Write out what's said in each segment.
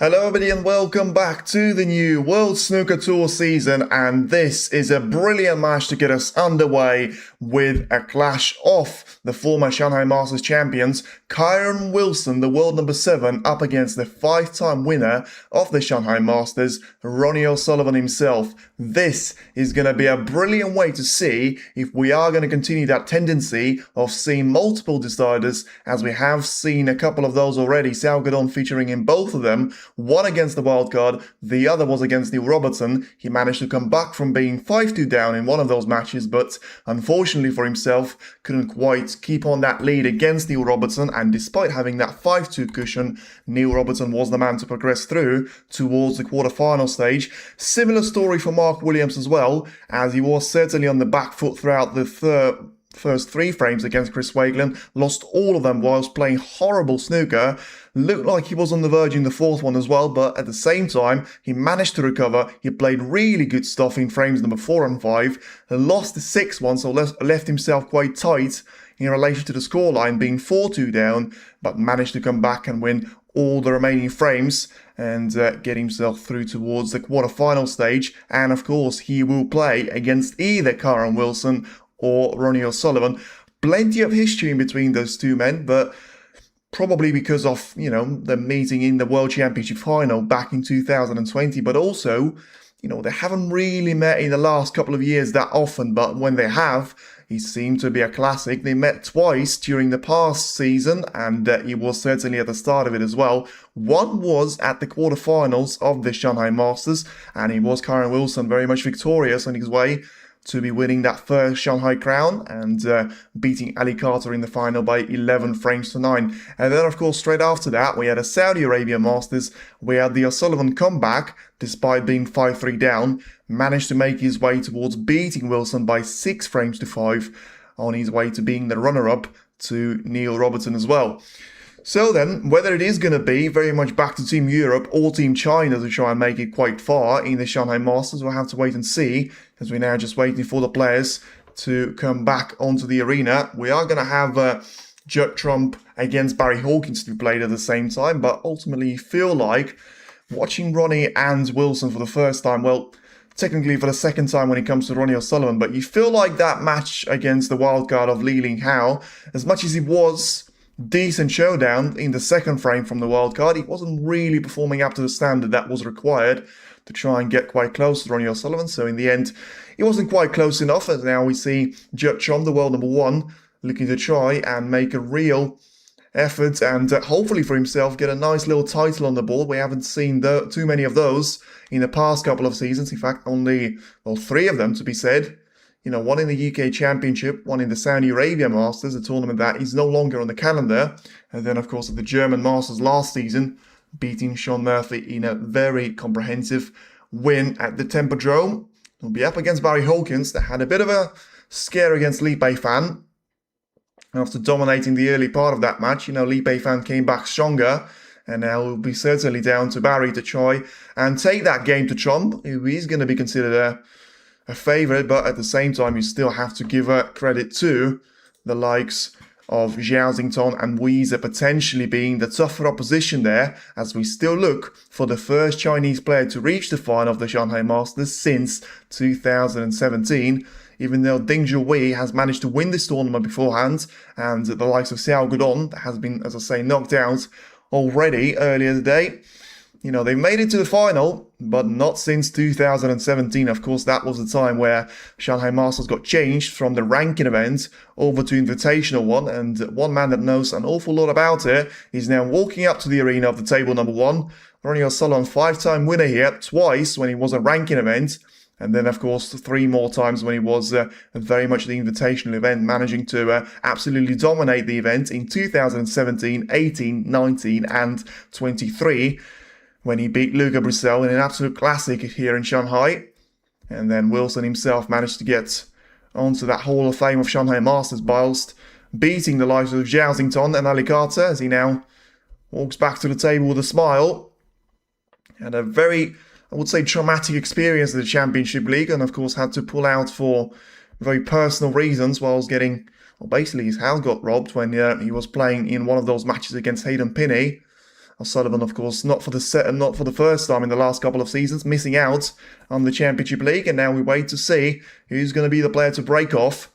Hello everybody and welcome back to the new World Snooker Tour season, and this is a brilliant match to get us underway with a clash of the former Shanghai Masters champions Kyren Wilson, the world number 7, up against the 5-time winner of the Shanghai Masters, Ronnie O'Sullivan himself. This is going to be a brilliant way to see if we are going to continue that tendency of seeing multiple deciders, as we have seen a couple of those already, Salgadon featuring in both of them. One against the wildcard, the other was against Neil Robertson. He managed to come back from being 5-2 down in one of those matches, but unfortunately for himself, couldn't quite keep on that lead against Neil Robertson, and despite having that 5-2 cushion, Neil Robertson was the man to progress through towards the quarter-final stage. Similar story for Mark Williams as well, as he was certainly on the back foot throughout the first 3 frames against Chris Wakelin, lost all of them whilst playing horrible snooker. Looked like he was on the verge in the 4th one as well, but at the same time, he managed to recover. He played really good stuff in frames number 4 and 5, lost the 6th one, so left himself quite tight in relation to the scoreline, being 4-2 down, but managed to come back and win all the remaining frames and get himself through towards the quarter-final stage. And of course, he will play against either Kyren Wilson or Ronnie O'Sullivan. Plenty of history in between those two men, but probably because of, the meeting in the World Championship final back in 2020, but also, they haven't really met in the last couple of years that often, but when they have, he seemed to be a classic. They met twice during the past season, and he was certainly at the start of it as well. One was at the quarterfinals of the Shanghai Masters, and he was Kyren Wilson, very much victorious on his way to be winning that first Shanghai crown and beating Ali Carter in the final by 11 frames to 9. And then, of course, straight after that, we had a Saudi Arabia Masters where the O'Sullivan comeback, despite being 5-3 down, managed to make his way towards beating Wilson by 6 frames to 5 on his way to being the runner-up to Neil Robertson as well. So then, whether it is going to be very much back to Team Europe or Team China to try and make it quite far in the Shanghai Masters, we'll have to wait and see, as we're now just waiting for the players to come back onto the arena. We are going to have Judd Trump against Barry Hawkins to be played at the same time, but ultimately you feel like watching Ronnie and Wilson for the first time, well, technically for the second time when it comes to Ronnie O'Sullivan, but you feel like that match against the wildcard of Li Ling Hao, as much as it was decent showdown in the second frame from the wildcard, he wasn't really performing up to the standard that was required to try and get quite close to Ronnie O'Sullivan. So in the end, he wasn't quite close enough, as now we see Judd Trump, the world number 1, looking to try and make a real effort and hopefully for himself get a nice little title on the board. We haven't seen too many of those in the past couple of seasons. In fact, only, 3 of them to be said. One in the UK Championship, one in the Saudi Arabia Masters, a tournament that is no longer on the calendar. And then, of course, at the German Masters last season, beating Sean Murphy in a very comprehensive win at the Tempodrome. He'll be up against Barry Hawkins, that had a bit of a scare against Li Beifan. After dominating the early part of that match, Li Beifan came back stronger. And now it will be certainly down to Barry to try and take that game to Trump, who is going to be considered a favourite, but at the same time you still have to give credit to the likes of Zhao Xingtong and Weezer potentially being the tougher opposition there, as we still look for the first Chinese player to reach the final of the Shanghai Masters since 2017, even though Ding Zhuhui has managed to win this tournament beforehand, and the likes of Xiao Guodong that has been, as I say, knocked out already earlier today. They made it to the final, but not since 2017. Of course, that was the time where Shanghai Masters got changed from the ranking event over to invitational one, and one man that knows an awful lot about it is now walking up to the arena of the table number 1. Ronnie O'Sullivan, 5-time winner here, twice when he was a ranking event, and then, of course, 3 more times when he was very much the invitational event, managing to absolutely dominate the event in 2017, 18, 19, and 23. When he beat Luca Brissell in an absolute classic here in Shanghai. And then Wilson himself managed to get onto that Hall of Fame of Shanghai Masters whilst beating the likes of Zhao Xingtong and Ali Carter, as he now walks back to the table with a smile. Had a very, I would say, traumatic experience in the Championship League, and of course had to pull out for very personal reasons whilst getting, basically his house got robbed when he was playing in one of those matches against Hayden Pinney. O'Sullivan, of course, not for the first time in the last couple of seasons, missing out on the Championship League, and now we wait to see who's going to be the player to break off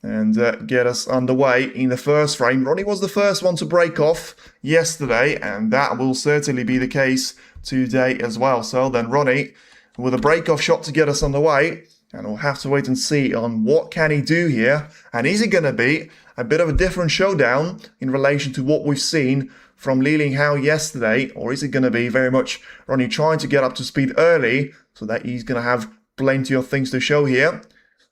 and get us underway in the first frame. Ronnie was the first one to break off yesterday, and that will certainly be the case today as well. So then Ronnie with a break-off shot to get us underway, and we'll have to wait and see on what can he do here, and is it going to be a bit of a different showdown in relation to what we've seen from Li Linghao yesterday, or is it going to be very much Ronnie trying to get up to speed early so that he's going to have plenty of things to show here?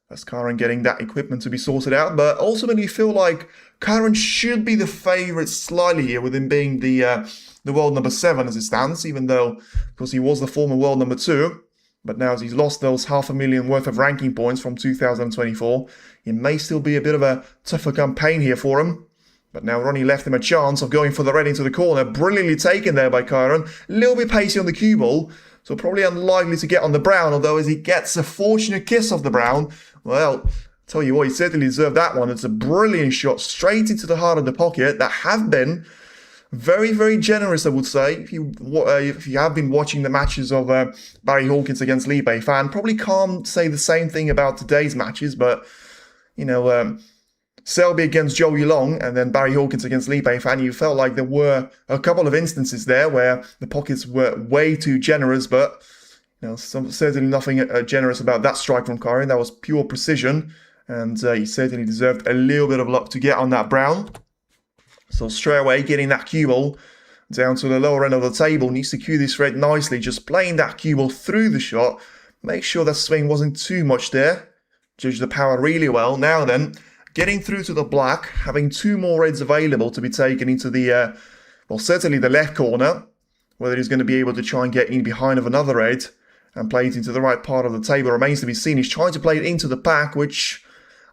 That's Karen getting that equipment to be sorted out, but ultimately feel like Karen should be the favourite slightly here, with him being the world number 7 as it stands, even though, of course, he was the former world number 2. But now as he's lost those 500,000 worth of ranking points from 2024, it may still be a bit of a tougher campaign here for him. But now Ronnie left him a chance of going for the red into the corner. Brilliantly taken there by Kyron. A little bit pacey on the cue ball, so probably unlikely to get on the brown. Although as he gets a fortunate kiss off the brown, well, tell you what, he certainly deserved that one. It's a brilliant shot straight into the heart of the pocket that have been very, very generous, I would say. If you have been watching the matches of Barry Hawkins against Li Beifan, probably can't say the same thing about today's matches, but, you know, Selby against Joey Long and then Barry Hawkins against Li Beifan, you felt like there were a couple of instances there where the pockets were way too generous, but, you know, certainly nothing generous about that strike from Kyron. That was pure precision, and he certainly deserved a little bit of luck to get on that brown. So straight away, getting that cue ball down to the lower end of the table. Needs to cue this red nicely, just playing that cue ball through the shot. Make sure that swing wasn't too much there. Judge the power really well. Now then, getting through to the black, having 2 more reds available to be taken into the, well, certainly the left corner. Whether he's going to be able to try and get in behind of another red and play it into the right part of the table remains to be seen. He's trying to play it into the pack, which,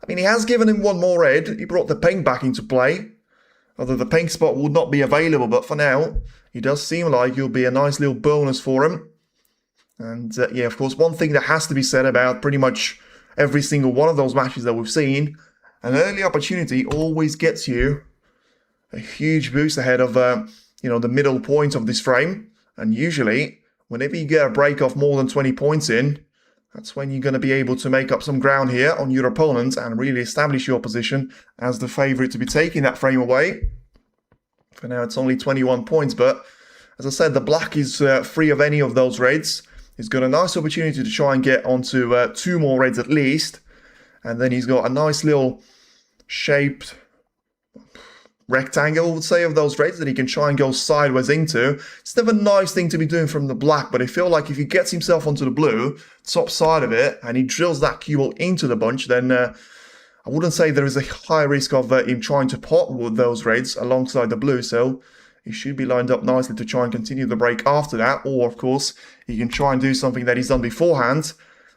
I mean, he has given him 1 more red. He brought the pink back into play. Although the pink spot would not be available, but for now, he does seem like he'll be a nice little bonus for him. And yeah, of course, one thing that has to be said about pretty much every single one of those matches that we've seen, an early opportunity always gets you a huge boost ahead of, you know, the middle point of this frame. And usually, whenever you get a break off more than 20 points in, that's when you're going to be able to make up some ground here on your opponent and really establish your position as the favourite to be taking that frame away. For now, it's only 21 points, but as I said, the black is free of any of those reds. He's got a nice opportunity to try and get onto 2 more reds at least. And then he's got a nice little shaped rectangle, I would say, of those reds that he can try and go sideways into. It's never a nice thing to be doing from the black, but I feel like if he gets himself onto the blue, top side of it, and he drills that cue ball into the bunch, then I wouldn't say there is a high risk of him trying to pot with those reds alongside the blue, so he should be lined up nicely to try and continue the break after that, or of course, he can try and do something that he's done beforehand,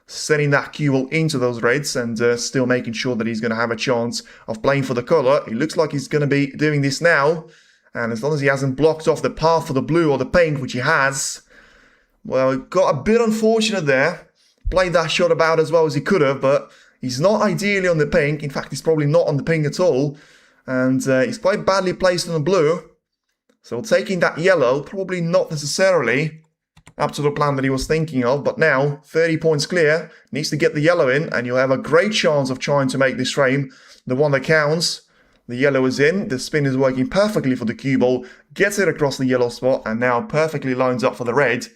sending that cue ball into those reds and still making sure that he's going to have a chance of playing for the colour. It looks like he's going to be doing this now, and as long as he hasn't blocked off the path for the blue or the pink, which he has, well, got a bit unfortunate there. Played that shot about as well as he could have, but he's not ideally on the pink. In fact, he's probably not on the pink at all, and he's quite badly placed on the blue. So taking that yellow, probably not necessarily up to the plan that he was thinking of, but now 30 points clear, needs to get the yellow in, and you'll have a great chance of trying to make this frame the one that counts. The yellow is in, the spin is working perfectly for the cue ball, gets it across the yellow spot, and now perfectly lines up for the red.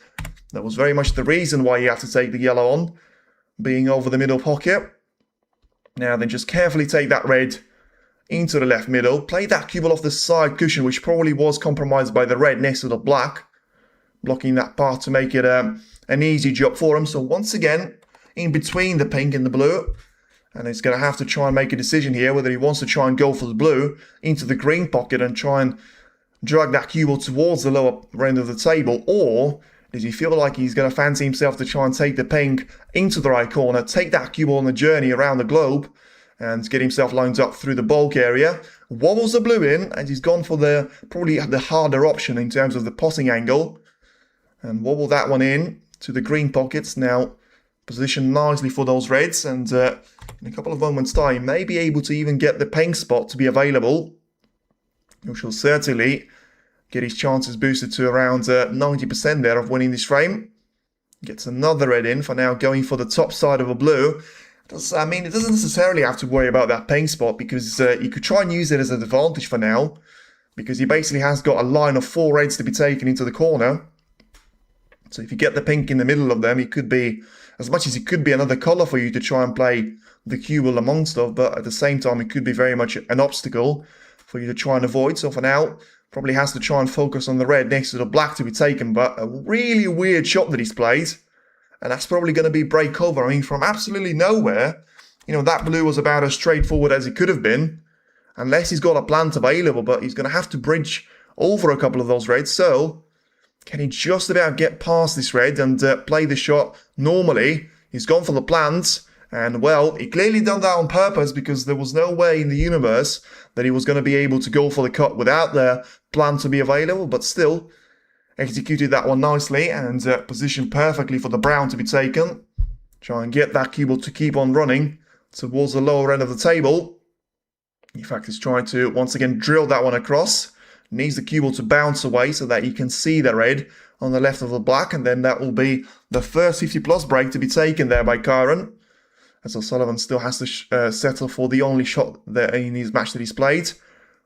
That was very much the reason why he had to take the yellow on, being over the middle pocket. Now then, just carefully take that red into the left middle, play that cue ball off the side cushion, which probably was compromised by the red next to the black, blocking that path to make it an easy job for him. So once again, in between the pink and the blue, and he's going to have to try and make a decision here whether he wants to try and go for the blue into the green pocket and try and drag that cue ball towards the lower end of the table, or does he feel like he's going to fancy himself to try and take the pink into the right corner, take that cue ball on the journey around the globe and get himself lined up through the bulk area, wobbles the blue in, and he's gone for the probably the harder option in terms of the potting angle, and wobble that one in to the green pockets. Now positioned nicely for those reds, and in a couple of moments time may be able to even get the pink spot to be available, which will certainly get his chances boosted to around 90% there of winning this frame. Gets another red in for now, going for the top side of a blue. I mean, it doesn't necessarily have to worry about that paint spot, because you could try and use it as an advantage for now, because he basically has got a line of 4 reds to be taken into the corner. So if you get the pink in the middle of them, it could be, as much as it could be another colour for you to try and play the cue ball amongst of, but at the same time it could be very much an obstacle for you to try and avoid. So for now, probably has to try and focus on the red next to the black to be taken, but a really weird shot that he's played. And that's probably going to be break cover. I mean, from absolutely nowhere, you know, that blue was about as straightforward as it could have been. Unless he's got a plant available, but he's going to have to bridge over a couple of those reds. So, can he just about get past this red and play the shot normally? He's gone for the plant. And, well, he clearly done that on purpose, because there was no way in the universe that he was going to be able to go for the cut without the plant to be available. But still, executed that one nicely and positioned perfectly for the brown to be taken. Try and get that cue ball to keep on running towards the lower end of the table. In fact, he's trying to once again drill that one across. Needs the cue ball to bounce away so that he can see the red on the left of the black. And then that will be the first 50+ break to be taken there by Kyron, as O'Sullivan still has to settle for the only shot there in his match that he's played.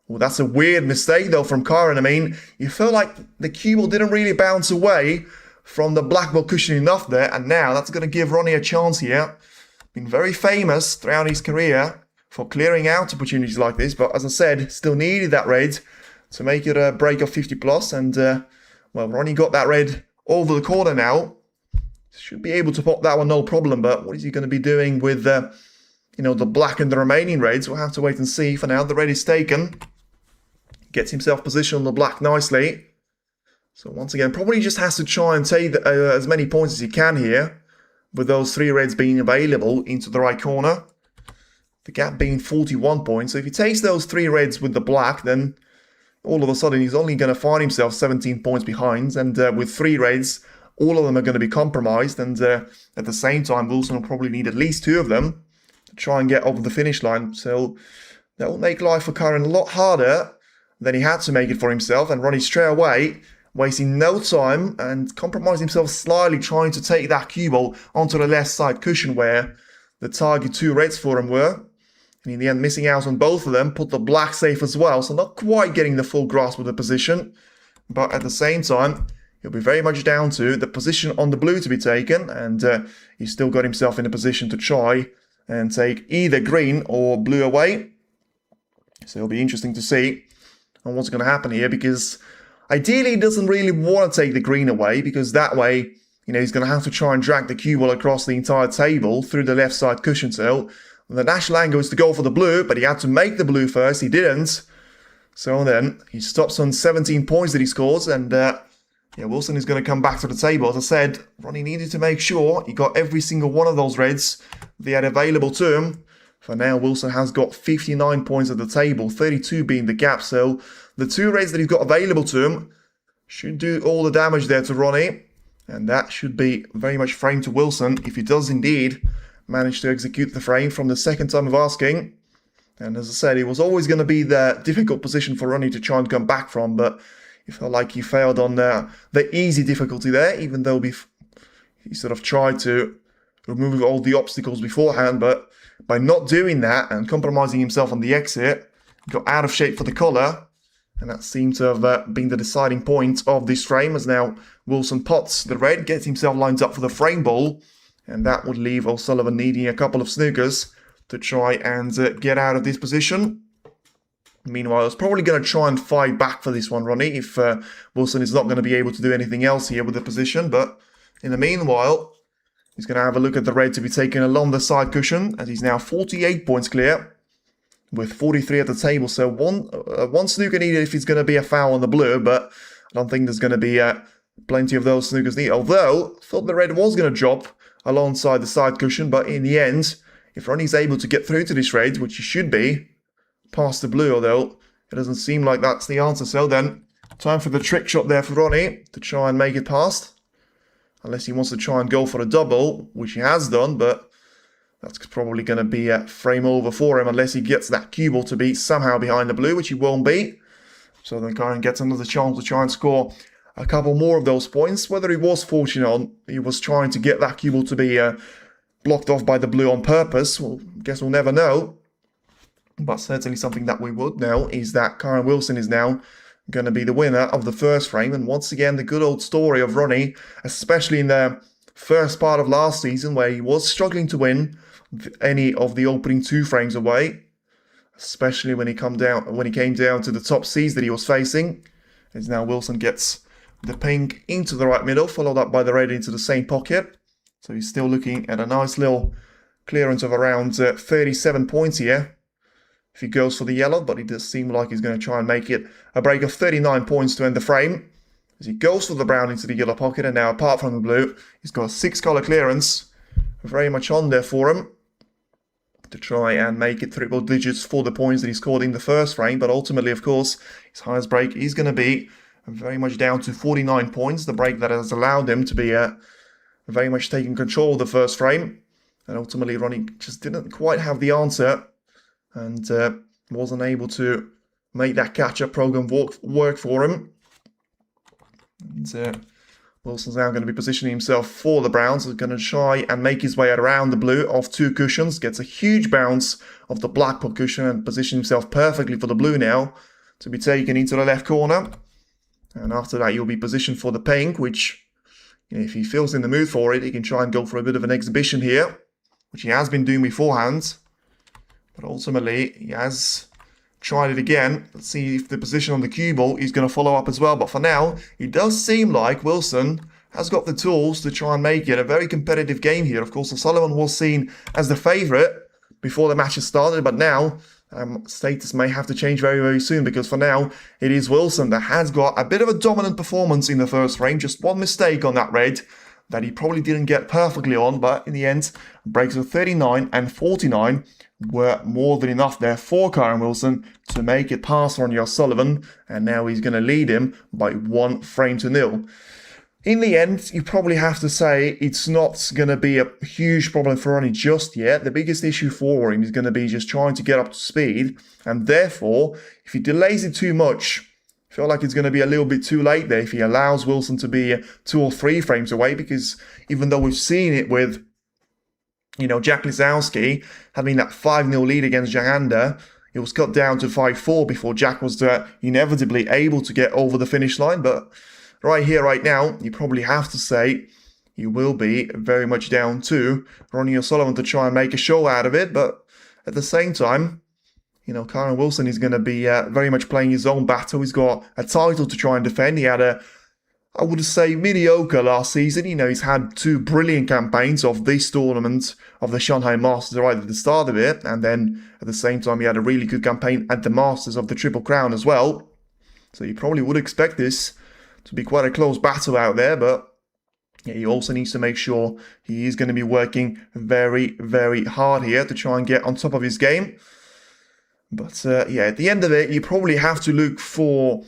Well, that's a weird mistake, though, from Kyron. I mean, you feel like the cue ball didn't really bounce away from the black ball cushion enough there, and now that's going to give Ronnie a chance here. Been very famous throughout his career for clearing out opportunities like this, but as I said, still needed that red to make it a break of 50+, and, well, Ronnie got that red over the corner now. Should be able to pop that one no problem, but what is he going to be doing with, you know, the black and the remaining reds? We'll have to wait and see. For now, the red is taken. Gets himself positioned on the black nicely. So once again, probably just has to try and take as many points as he can here, with those 3 reds being available into the right corner. The gap being 41 points. So if he takes those 3 reds with the black, then all of a sudden he's only going to find himself 17 points behind. And with 3 reds, all of them are going to be compromised. And at the same time, Wilson will probably need at least 2 of them to try and get over the finish line. So that will make life for Kyron a lot harder than he had to make it for himself. And Ronnie straight away, wasting no time and compromising himself slightly, trying to take that cue ball onto the left side cushion where the target 2 reds for him were. And in the end, missing out on both of them, put the black safe as well. So not quite getting the full grasp of the position. But at the same time, he'll be very much down to the position on the blue to be taken. And he's still got himself in a position to try and take either green or blue away. So it'll be interesting to see on what's going to happen here, because ideally he doesn't really want to take the green away, because that way, you know, he's going to have to try and drag the cue ball across the entire table through the left side cushion. So the natural angle is to go for the blue, but he had to make the blue first. He didn't. So then he stops on 17 points that he scores, and yeah, Wilson is going to come back to the table. As I said, Ronnie needed to make sure he got every single one of those reds they had available to him. For now, Wilson has got 59 points at the table, 32 being the gap. So the 2 reds that he's got available to him should do all the damage there to Ronnie. And that should be very much frame to Wilson, if he does indeed manage to execute the frame from the second time of asking. And as I said, it was always going to be the difficult position for Ronnie to try and come back from, but it felt like he failed on the easy difficulty there, even though he sort of tried to remove all the obstacles beforehand. But by not doing that and compromising himself on the exit, he got out of shape for the collar. And that seemed to have been the deciding point of this frame, as now Wilson pots the red, gets himself lined up for the frame ball. And that would leave O'Sullivan needing a couple of snookers to try and get out of this position. Meanwhile, he's probably going to try and fight back for this one, Ronnie, if Wilson is not going to be able to do anything else here with the position. But in the meanwhile, he's going to have a look at the red to be taken along the side cushion, as he's now 48 points clear, with 43 at the table. So one snooker needed if it's going to be a foul on the blue, but I don't think there's going to be plenty of those snookers needed. Although, I thought the red was going to drop alongside the side cushion, but in the end, if Ronnie's able to get through to this red, which he should be, past the blue, although it doesn't seem like that's the answer. So then, time for the trick shot there for Ronnie to try and make it past. Unless he wants to try and go for a double, which he has done, but that's probably going to be a frame over for him unless he gets that cue ball to be somehow behind the blue, which he won't be. So then Karen gets another chance to try and score a couple more of those points. Whether he was fortunate on, he was trying to get that cue ball to be blocked off by the blue on purpose. Well, I guess we'll never know. But certainly something that we would know is that Karen Wilson is now going to be the winner of the first frame. And once again, the good old story of Ronnie, especially in the first part of last season where he was struggling to win any of the opening 2 frames away, especially when he came down to the top seeds that he was facing. As now Wilson gets the pink into the right middle, followed up by the red into the same pocket. So he's still looking at a nice little clearance of around 37 points here if he goes for the yellow, but it does seem like he's going to try and make it a break of 39 points to end the frame. As he goes for the brown into the yellow pocket, and now apart from the blue, he's got a 6-color clearance very much on there for him to try and make it triple digits for the points that he scored in the first frame. But ultimately, of course, his highest break is going to be very much down to 49 points, the break that has allowed him to be very much taking control of the first frame. And ultimately, Ronnie just didn't quite have the answer and wasn't able to make that catch-up program work for him. And Wilson's now going to be positioning himself for the browns. He's going to try and make his way around the blue off 2 cushions. Gets a huge bounce of the black pot cushion and positions himself perfectly for the blue now to be taken into the left corner. And after that, you'll be positioned for the pink, which, if he feels in the mood for it, he can try and go for a bit of an exhibition here, which he has been doing beforehand. But ultimately, he has tried it again. Let's see if the position on the cue ball is going to follow up as well. But for now, it does seem like Wilson has got the tools to try and make it a very competitive game here. Of course, O'Sullivan was seen as the favourite before the match has started, but now status may have to change very, very soon, because for now, it is Wilson that has got a bit of a dominant performance in the first frame. Just one mistake on that red that he probably didn't get perfectly on, but in the end, breaks of 39 and 49 were more than enough there for Karen Wilson to make it past Ronnie O'Sullivan, and now he's going to lead him by 1 frame to 0. In the end, you probably have to say it's not going to be a huge problem for Ronnie just yet. The biggest issue for him is going to be just trying to get up to speed, and therefore, if he delays it too much, I feel like it's going to be a little bit too late there if he allows Wilson to be 2 or 3 frames away, because even though we've seen it with Jack Lisowski having that 5-0 lead against Janganda, it was cut down to 5-4 before Jack was inevitably able to get over the finish line. But right here, right now, you probably have to say he will be very much down to Ronnie O'Sullivan to try and make a show out of it. But at the same time, Karen Wilson is going to be very much playing his own battle. He's got a title to try and defend. He had I would say, mediocre last season. He's had 2 brilliant campaigns of this tournament of the Shanghai Masters right at the start of it, and then at the same time he had a really good campaign at the Masters of the Triple Crown as well. So you probably would expect this to be quite a close battle out there, but he also needs to make sure he is going to be working very, very hard here to try and get on top of his game. But at the end of it, you probably have to look for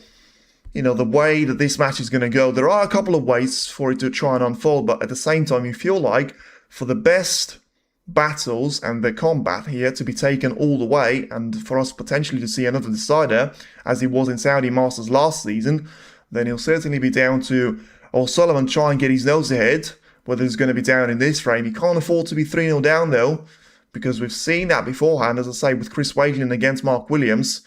the way that this match is going to go. There are a couple of ways for it to try and unfold, but at the same time, you feel like for the best battles and the combat here to be taken all the way, and for us potentially to see another decider, as it was in Saudi Masters last season, then he'll certainly be down to O'Sullivan try and get his nose ahead, whether he's going to be down in this frame. He can't afford to be 3-0 down, though, because we've seen that beforehand, as I say, with Chris Wakelin against Mark Williams.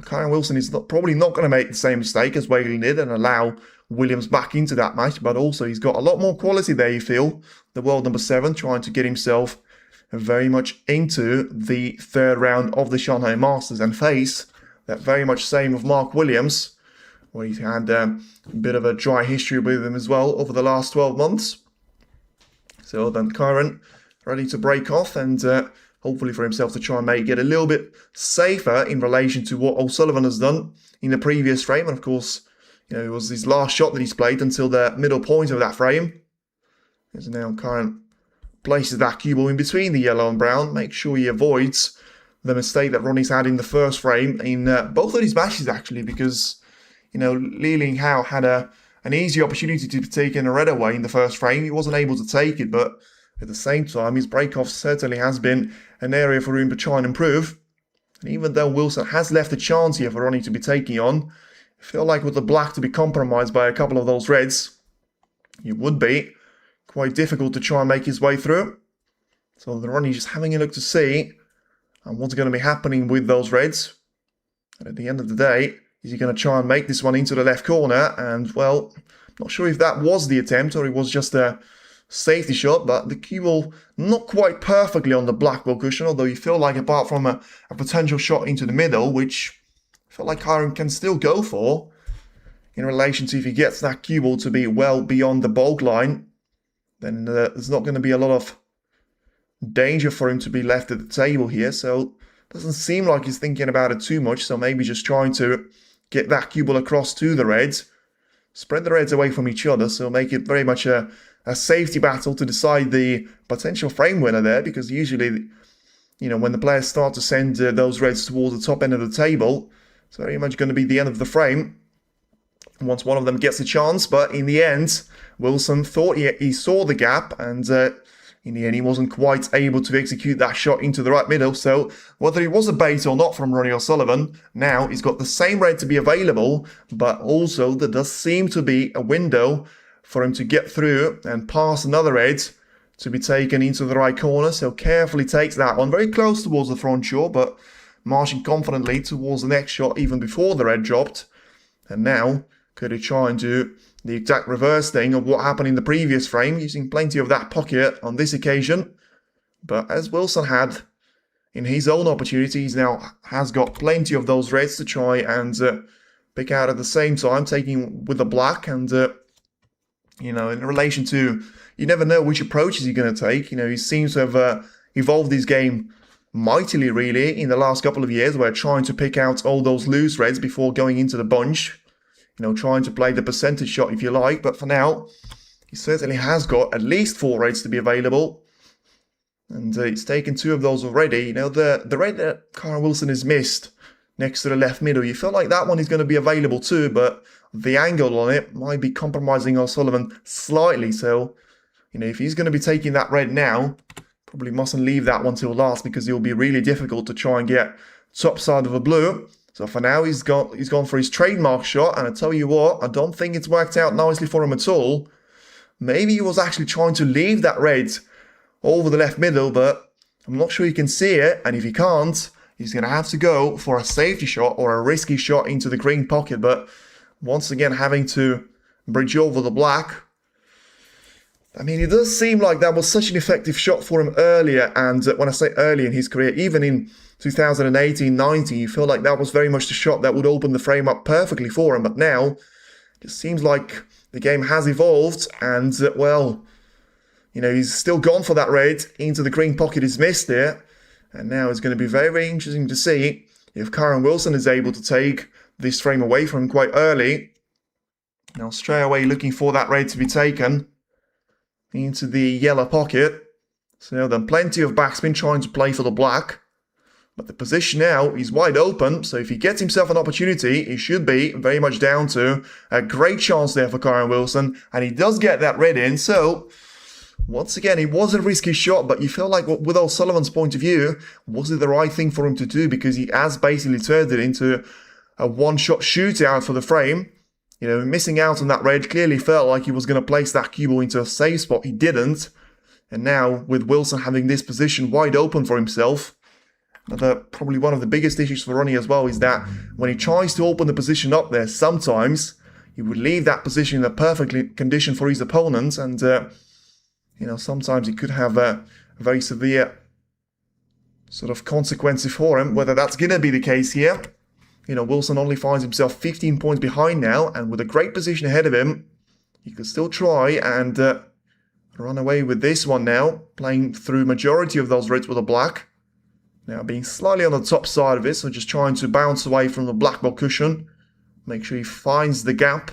Karen Wilson is probably not going to make the same mistake as Wakelin did and allow Williams back into that match, but also he's got a lot more quality there, you feel. The world number 7 trying to get himself very much into the 3rd round of the Shanghai Masters and face that very much same of Mark Williams, where he's had a bit of a dry history with him as well over the last 12 months. So then Karen ready to break off and hopefully for himself to try and make it a little bit safer in relation to what O'Sullivan has done in the previous frame. And of course, it was his last shot that he's played until the middle point of that frame. As now Karen places that cue ball in between the yellow and brown. Make sure he avoids the mistake that Ronnie's had in the first frame in both of these matches, actually, because, Li Ling Hao had an easy opportunity to be taking a red away in the first frame. He wasn't able to take it, but at the same time, his break-off certainly has been an area for him to try and improve. And even though Wilson has left a chance here for Ronnie to be taking on, I feel like with the black to be compromised by a couple of those reds, it would be quite difficult to try and make his way through. So the Ronnie's just having a look to see what's going to be happening with those reds. And at the end of the day, is he going to try and make this one into the left corner? And, well, not sure if that was the attempt or it was just a safety shot, but the cue ball not quite perfectly on the black ball cushion, although you feel like apart from a potential shot into the middle, which I feel like Kyren can still go for, in relation to if he gets that cue ball to be well beyond the bulk line, then there's not going to be a lot of danger for him to be left at the table here. So it doesn't seem like he's thinking about it too much, so maybe just trying to get that cue ball across to the reds, spread the reds away from each other, so make it very much a safety battle to decide the potential frame winner there, because usually, you know, when the players start to send those reds towards the top end of the table, it's very much going to be the end of the frame once one of them gets a chance. But in the end, Wilson thought he saw the gap, and in the end he wasn't quite able to execute that shot into the right middle. So whether it was a bait or not from Ronnie O'Sullivan, now he's got the same red to be available, but also there does seem to be a window for him to get through and pass another red to be taken into the right corner. So carefully takes that one, very close towards the front shore, but marching confidently towards the next shot even before the red dropped. And now could he try and do the exact reverse thing of what happened in the previous frame, using plenty of that pocket on this occasion. But as Wilson had in his own opportunities, now has got plenty of those reds to try and pick out at the same time, taking with the black. And, you know, in relation to, you never know which approaches he's going to take. You know, he seems to have evolved his game mightily, really, in the last couple of years, where trying to pick out all those loose reds before going into the bunch. You know, trying to play the percentage shot, if you like. But for now, he certainly has got at least 4 reds to be available. And he's taken 2 of those already. You know, the red that Kyren Wilson has missed next to the left middle, you feel like that one is going to be available too, but the angle on it might be compromising O'Sullivan slightly. So, you know, if he's going to be taking that red now, probably mustn't leave that one till last, because it will be really difficult to try and get top side of a blue. So for now, he's gone for his trademark shot, and I tell you what, I don't think it's worked out nicely for him at all. Maybe he was actually trying to leave that red over the left middle, but I'm not sure he can see it, and if he can't, he's going to have to go for a safety shot or a risky shot into the green pocket. But once again, having to bridge over the black. I mean, it does seem like that was such an effective shot for him earlier, and when I say early in his career, even in 2018-19, you feel like that was very much the shot that would open the frame up perfectly for him. But now, it just seems like the game has evolved, and, well, you know, he's still gone for that red into the green pocket. He's missed it, and now it's going to be very, very interesting to see if Kyren Wilson is able to take this frame away from him quite early. Now, straight away looking for that red to be taken into the yellow pocket. So then plenty of backspin trying to play for the black. But the position now is wide open, so if he gets himself an opportunity, it should be very much down to a great chance there for Kyren Wilson. And he does get that red in, so once again, it was a risky shot, but you feel like with O'Sullivan's point of view, was it the right thing for him to do? Because he has basically turned it into a one-shot shootout for the frame. You know, missing out on that red, clearly felt like he was going to place that cue ball into a safe spot. He didn't. And now, with Wilson having this position wide open for himself, probably one of the biggest issues for Ronnie as well is that when he tries to open the position up there, sometimes he would leave that position in a perfect condition for his opponent, and you know, sometimes it could have a very severe sort of consequences for him. Whether that's going to be the case here, you know, Wilson only finds himself 15 points behind now, and with a great position ahead of him, he could still try and run away with this one now, playing through majority of those reds with a black. Now being slightly on the top side of it, so just trying to bounce away from the black ball cushion. Make sure he finds the gap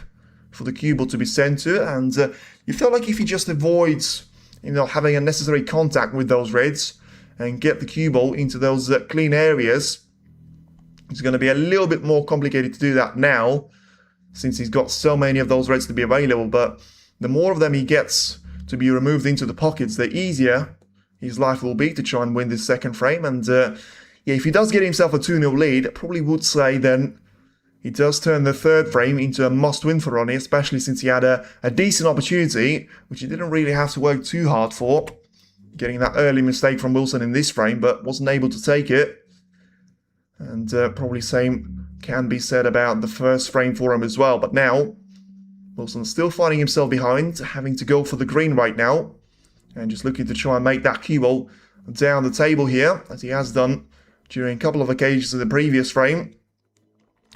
for the cue ball to be sent to. And you feel like if he just avoids, you know, having unnecessary contact with those reds and get the cue ball into those clean areas, it's going to be a little bit more complicated to do that now, since he's got so many of those reds to be available. But the more of them he gets to be removed into the pockets, the easier his life will be to try and win this second frame. And yeah, if he does get himself a 2-0 lead, I probably would say then he does turn the third frame into a must-win for Ronnie, especially since he had a decent opportunity, which he didn't really have to work too hard for. Getting that early mistake from Wilson in this frame, but wasn't able to take it. And probably same can be said about the first frame for him as well. But now, Wilson's still finding himself behind, having to go for the green right now. And just looking to try and make that cue ball down the table here, as he has done during a couple of occasions in the previous frame.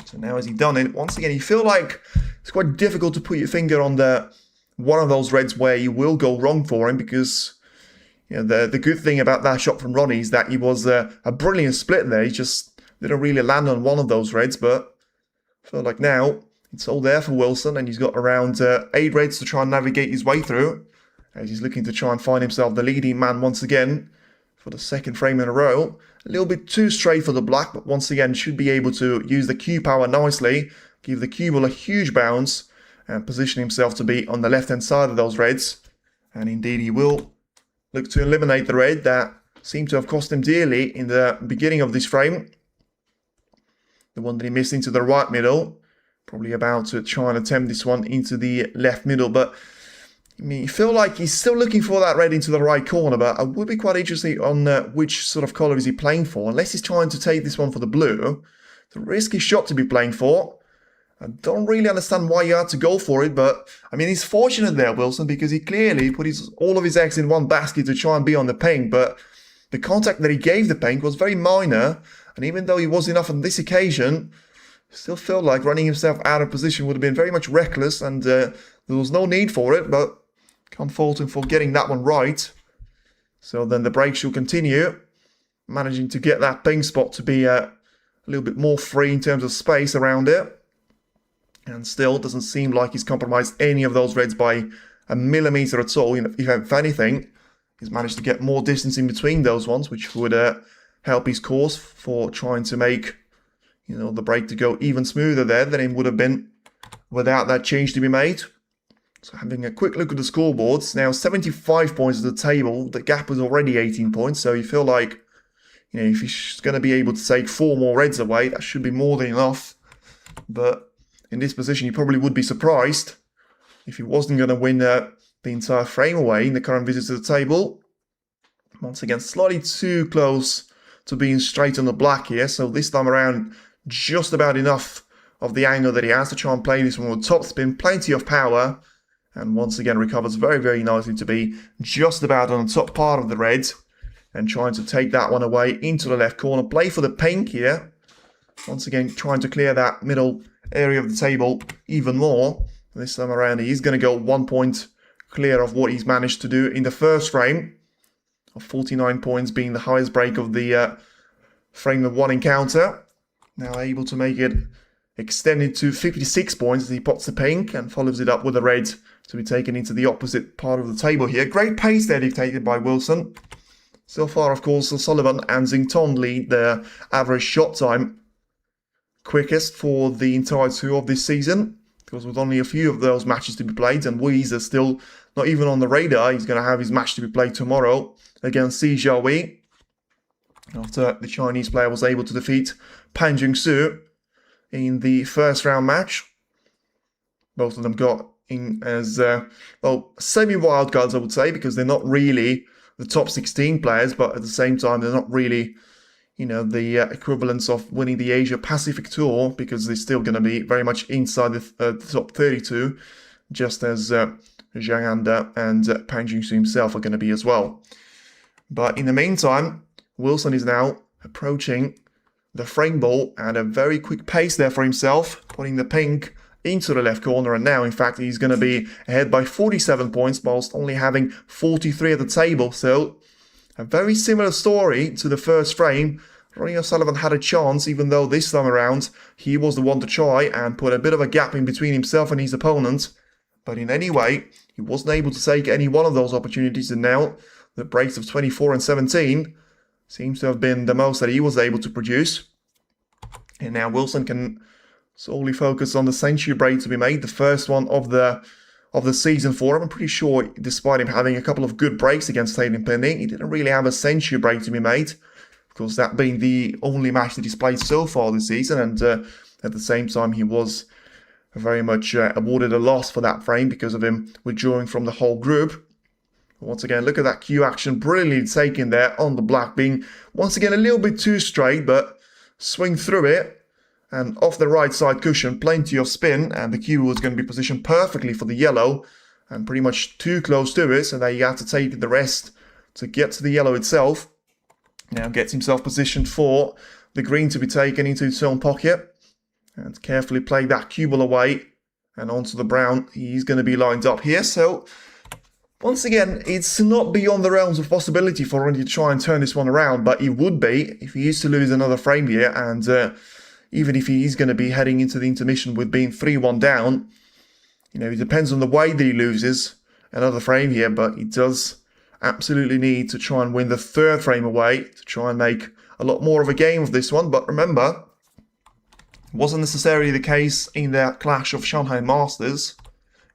So now has he done it? Once again, you feel like it's quite difficult to put your finger on one of those reds where you will go wrong for him, because the good thing about that shot from Ronnie is that he was a brilliant split there. He just didn't really land on one of those reds, but I feel like now it's all there for Wilson, and he's got around 8 reds to try and navigate his way through, as he's looking to try and find himself the leading man once again for the second frame in a row. A little bit too straight for the black, but once again should be able to use the cue power nicely, give the cue ball a huge bounce, and position himself to be on the left-hand side of those reds. And indeed he will look to eliminate the red that seemed to have cost him dearly in the beginning of this frame. The one that he missed into the right middle. Probably about to try and attempt this one into the left middle, but I mean, you feel like he's still looking for that red into the right corner, but I would be quite interested on which sort of colour is he playing for. Unless he's trying to take this one for the blue. It's a risky shot to be playing for. I don't really understand why you had to go for it, but I mean, he's fortunate there, Wilson, because he clearly put all of his eggs in one basket to try and be on the pink, but the contact that he gave the pink was very minor, and even though he was enough on this occasion, still felt like running himself out of position would have been very much reckless, and there was no need for it, but can't fault him for getting that one right. So then the break should continue, managing to get that pink spot to be a little bit more free in terms of space around it. And still doesn't seem like he's compromised any of those reds by a millimeter at all. If anything, he's managed to get more distance in between those ones, which would help his course for trying to make the break to go even smoother there than it would have been without that change to be made. So having a quick look at the scoreboards, now 75 points at the table. The gap was already 18 points, so you feel like if he's going to be able to take 4 more reds away, that should be more than enough. But in this position, you probably would be surprised if he wasn't going to win the entire frame away in the current visit to the table. Once again, slightly too close to being straight on the black here, so this time around, just about enough of the angle that he has to try and play this one with top spin, plenty of power, and once again recovers very, very nicely to be just about on the top part of the red, and trying to take that one away into the left corner. Play for the pink here. Once again, trying to clear that middle area of the table even more. This time around, he's going to go 1 point clear of what he's managed to do in the first frame, of 49 points being the highest break of the frame of one encounter. Now able to make it extended to 56 points as he pots the pink and follows it up with the red to be taken into the opposite part of the table here. Great pace there dictated by Wilson. So far, of course, Sullivan and Zington lead the average shot time quickest for the entire tour of this season, because with only a few of those matches to be played, and Weiss is still not even on the radar. He's going to have his match to be played tomorrow against Si Jiahui, after the Chinese player was able to defeat Pan Jingsu in the first round match. Both of them got in as semi-wild cards, I would say, because they're not really the top 16 players, but at the same time they're not really the equivalents of winning the Asia Pacific Tour, because they're still going to be very much inside the top 32, just as Zhang Anda and Pan Jingsu himself are going to be as well. But in the meantime, Wilson is now approaching the frame ball at a very quick pace there for himself, putting the pink into the left corner, and now in fact he's going to be ahead by 47 points whilst only having 43 at the table. So a very similar story to the first frame. Ronnie O'Sullivan had a chance, even though this time around he was the one to try and put a bit of a gap in between himself and his opponent. But in any way, he wasn't able to take any one of those opportunities, and now the breaks of 24 and 17 seems to have been the most that he was able to produce. And now Wilson can solely focus on the century break to be made, the first one of the season for him. I'm pretty sure, despite him having a couple of good breaks against Taylor Pending, he didn't really have a century break to be made. Of course, that being the only match that he's played so far this season, and at the same time he was very much awarded a loss for that frame because of him withdrawing from the whole group. Once again, look at that cue action, brilliantly taken there on the black, being once again a little bit too straight, but swing through it, and off the right side cushion, plenty of spin, and the cue was going to be positioned perfectly for the yellow, and pretty much too close to it, so now you have to take the rest to get to the yellow itself. Now gets himself positioned for the green to be taken into its own pocket, and carefully play that cue ball away, and onto the brown. He's going to be lined up here, so once again, it's not beyond the realms of possibility for Ronnie to try and turn this one around, but it would be if he is to lose another frame here, and even if he is going to be heading into the intermission with being 3-1 down, you know, it depends on the way that he loses another frame here, but he does absolutely need to try and win the third frame away to try and make a lot more of a game of this one. But remember, it wasn't necessarily the case in that clash of Shanghai Masters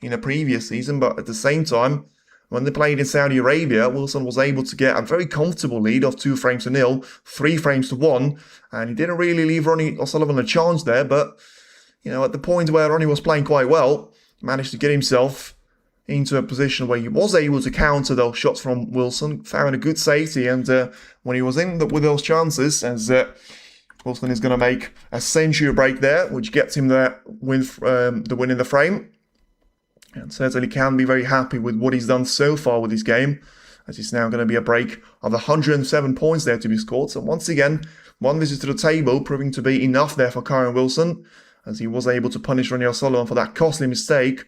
in a previous season, but at the same time, when they played in Saudi Arabia, Wilson was able to get a very comfortable lead of 2-0, 3-1, and he didn't really leave Ronnie O'Sullivan a chance there, but, you know, at the point where Ronnie was playing quite well, he managed to get himself into a position where he was able to counter those shots from Wilson, found a good safety, and when he was in with those chances, as Wilson is going to make a century break there, which gets him the win in the frame. And certainly can be very happy with what he's done so far with his game, as it's now going to be a break of 107 points there to be scored. So once again, one visit to the table proving to be enough there for Kyron Wilson, as he was able to punish Ronnie O'Sullivan for that costly mistake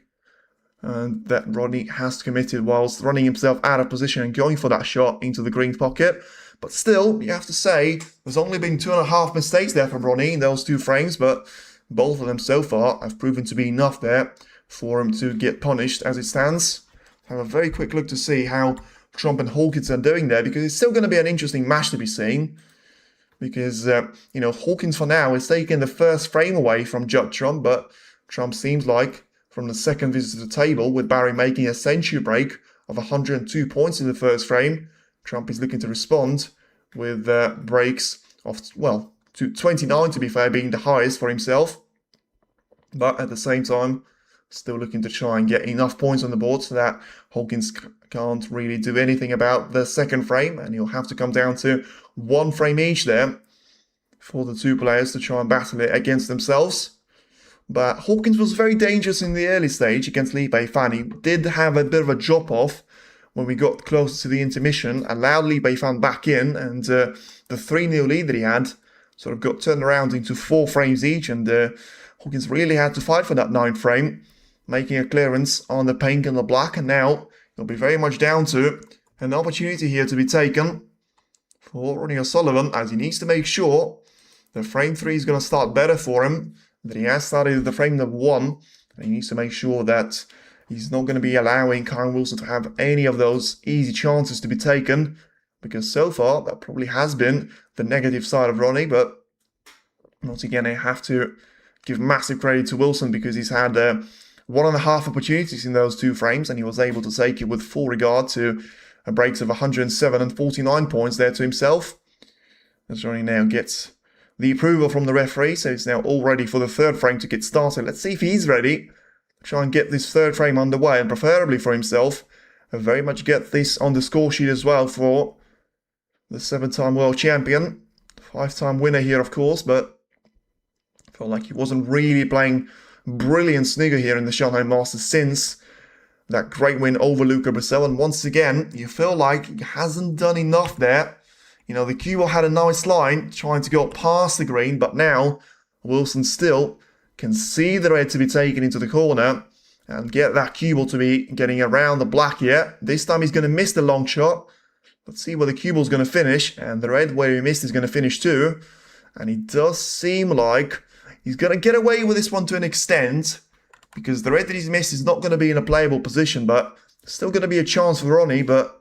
that Ronnie has committed whilst running himself out of position and going for that shot into the green pocket. But still, you have to say, there's only been 2.5 mistakes there from Ronnie in those 2 frames, but both of them so far have proven to be enough there for him to get punished as it stands. Have a very quick look to see how Trump and Hawkins are doing there, because it's still going to be an interesting match to be seen. Because, you know, Hawkins for now is taking the first frame away from Judd Trump, but Trump seems like, from the second visit to the table, with Barry making a century break of 102 points in the first frame, Trump is looking to respond with breaks of, well, to 29 to be fair, being the highest for himself. But at the same time, still looking to try and get enough points on the board so that Hawkins can't really do anything about the second frame, and he'll have to come down to 1 frame each there for the 2 players to try and battle it against themselves. But Hawkins was very dangerous in the early stage against Li Beifan. He did have a bit of a drop-off when we got closer to the intermission, allowed Li Beifan back in, and the 3-0 lead that he had sort of got turned around into 4 frames each, and Hawkins really had to fight for that 9th frame, making a clearance on the pink and the black, and now it'll be very much down to an opportunity here to be taken for Ronnie O'Sullivan, as he needs to make sure that frame 3 is going to start better for him, that he has started the frame number 1, and he needs to make sure that he's not going to be allowing Kyron Wilson to have any of those easy chances to be taken, because so far that probably has been the negative side of Ronnie. But once again, I have to give massive credit to Wilson, because he's had 1.5 opportunities in those 2 frames, and he was able to take it with full regard to breaks of 107 and 49 points there to himself. As Ronnie now gets the approval from the referee, so it's now all ready for the 3rd frame to get started. Let's see if he's ready to try and get this 3rd frame underway, and preferably for himself, and very much get this on the score sheet as well for the 7-time world champion. 5-time winner here, of course, but I felt like he wasn't really playing brilliant snooker here in the Shanghai Masters since that great win over Luca Brazil, and once again, you feel like he hasn't done enough there. You know, the cue ball had a nice line trying to go past the green, but now Wilson still can see the red to be taken into the corner and get that cue ball to be getting around the black here. This time he's going to miss the long shot. Let's see where the cue ball's going to finish, and the red where he missed is going to finish too. And it does seem like he's going to get away with this one to an extent, because the red that he's missed is not going to be in a playable position, but still going to be a chance for Ronnie. But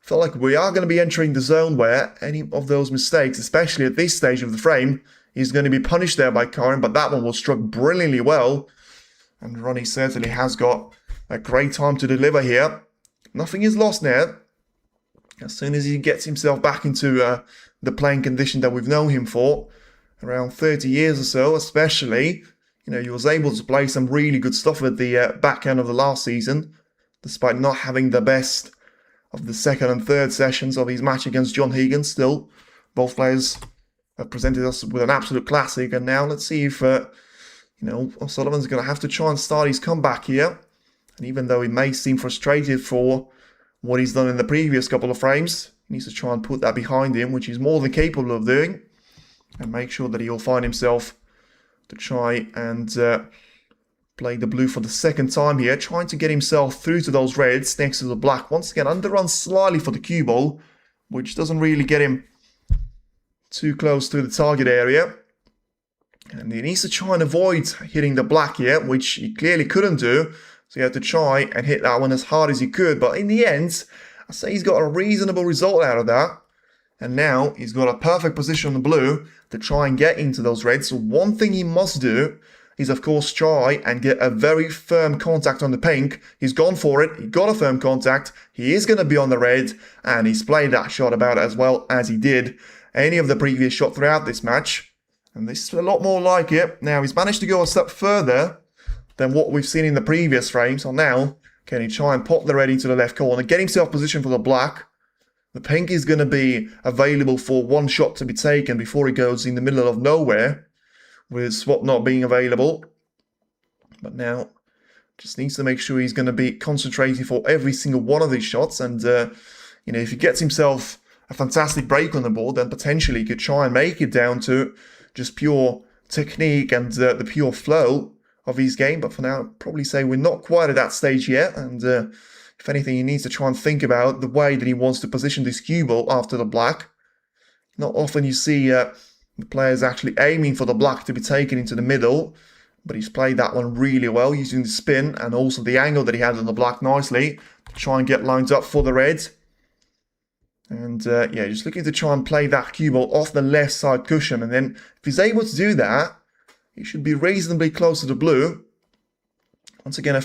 I feel like we are going to be entering the zone where any of those mistakes, especially at this stage of the frame, is going to be punished there by Kyron. But that one was struck brilliantly well, and Ronnie certainly has got a great time to deliver here. Nothing is lost now. As soon as he gets himself back into the playing condition that we've known him for, around 30 years or so, especially. You know, he was able to play some really good stuff at the back end of the last season, despite not having the best of the second and third sessions of his match against John Higgins. Still, both players have presented us with an absolute classic, and now let's see if O'Sullivan's going to have to try and start his comeback here. And even though he may seem frustrated for what he's done in the previous couple of frames, he needs to try and put that behind him, which he's more than capable of doing, and make sure that he'll find himself to try and play the blue for the second time here, trying to get himself through to those reds next to the black. Once again, underrun slightly for the cue ball, which doesn't really get him too close to the target area. And he needs to try and avoid hitting the black here, which he clearly couldn't do. So he had to try and hit that one as hard as he could. But in the end, I say he's got a reasonable result out of that. And now he's got a perfect position on the blue to try and get into those reds. So one thing he must do is, of course, try and get a very firm contact on the pink. He's gone for it. He got a firm contact. He is going to be on the red. And he's played that shot about as well as he did any of the previous shot throughout this match. And this is a lot more like it. Now, he's managed to go a step further than what we've seen in the previous frame. So now, can he try and pop the red into the left corner, get himself positioned for the black? The pink is going to be available for one shot to be taken before he goes in the middle of nowhere, with swap not being available. But now, just needs to make sure he's going to be concentrating for every single one of these shots. And, if he gets himself a fantastic break on the board, then potentially he could try and make it down to just pure technique and the pure flow of his game. But for now, I'd probably say we're not quite at that stage yet. And if anything, he needs to try and think about the way that he wants to position this cue ball after the black. Not often you see the players actually aiming for the black to be taken into the middle, but he's played that one really well, using the spin and also the angle that he had on the black nicely to try and get lined up for the red. And just looking to try and play that cue ball off the left side cushion. And then if he's able to do that, he should be reasonably close to the blue. Once again,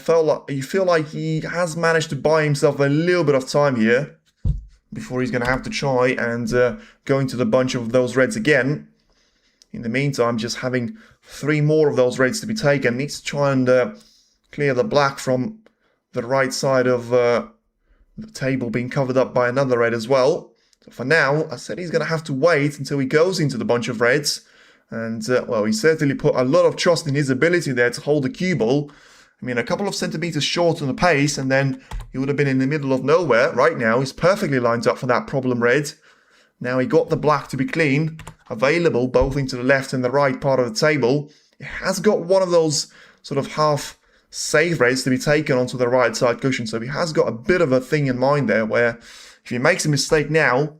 you feel like he has managed to buy himself a little bit of time here before he's going to have to try and go into the bunch of those reds again. In the meantime, just having 3 more of those reds to be taken. Needs to try and clear the black from the right side of the table being covered up by another red as well. So for now, I said he's going to have to wait until he goes into the bunch of reds. And, he certainly put a lot of trust in his ability there to hold the cue ball. I mean, a couple of centimeters short on the pace, and then he would have been in the middle of nowhere. Right now, he's perfectly lined up for that problem red. Now he got the black to be clean, available both into the left and the right part of the table. It has got one of those sort of half save reds to be taken onto the right side cushion. So he has got a bit of a thing in mind there where if he makes a mistake now,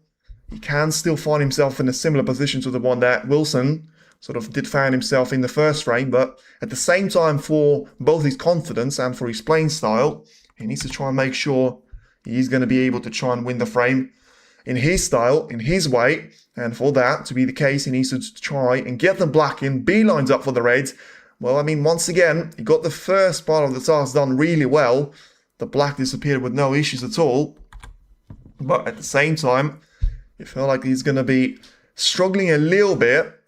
he can still find himself in a similar position to the one that Wilson sort of did find himself in the first frame. But at the same time, for both his confidence and for his playing style, he needs to try and make sure he's going to be able to try and win the frame in his style, in his way. And for that to be the case, he needs to try and get the black in, be lined up for the red. Well, I mean, once again, he got the first part of the task done really well. The black disappeared with no issues at all. But at the same time, it felt like he's going to be struggling a little bit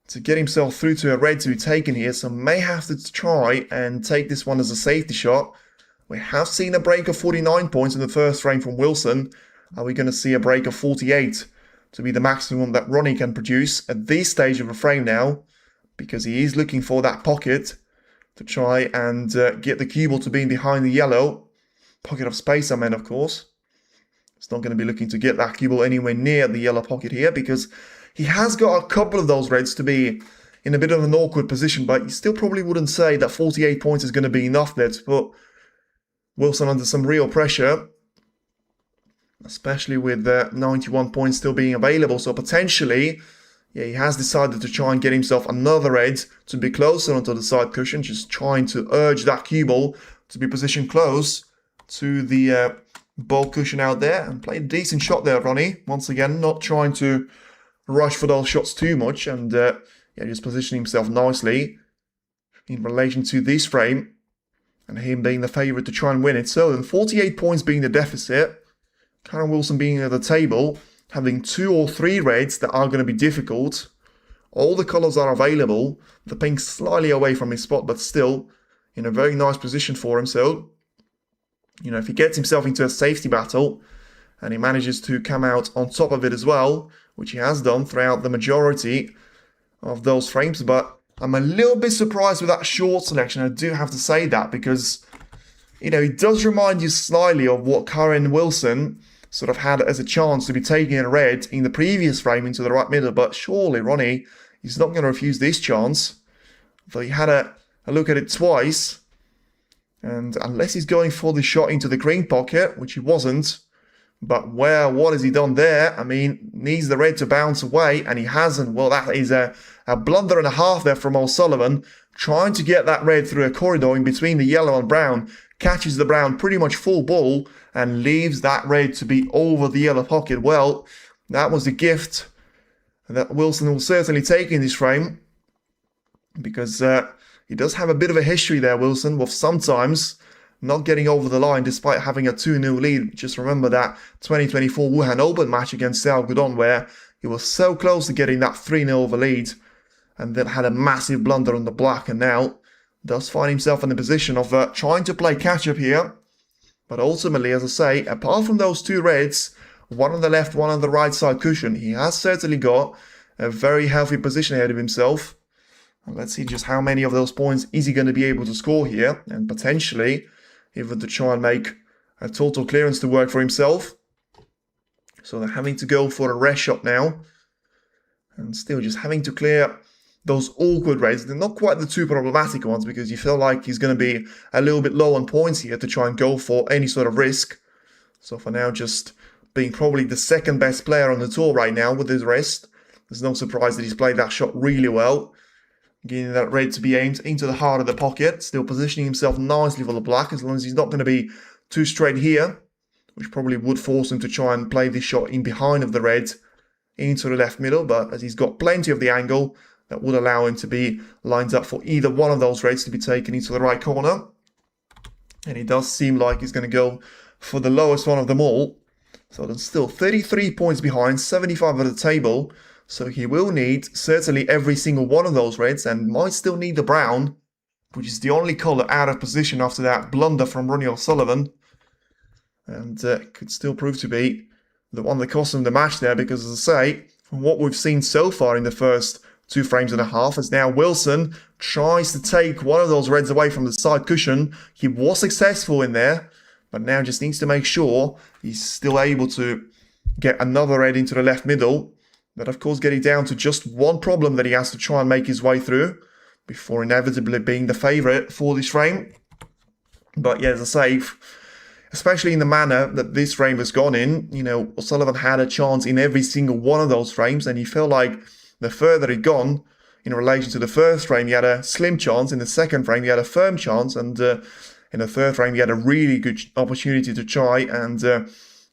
to get himself through to a red to be taken here. So may have to try and take this one as a safety shot. We have seen a break of 49 points in the first frame from Wilson. Are we going to see a break of 48 to be the maximum that Ronnie can produce at this stage of the frame now? Because he is looking for that pocket to try and get the cue ball to be behind the yellow. Pocket of space, I meant, of course. It's not going to be looking to get that cue ball anywhere near the yellow pocket here, because he has got a couple of those reds to be in a bit of an awkward position, but you still probably wouldn't say that 48 points is going to be enough there to put Wilson under some real pressure, especially with 91 points still being available. So potentially, he has decided to try and get himself another red to be closer onto the side cushion, just trying to urge that cue ball to be positioned close to the ball cushion out there, and played a decent shot there, Ronnie. Once again, not trying to rush for those shots too much, and just positioning himself nicely in relation to this frame and him being the favourite to try and win it. So then 48 points being the deficit, Karen Wilson being at the table, having 2 or 3 reds that are going to be difficult. All the colours are available. The pink slightly away from his spot, but still in a very nice position for him. So, if he gets himself into a safety battle and he manages to come out on top of it as well, which he has done throughout the majority of those frames, but I'm a little bit surprised with that short selection. I do have to say that because, it does remind you slightly of what Karen Wilson sort of had as a chance to be taking a red in the previous frame into the right middle, but surely Ronnie, he's not going to refuse this chance. Though he had a look at it twice, and unless he's going for the shot into the green pocket, which he wasn't, but what has he done there? I mean, needs the red to bounce away, and he hasn't. Well, that is a blunder and a half there from O'Sullivan, trying to get that red through a corridor in between the yellow and brown, catches the brown pretty much full ball, and leaves that red to be over the yellow pocket. Well, that was the gift that Wilson will certainly take in this frame, because he does have a bit of a history there, Wilson, with sometimes not getting over the line despite having a 2-0 lead. Just remember that 2024 Wuhan Open match against Xiao Guodong, where he was so close to getting that 3-0 over lead and then had a massive blunder on the black, and now does find himself in the position of trying to play catch-up here. But ultimately, as I say, apart from those two reds, one on the left, one on the right side cushion, he has certainly got a very healthy position ahead of himself. And let's see just how many of those points is he going to be able to score here, and potentially even to try and make a total clearance to work for himself. So they're having to go for a rest shot now, and still just having to clear those awkward reds. They're not quite the two problematic ones, because you feel like he's going to be a little bit low on points here to try and go for any sort of risk. So for now, just being probably the second best player on the tour right now with his rest, there's no surprise that he's played that shot really well, getting that red to be aimed into the heart of the pocket, still positioning himself nicely for the black, as long as he's not going to be too straight here, which probably would force him to try and play this shot in behind of the red into the left middle. But as he's got plenty of the angle, that would allow him to be lined up for either one of those reds to be taken into the right corner. And it does seem like he's going to go for the lowest one of them all. So there's still 33 points behind, 75 at the table. So he will need certainly every single one of those reds, and might still need the brown, which is the only colour out of position after that blunder from Ronnie O'Sullivan. And could still prove to be the one that cost him the match there, because as I say, from what we've seen so far in the first 2 frames and a half, as now Wilson tries to take one of those reds away from the side cushion. He was successful in there, but now just needs to make sure he's still able to get another red into the left middle. That, of course, getting down to just one problem that he has to try and make his way through before inevitably being the favourite for this frame. But yeah, as I say, especially in the manner that this frame has gone in, O'Sullivan had a chance in every single one of those frames, and he felt like the further he'd gone in relation to the first frame, he had a slim chance. In the second frame, he had a firm chance, and in the third frame, he had a really good opportunity to try and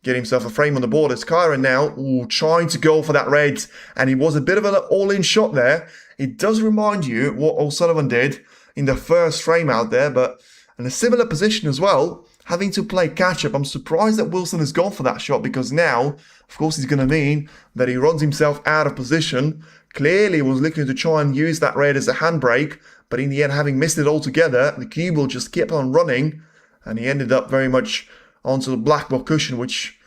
get himself a frame on the board. As Kyron now trying to go for that red, and it was a bit of an all-in shot there. It does remind you what O'Sullivan did in the first frame out there, but in a similar position as well, having to play catch-up. I'm surprised that Wilson has gone for that shot, because now, of course, it's going to mean that he runs himself out of position. Clearly was looking to try and use that red as a handbrake, but in the end, having missed it altogether, the cue ball just kept on running, and he ended up very much onto the black block cushion, which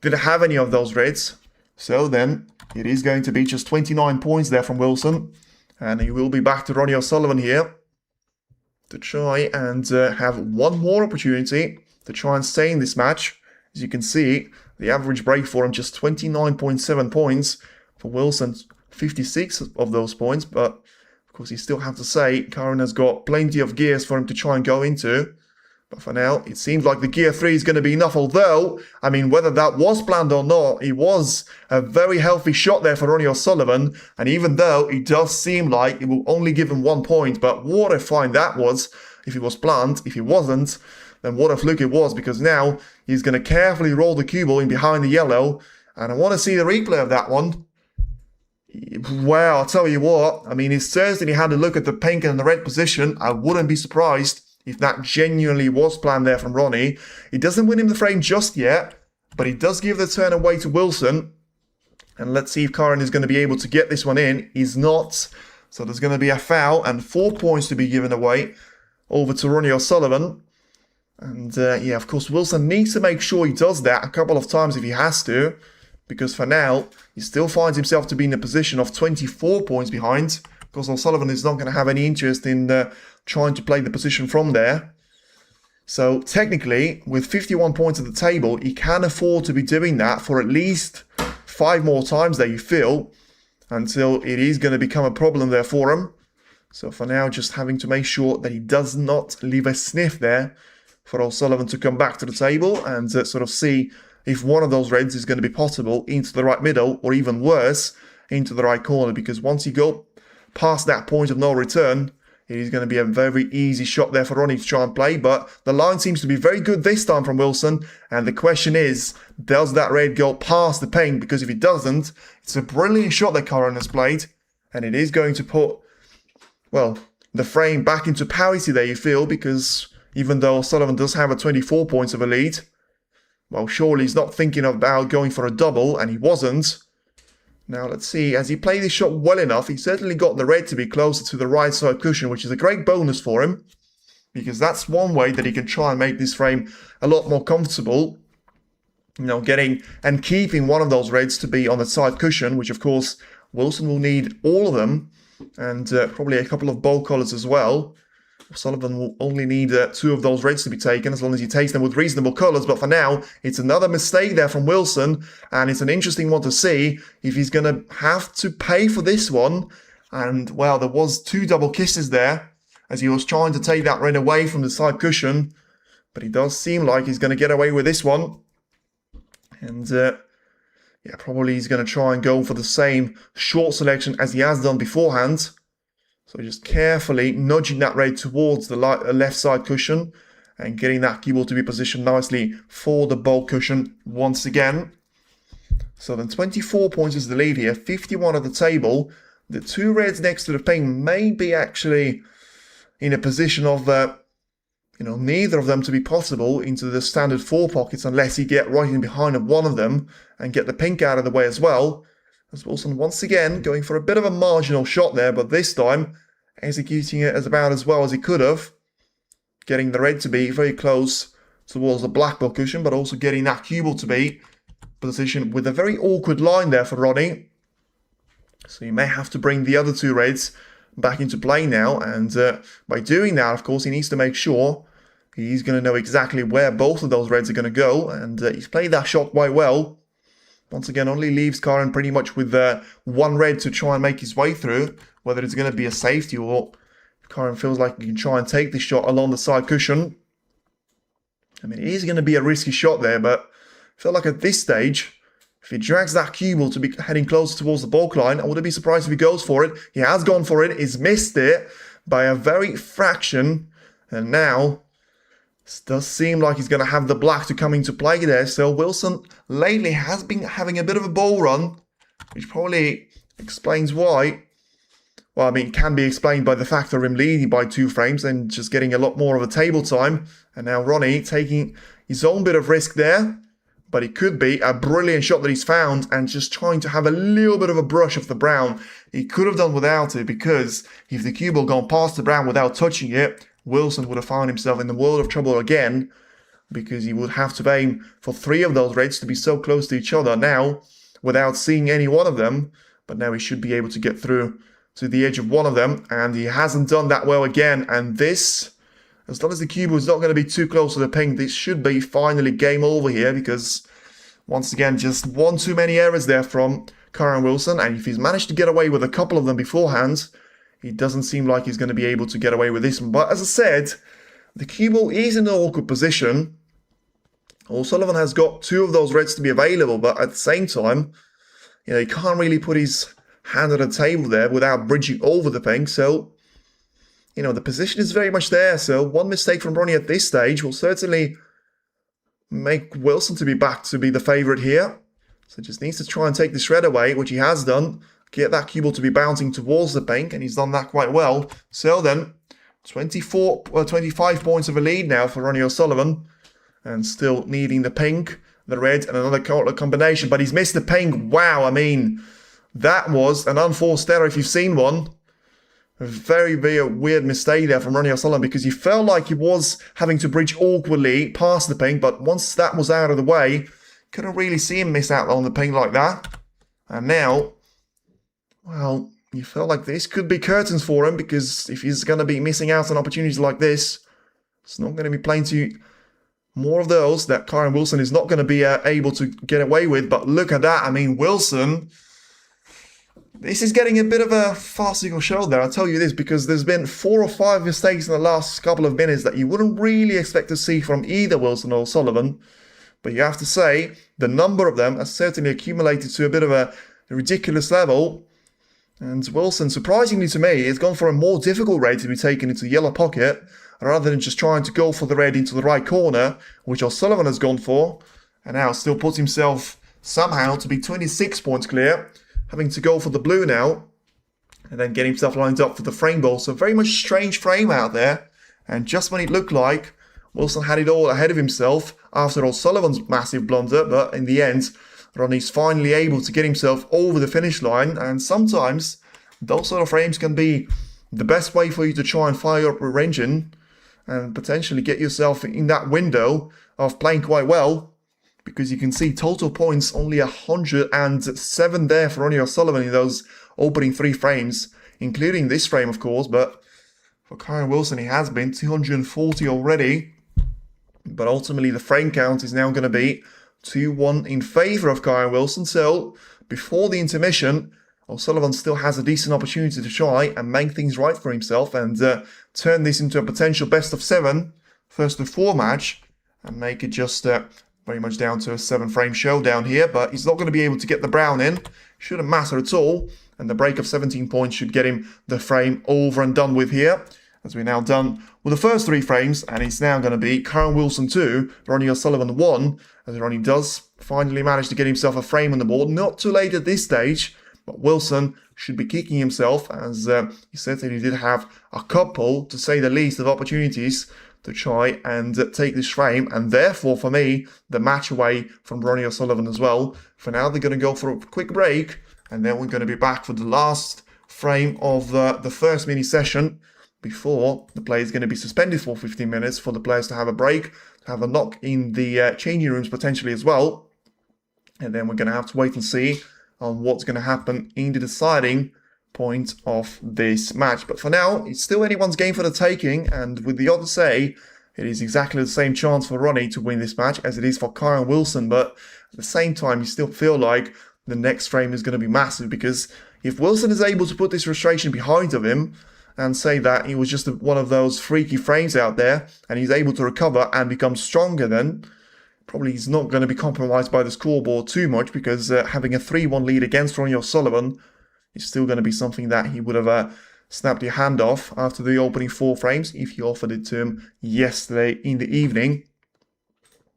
didn't have any of those reds. So then, it is going to be just 29 points there from Wilson, and he will be back to Ronnie O'Sullivan here to try and have one more opportunity to try and stay in this match. As you can see, the average break for him just 29.7 points. For Wilson, 56 of those points. But, of course, you still have to say, Karen has got plenty of gears for him to try and go into. But for now, it seems like the gear 3 is going to be enough. Although, I mean, whether that was planned or not, it was a very healthy shot there for Ronnie O'Sullivan. And even though it does seem like it will only give him 1 point, but what a find that was if it was planned. If it wasn't, then what a fluke it was, because now he's going to carefully roll the cue ball in behind the yellow. And I want to see the replay of that one. Well, I'll tell you what, I mean, he certainly had a look at the pink and the red position. I wouldn't be surprised if that genuinely was planned there from Ronnie. He doesn't win him the frame just yet, but he does give the turn away to Wilson. And let's see if Karen is going to be able to get this one in. He's not. So there's going to be a foul and 4 points to be given away over to Ronnie O'Sullivan. And yeah, of course, Wilson needs to make sure he does that a couple of times if he has to. Because for now, he still finds himself to be in a position of 24 points behind. Because O'Sullivan is not going to have any interest in trying to play the position from there. So technically, with 51 points at the table, he can afford to be doing that for at least 5 more times that you feel, until it is going to become a problem there for him. So for now, just having to make sure that he does not leave a sniff there for O'Sullivan to come back to the table and sort of see if one of those reds is going to be possible into the right middle, or even worse, into the right corner. Because once you go past that point of no return, it is going to be a very easy shot there for Ronnie to try and play. But the line seems to be very good this time from Wilson. And the question is, does that red go past the pink? Because if it doesn't, it's a brilliant shot that Karen has played. And it is going to put, well, the frame back into parity there, you feel. Because even though Sullivan does have a 24 points of a lead, well, surely he's not thinking about going for a double. And he wasn't. Now, let's see, has he played this shot well enough? He certainly got the red to be closer to the right side cushion, which is a great bonus for him, because that's one way that he can try and make this frame a lot more comfortable. You know, getting and keeping one of those reds to be on the side cushion, which of course Wilson will need all of them, and probably a couple of bold colours as well. Sullivan will only need 2 of those reds to be taken, as long as he takes them with reasonable colours. But for now, it's another mistake there from Wilson, and it's an interesting one to see if he's going to have to pay for this one. And, well, there was 2 double kisses there, as he was trying to take that red away from the side cushion. But he does seem like he's going to get away with this one. And, yeah, probably he's going to try and go for the same short selection as he has done beforehand. So just carefully nudging that red towards the left side cushion and getting that cue ball to be positioned nicely for the bold cushion once again. So then 24 points is the lead here, 51 at the table. The 2 reds next to the pink may be actually in a position of, you know, neither of them to be possible into the standard 4 pockets unless you get right in behind of one of them and get the pink out of the way as well. As Wilson once again going for a bit of a marginal shot there, but this time executing it as about as well as he could have. Getting the red to be very close towards the black ball cushion, but also getting that cue ball to be positioned with a very awkward line there for Ronnie. So you may have to bring the other 2 reds back into play now, and by doing that, of course, he needs to make sure he's going to know exactly where both of those reds are going to go, and he's played that shot quite well. Once again, only leaves Karen pretty much with 1 red to try and make his way through. Whether it's going to be a safety or if Karen feels like he can try and take the shot along the side cushion. I mean, it is going to be a risky shot there, but I feel like at this stage, if he drags that cue ball to be heading closer towards the baulk line, I wouldn't be surprised if he goes for it. He has gone for it. He's missed it by a very fraction. And now it does seem like he's going to have the black to come into play there. So Wilson lately has been having a bit of a ball run, which probably explains why. Well, I mean, it can be explained by the fact of him leading by 2 frames and just getting a lot more of a table time. And now Ronnie taking his own bit of risk there. But it could be a brilliant shot that he's found and just trying to have a little bit of a brush off the brown. He could have done without it, because if the cue ball gone past the brown without touching it, Wilson would have found himself in the world of trouble again, because he would have to aim for 3 of those reds to be so close to each other now without seeing any one of them. But now he should be able to get through to the edge of one of them, and he hasn't done that well again. And this, as long as the cue ball is not going to be too close to the pink, this should be finally game over here, because once again, just 1 too many errors there from Karen Wilson, and if he's managed to get away with a couple of them beforehand, it doesn't seem like he's going to be able to get away with this one. But as I said, the cue ball is in an awkward position. O'Sullivan has got 2 of those reds to be available, but at the same time, you know, he can't really put his hand on the table there without bridging over the pink. So, you know, the position is very much there. So 1 mistake from Ronnie at this stage will certainly make Wilson to be back to be the favourite here. So just needs to try and take this red away, which he has done. Get that cue ball to be bouncing towards the pink, and he's done that quite well. So then, 25 points of a lead now for Ronnie O'Sullivan, and still needing the pink the red and another combination, but he's missed the pink. Wow, I mean, that was an unforced error if you've seen one. A very, very weird mistake there from Ronnie O'Sullivan, because he felt like he was having to bridge awkwardly past the pink, but once that was out of the way, couldn't really see him miss out on the pink like that. And now, well, you felt like this could be curtains for him, because if he's going to be missing out on opportunities like this, it's not going to be playing to more of those that Kyren Wilson is not going to be able to get away with. But look at that. I mean, Wilson, this is getting a bit of a farcical show there, I'll tell you this, because there's been 4 or 5 mistakes in the last couple of minutes that you wouldn't really expect to see from either Wilson or Sullivan. But you have to say, the number of them has certainly accumulated to a bit of a ridiculous level. And Wilson, surprisingly to me, has gone for a more difficult raid to be taken into the yellow pocket, rather than just trying to go for the red into the right corner, which O'Sullivan has gone for. And now still puts himself somehow to be 26 points clear, having to go for the blue now, and then get himself lined up for the frame ball. So very much strange frame out there. And just when it looked like Wilson had it all ahead of himself after O'Sullivan's massive blunder, but in the end, Ronnie's finally able to get himself over the finish line. And sometimes those sort of frames can be the best way for you to try and fire up your engine and potentially get yourself in that window of playing quite well. Because you can see total points only 107 there for Ronnie O'Sullivan in those opening 3 frames, including this frame, of course. But for Kyren Wilson, he has been 240 already. But ultimately, the frame count is now going to be 2-1 in favour of Kyren Wilson. So before the intermission, O'Sullivan still has a decent opportunity to try and make things right for himself and turn this into a potential best of 7 first to 4 match and make it just very much down to a 7-frame showdown here. But he's not going to be able to get the brown in. Shouldn't matter at all. And the break of 17 points should get him the frame over and done with here, as we're now done with the first 3 frames. And it's now going to be Kyren Wilson 2, Ronnie O'Sullivan 1, as Ronnie does finally manage to get himself a frame on the board. Not too late at this stage, but Wilson should be kicking himself, as he certainly did have a couple, to say the least, of opportunities to try and take this frame, and therefore for me the match away from Ronnie O'Sullivan as well. For now they're going to go for a quick break, and then we're going to be back for the last frame of the first mini session before the play is going to be suspended for 15 minutes for the players to have a break, to have a knock in the changing rooms potentially as well. And then we're going to have to wait and see on what's going to happen in the deciding point of this match. But for now, it's still anyone's game for the taking, and with the odds say, it is exactly the same chance for Ronnie to win this match as it is for Kyren Wilson. But at the same time, you still feel like the next frame is going to be massive, because if Wilson is able to put this frustration behind of him and say that he was just one of those freaky frames out there, and he's able to recover and become stronger, then probably he's not going to be compromised by the scoreboard too much, because having a 3-1 lead against Ronnie O'Sullivan is still going to be something that he would have snapped your hand off after the opening 4 frames if you offered it to him yesterday in the evening.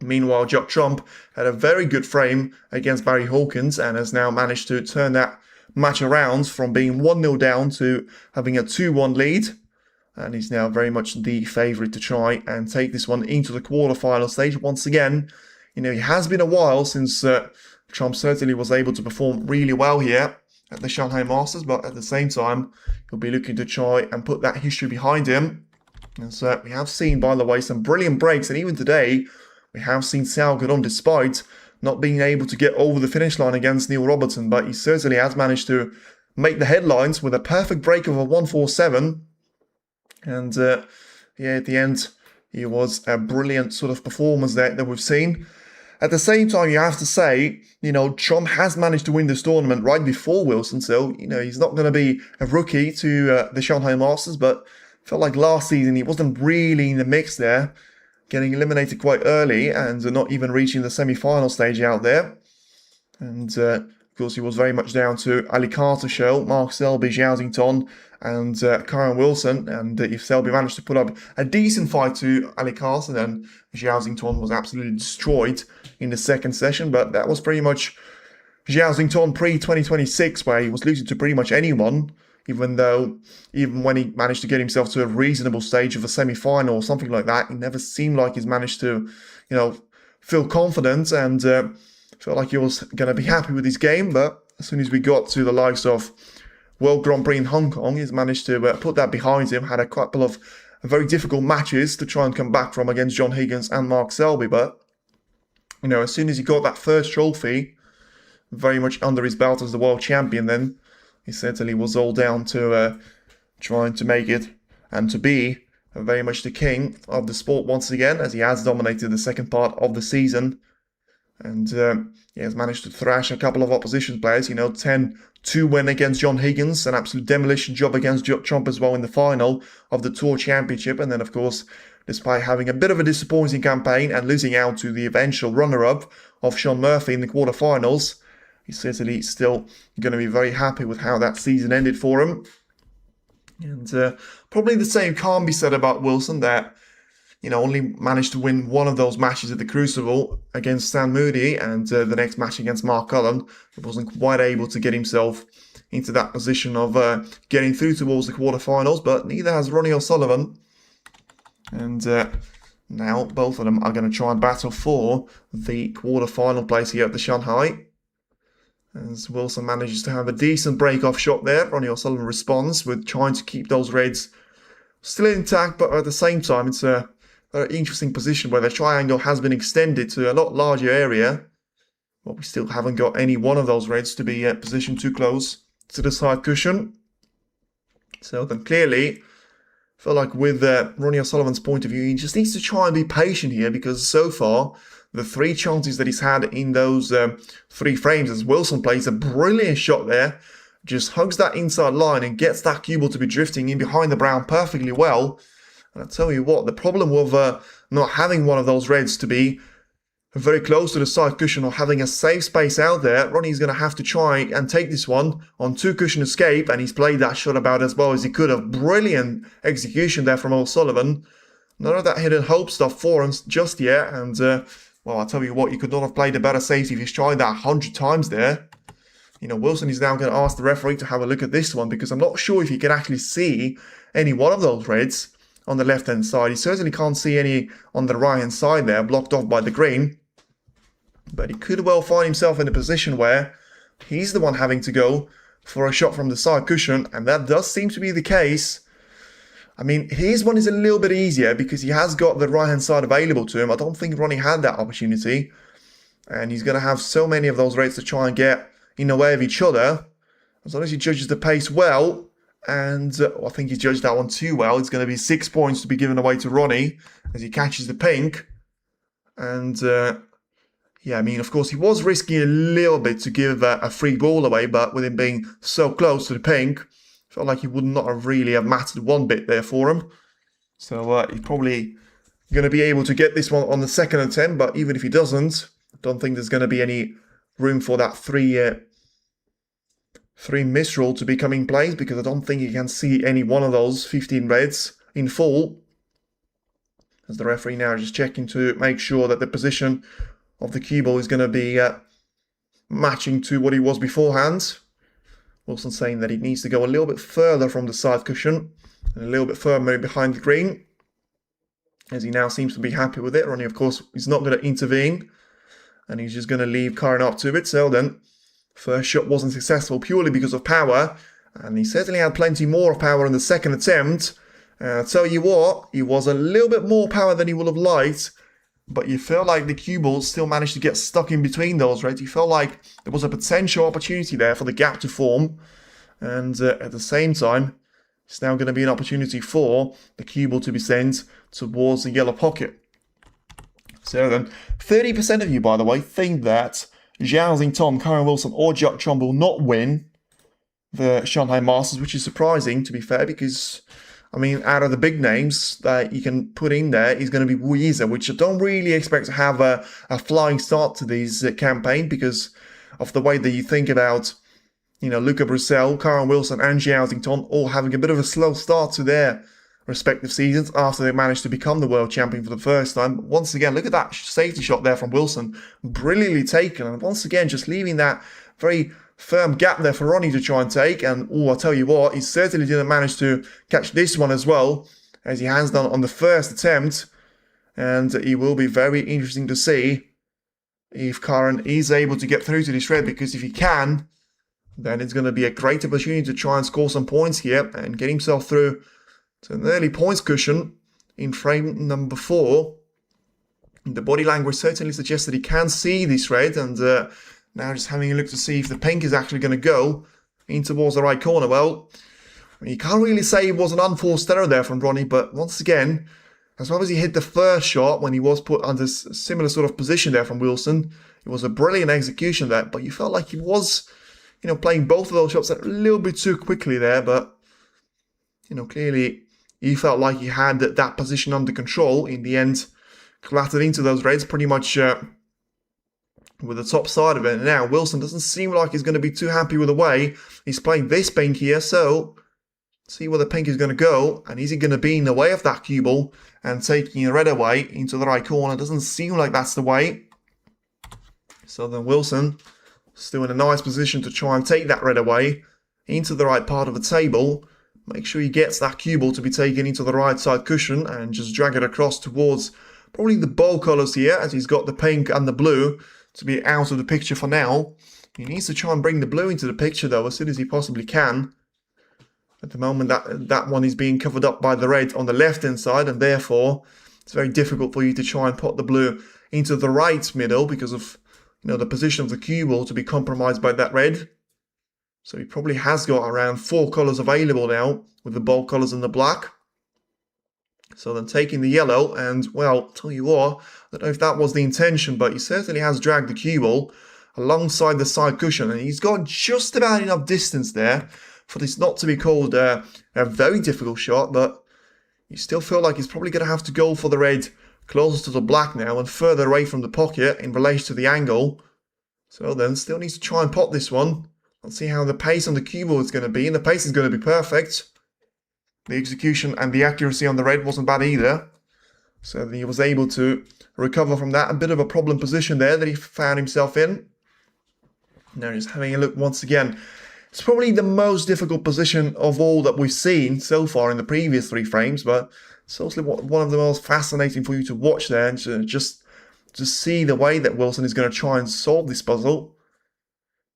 Meanwhile, Jock Trump had a very good frame against Barry Hawkins and has now managed to turn that match around from being 1-0 down to having a 2-1 lead. And he's now very much the favourite to try and take this one into the quarter-final stage. Once again, you know, it has been a while since Trump certainly was able to perform really well here at the Shanghai Masters, but at the same time, he'll be looking to try and put that history behind him. And so we have seen, by the way, some brilliant breaks, and even today, we have seen Sal Gadon, despite not being able to get over the finish line against Neil Robertson, but he certainly has managed to make the headlines with a perfect break of a 147. And yeah, at the end, it was a brilliant sort of performance that we've seen. At the same time, you have to say, you know, Trump has managed to win this tournament right before Wilson, so, you know, he's not going to be a rookie to the Shanghai Masters, but felt like last season he wasn't really in the mix there, getting eliminated quite early and not even reaching the semi-final stage out there. And, of course, he was very much down to Ali Carter show, Mark Selby, Zhao Xington, and Kyren Wilson. And if Selby managed to put up a decent fight to Ali Carter, then Zhao Xington was absolutely destroyed in the second session. But that was pretty much Zhao Xington pre-2026, where he was losing to pretty much anyone, even when he managed to get himself to a reasonable stage of a semi-final or something like that, it never seemed like he's managed to, you know, feel confident and felt like he was going to be happy with his game. But as soon as we got to the likes of World Grand Prix in Hong Kong, he's managed to put that behind him. Had a couple of very difficult matches to try and come back from against John Higgins and Mark Selby. But, as soon as he got that first trophy, very much under his belt as the world champion, then he certainly was all down to trying to make it and to be very much the king of the sport once again, as he has dominated the second part of the season. And he has managed to thrash a couple of opposition players, 10-2 win against John Higgins, an absolute demolition job against Judd Trump as well in the final of the Tour Championship. And then, of course, despite having a bit of a disappointing campaign and losing out to the eventual runner-up of Sean Murphy in the quarterfinals, he's certainly still going to be very happy with how that season ended for him. And probably the same can't be said about Wilson, that only managed to win one of those matches at the Crucible against Stan Moody, and the next match against Mark Cullen. He wasn't quite able to get himself into that position of getting through towards the quarterfinals, but neither has Ronnie O'Sullivan. And now both of them are going to try and battle for the quarterfinal place here at the Shanghai. As Wilson manages to have a decent break-off shot there, Ronnie O'Sullivan responds with trying to keep those reds still intact, but at the same time it's a very interesting position where the triangle has been extended to a lot larger area, but we still haven't got any one of those reds to be positioned too close to the side cushion. So then clearly, I feel like with Ronnie O'Sullivan's point of view, he just needs to try and be patient here, because so far, the 3 chances that he's had in those 3 frames, as Wilson plays a brilliant shot there, just hugs that inside line and gets that cue ball to be drifting in behind the brown perfectly well. And I tell you what, the problem with not having one of those reds to be very close to the side cushion or having a safe space out there, Ronnie's going to have to try and take this one on 2 cushion escape, and he's played that shot about as well as he could have. Brilliant execution there from O'Sullivan. None of that hidden hope stuff for him just yet, and well, I'll tell you what, you could not have played a better safety if he's tried that 100 times there. Wilson is now going to ask the referee to have a look at this one, because I'm not sure if he can actually see any one of those reds on the left-hand side. He certainly can't see any on the right-hand side there, blocked off by the green. But he could well find himself in a position where he's the one having to go for a shot from the side cushion, and that does seem to be the case. I mean, his one is a little bit easier because he has got the right-hand side available to him. I don't think Ronnie had that opportunity, and he's going to have so many of those reds to try and get in the way of each other. As long as he judges the pace well, and I think he judged that one too well, it's going to be 6 points to be given away to Ronnie as he catches the pink. And yeah, I mean, of course, he was risking a little bit to give a free ball away, but with him being so close to the pink, felt like he would not have really have mattered one bit there for him. So he's probably going to be able to get this one on the second attempt, but even if he doesn't, I don't think there's going to be any room for that three misroll to be coming plays, because I don't think you can see any one of those 15 reds in full. As the referee now just checking to make sure that the position of the cue ball is going to be matching to what he was beforehand. Wilson saying that he needs to go a little bit further from the side cushion and a little bit further behind the green, as he now seems to be happy with it. Ronnie, of course, is not going to intervene, and he's just going to leave Karen up to it. So then, first shot wasn't successful purely because of power, and he certainly had plenty more power in the second attempt. I'll tell you what, he was a little bit more power than he would have liked, but you feel like the cue ball still managed to get stuck in between those, right? You felt like there was a potential opportunity there for the gap to form, and at the same time, it's now going to be an opportunity for the cue ball to be sent towards the yellow pocket. So then, 30% of you, by the way, think that Zhao Xingtong, Karen Wilson, or Judd Trump will not win the Shanghai Masters, which is surprising, to be fair, because, I mean, out of the big names that you can put in there is going to be Weezer, which I don't really expect to have a flying start to this campaign because of the way that you think about, Luca Broussel, Karen Wilson, and Zhao Xingtong all having a bit of a slow start to their respective seasons after they managed to become the world champion for the first time. But once again, look at that safety shot there from Wilson, brilliantly taken, and once again just leaving that very firm gap there for Ronnie to try and take. And I'll tell you what, he certainly didn't manage to catch this one as well, as he has done on the first attempt, and it will be very interesting to see if Karen is able to get through to this red, because if he can, then it's going to be a great opportunity to try and score some points here and get himself through to an early points cushion in frame number 4. The body language certainly suggests that he can see this red, and now just having a look to see if the pink is actually going to go in towards the right corner. Well, you can't really say it was an unforced error there from Ronnie, but once again, as well as he hit the first shot when he was put under a similar sort of position there from Wilson, it was a brilliant execution there, but you felt like he was, playing both of those shots a little bit too quickly there, but, clearly he felt like he had that position under control. In the end, clattered into those reds pretty much with the top side of it. And now Wilson doesn't seem like he's going to be too happy with the way he's playing this pink here, so see where the pink is going to go, and is he going to be in the way of that cue ball and taking the red away into the right corner? Doesn't seem like that's the way. So then Wilson still in a nice position to try and take that red away into the right part of the table. Make sure he gets that cue ball to be taken into the right side cushion and just drag it across towards probably the bowl colours here, as he's got the pink and the blue to be out of the picture for now. He needs to try and bring the blue into the picture though as soon as he possibly can. At the moment, that one is being covered up by the red on the left-hand side, and therefore it's very difficult for you to try and put the blue into the right middle because of the position of the cue ball to be compromised by that red. So he probably has got around 4 colours available now with the bold colours and the black. So then taking the yellow, and well, tell you what, I don't know if that was the intention, but he certainly has dragged the cue ball alongside the side cushion, and he's got just about enough distance there for this not to be called a very difficult shot, but you still feel like he's probably going to have to go for the red closer to the black now and further away from the pocket in relation to the angle. So then still needs to try and pot this one. Let's see how the pace on the cue ball is going to be, and the pace is going to be perfect. The execution and the accuracy on the red wasn't bad either. So he was able to recover from that. A bit of a problem position there that he found himself in. Now just having a look once again. It's probably the most difficult position of all that we've seen so far in the previous 3 frames, but it's also one of the most fascinating for you to watch there, and just to see the way that Wilson is going to try and solve this puzzle.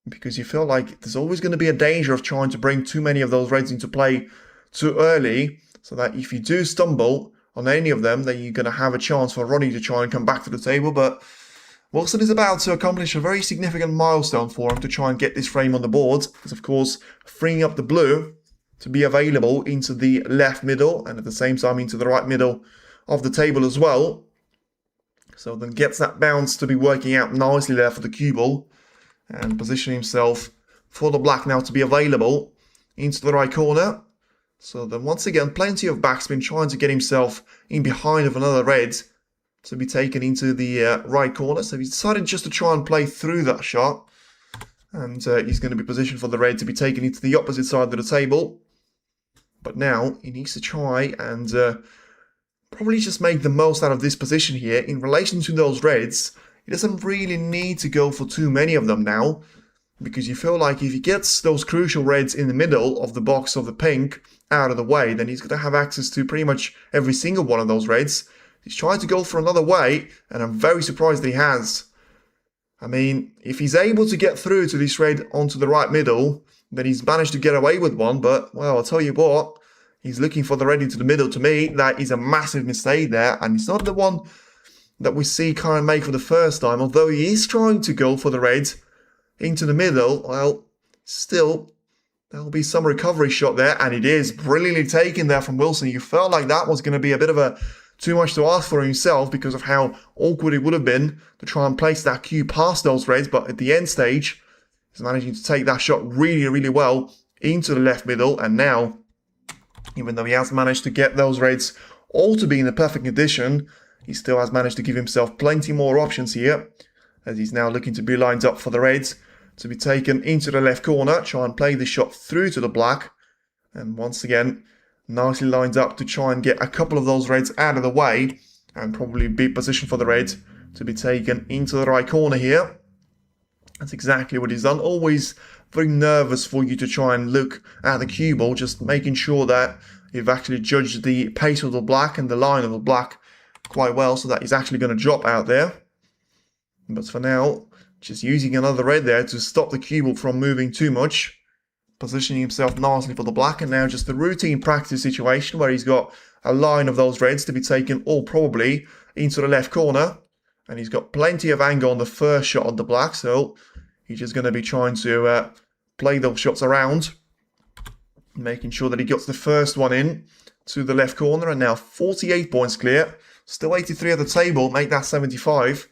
Because you feel like there's always going to be a danger of trying to bring too many of those reds into play too early, so that if you do stumble on any of them, then you're going to have a chance for Ronnie to try and come back to the table. But Wilson is about to accomplish a very significant milestone for him to try and get this frame on the board. It's of course freeing up the blue to be available into the left middle and at the same time into the right middle of the table as well. So then gets that bounce to be working out nicely there for the cue ball and position himself for the black now to be available into the right corner. So then once again, plenty of backspin, trying to get himself in behind of another red to be taken into the right corner. So he's decided just to try and play through that shot. And he's going to be positioned for the red to be taken into the opposite side of the table. But now he needs to try and probably just make the most out of this position here. In relation to those reds, he doesn't really need to go for too many of them now, because you feel like if he gets those crucial reds in the middle of the box of the pink out of the way, then he's going to have access to pretty much every single one of those reds. He's trying to go for another way, and I'm very surprised that he has. I mean, if he's able to get through to this red onto the right middle, then he's managed to get away with one, but, well, I'll tell you what, he's looking for the red into the middle. To me, that is a massive mistake there, and it's not the one that we see Karen make for the first time. Although he is trying to go for the red into the middle, well, still, there'll be some recovery shot there, and it is brilliantly taken there from Wilson. You felt like that was going to be a bit of a too much to ask for himself because of how awkward it would have been to try and place that cue past those reds, but at the end stage, he's managing to take that shot really, really well into the left middle, and now, even though he has managed to get those reds all to be in the perfect condition, he still has managed to give himself plenty more options here, as he's now looking to be lined up for the reds to be taken into the left corner, try and play the shot through to the black, and once again, nicely lined up to try and get a couple of those reds out of the way, and probably be positioned for the red to be taken into the right corner here. That's exactly what he's done. Always very nervous for you to try and look at the cue ball, just making sure that you've actually judged the pace of the black and the line of the black quite well, so that he's actually going to drop out there. But for now, just using another red there to stop the cue ball from moving too much. Positioning himself nicely for the black, and now just the routine practice situation where he's got a line of those reds to be taken all probably into the left corner. And he's got plenty of angle on the first shot on the black, so he's just going to be trying to play those shots around, making sure that he gets the first one in to the left corner. And now 48 points clear, still 83 at the table, make that 75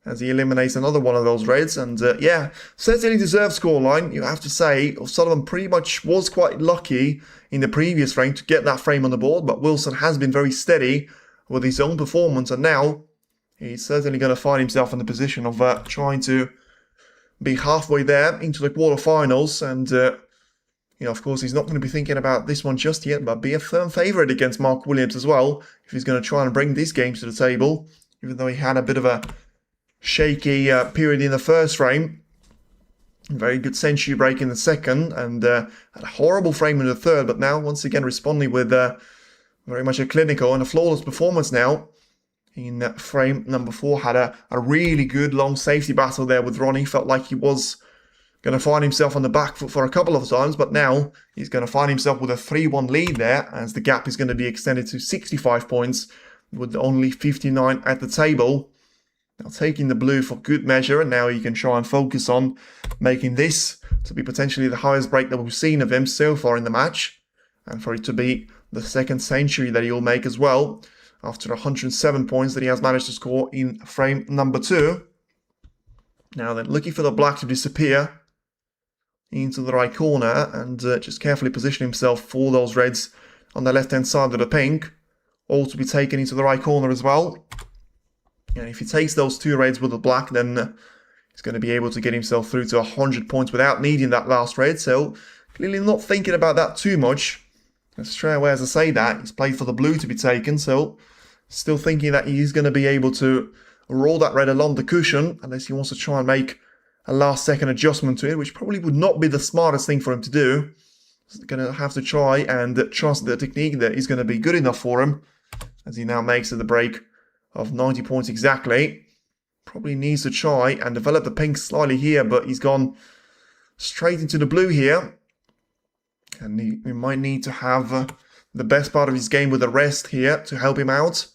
as he eliminates another one of those reds. And yeah, certainly deserved scoreline, you have to say. O'Sullivan pretty much was quite lucky in the previous frame to get that frame on the board, but Wilson has been very steady with his own performance, and now he's certainly going to find himself in the position of trying to be halfway there into the quarterfinals. And you know, of course, he's not going to be thinking about this one just yet, but be a firm favourite against Mark Williams as well if he's going to try and bring this game to the table, even though he had a bit of a shaky period in the first frame. Very good century break in the second, and had a horrible frame in the third, but now once again responding with very much a clinical and a flawless performance now. In frame number 4, had a really good long safety battle there with Ronnie. Felt like he was going to find himself on the back foot for a couple of times, but now he's going to find himself with a 3-1 lead there, as the gap is going to be extended to 65 points with only 59 at the table. Now taking the blue for good measure, and now he can try and focus on making this to be potentially the highest break that we've seen of him so far in the match, and for it to be the second century that he'll make as well, after 107 points that he has managed to score in frame number 2. Now then, looking for the black to disappear into the right corner, and just carefully position himself for those reds on the left-hand side of the pink, all to be taken into the right corner as well. And if he takes those 2 reds with the black, then he's going to be able to get himself through to 100 points without needing that last red. So clearly not thinking about that too much. And straight away, as I say that, he's played for the blue to be taken, so still thinking that he's going to be able to roll that red along the cushion, unless he wants to try and make a last-second adjustment to it, which probably would not be the smartest thing for him to do. He's going to have to try and trust the technique that is going to be good enough for him, as he now makes it the break of 90 points exactly. Probably needs to try and develop the pink slightly here, but he's gone straight into the blue here. And he might need to have the best part of his game with the rest here to help him out,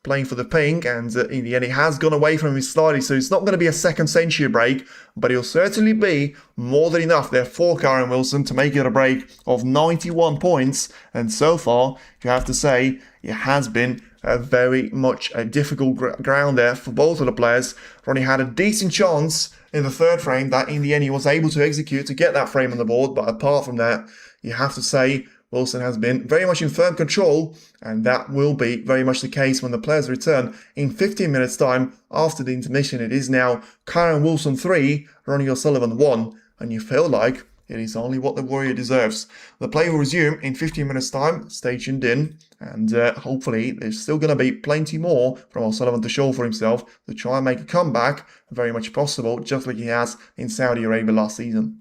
playing for the pink. And in the end, he has gone away from his slightly, so it's not going to be a second century break, but he'll certainly be more than enough there for Kyren Wilson to make it a break of 91 points. And so far, you have to say, it has been very much a difficult ground there for both of the players. Ronnie had a decent chance in the third frame that in the end he was able to execute to get that frame on the board, but apart from that, you have to say Wilson has been very much in firm control, and that will be very much the case when the players return in 15 minutes time after the intermission. It is now Kyren Wilson 3, Ronnie O'Sullivan 1, and you feel like it is only what the Warrior deserves. The play will resume in 15 minutes time. Stay tuned in, and hopefully there's still going to be plenty more from O'Sullivan to show for himself to try and make a comeback. Very much possible, just like he has in Saudi Arabia last season.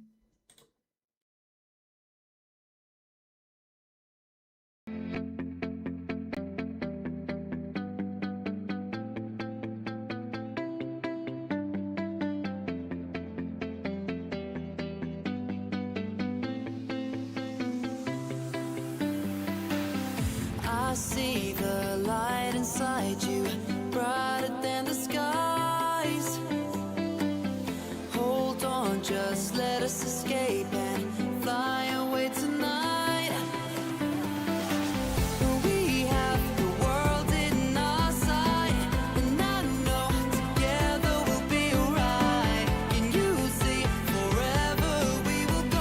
I see the light inside you, brighter than the skies. Hold on, just let us escape and fly away tonight. We have the world in our sight, and I know together we'll be alright. Can you see forever we will go?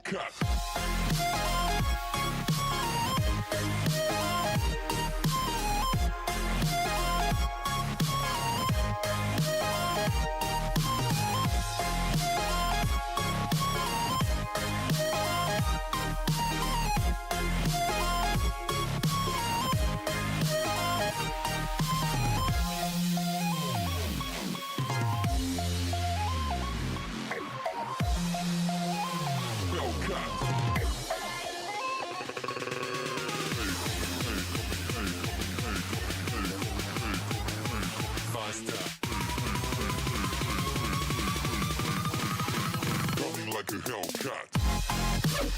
Hellcat. Faster. Coming like a Hellcat.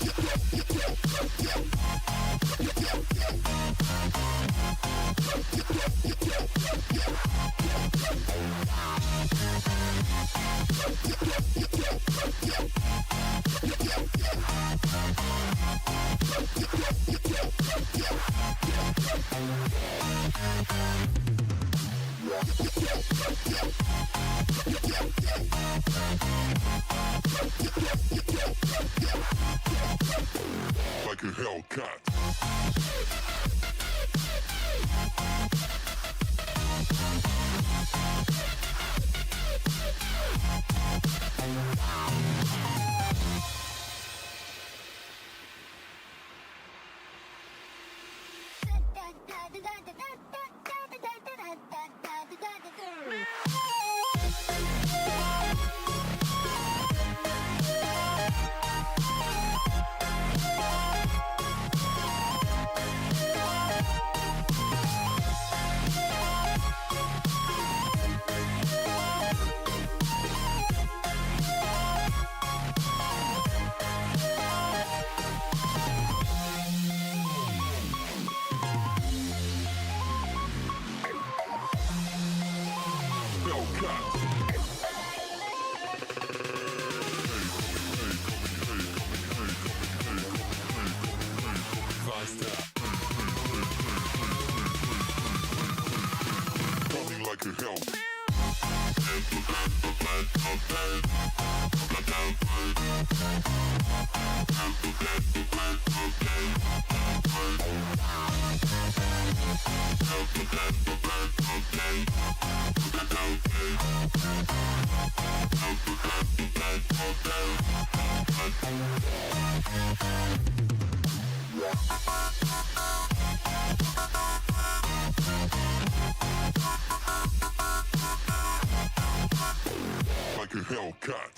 Like a Hellcat. Faster. Coming like a Hellcat. Like a Hellcat.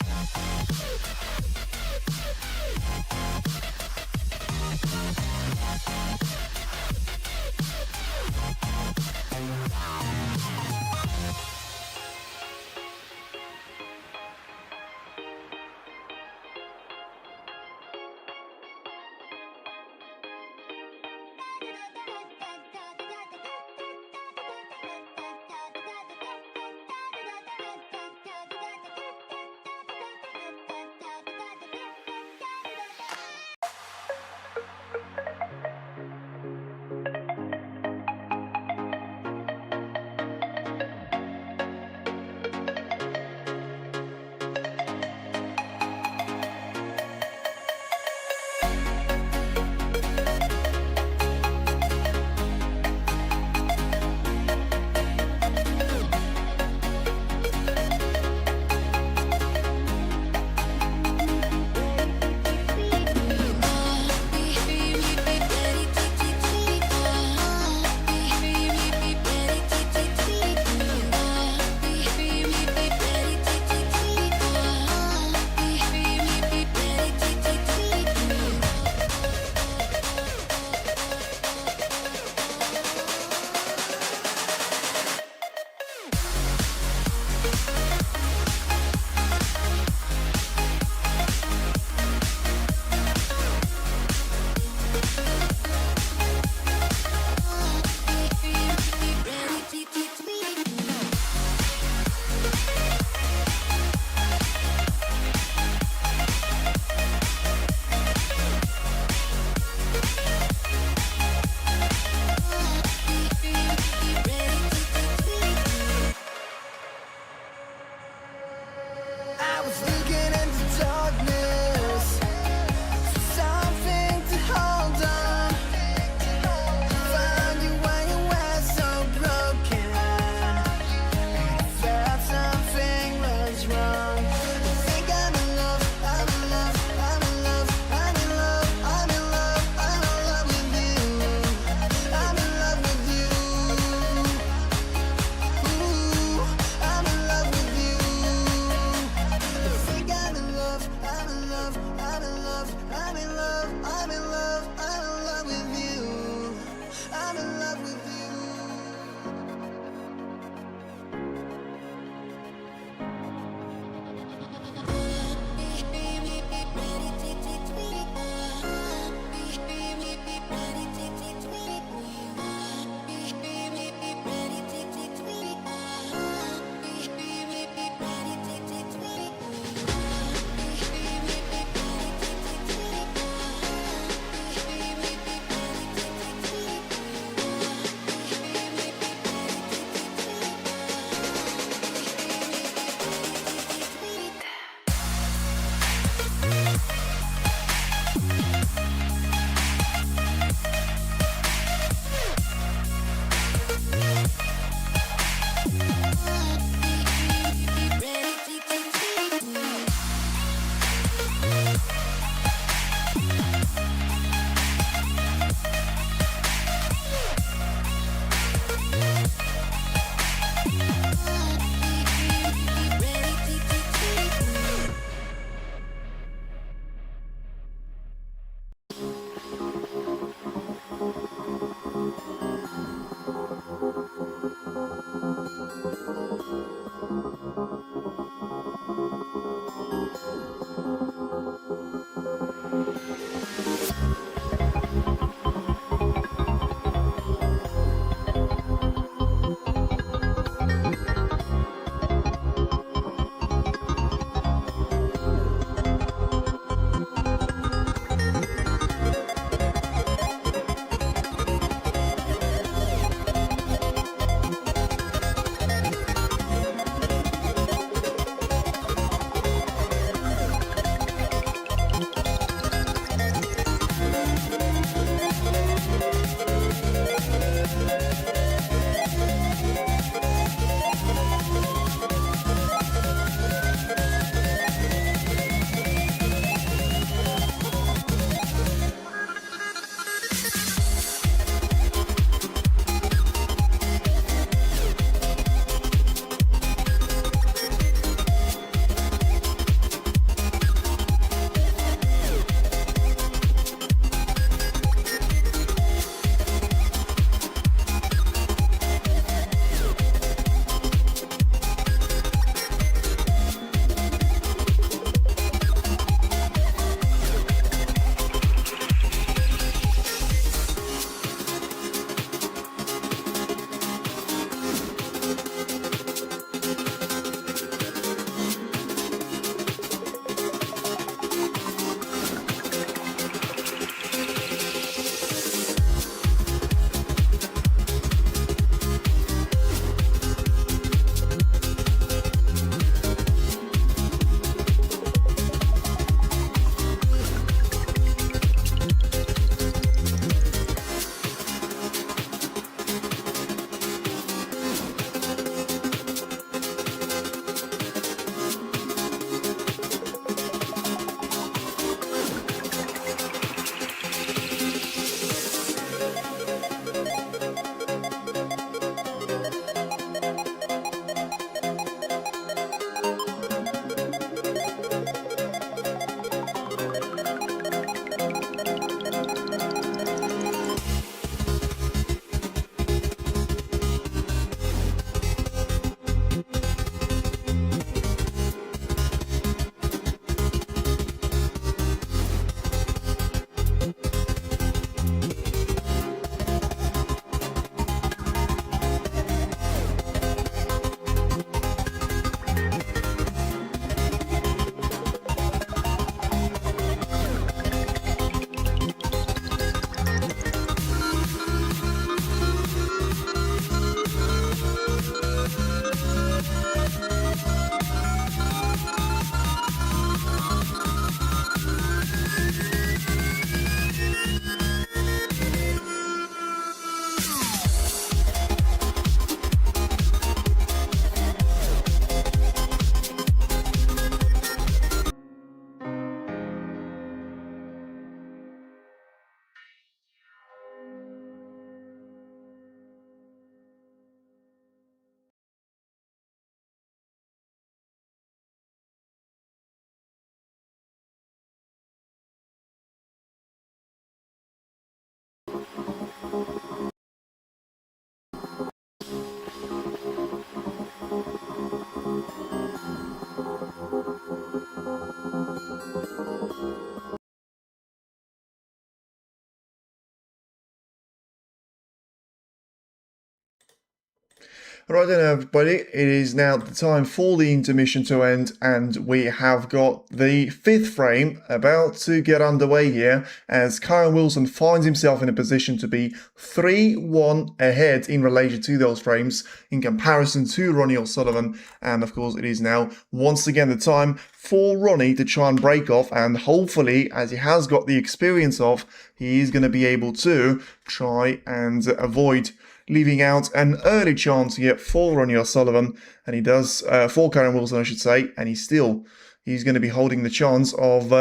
Right then, everybody, it is now the time for the intermission to end, and we have got the fifth frame about to get underway here as Kyron Wilson finds himself in a position to be 3-1 ahead in relation to those frames in comparison to Ronnie O'Sullivan. And of course, it is now once again the time for Ronnie to try and break off, and hopefully, as he has got the experience of, he is going to be able to try and avoid leaving out an early chance here for Ronnie O'Sullivan, and he does, for Kyron Wilson I should say, and he's going to be holding the chance of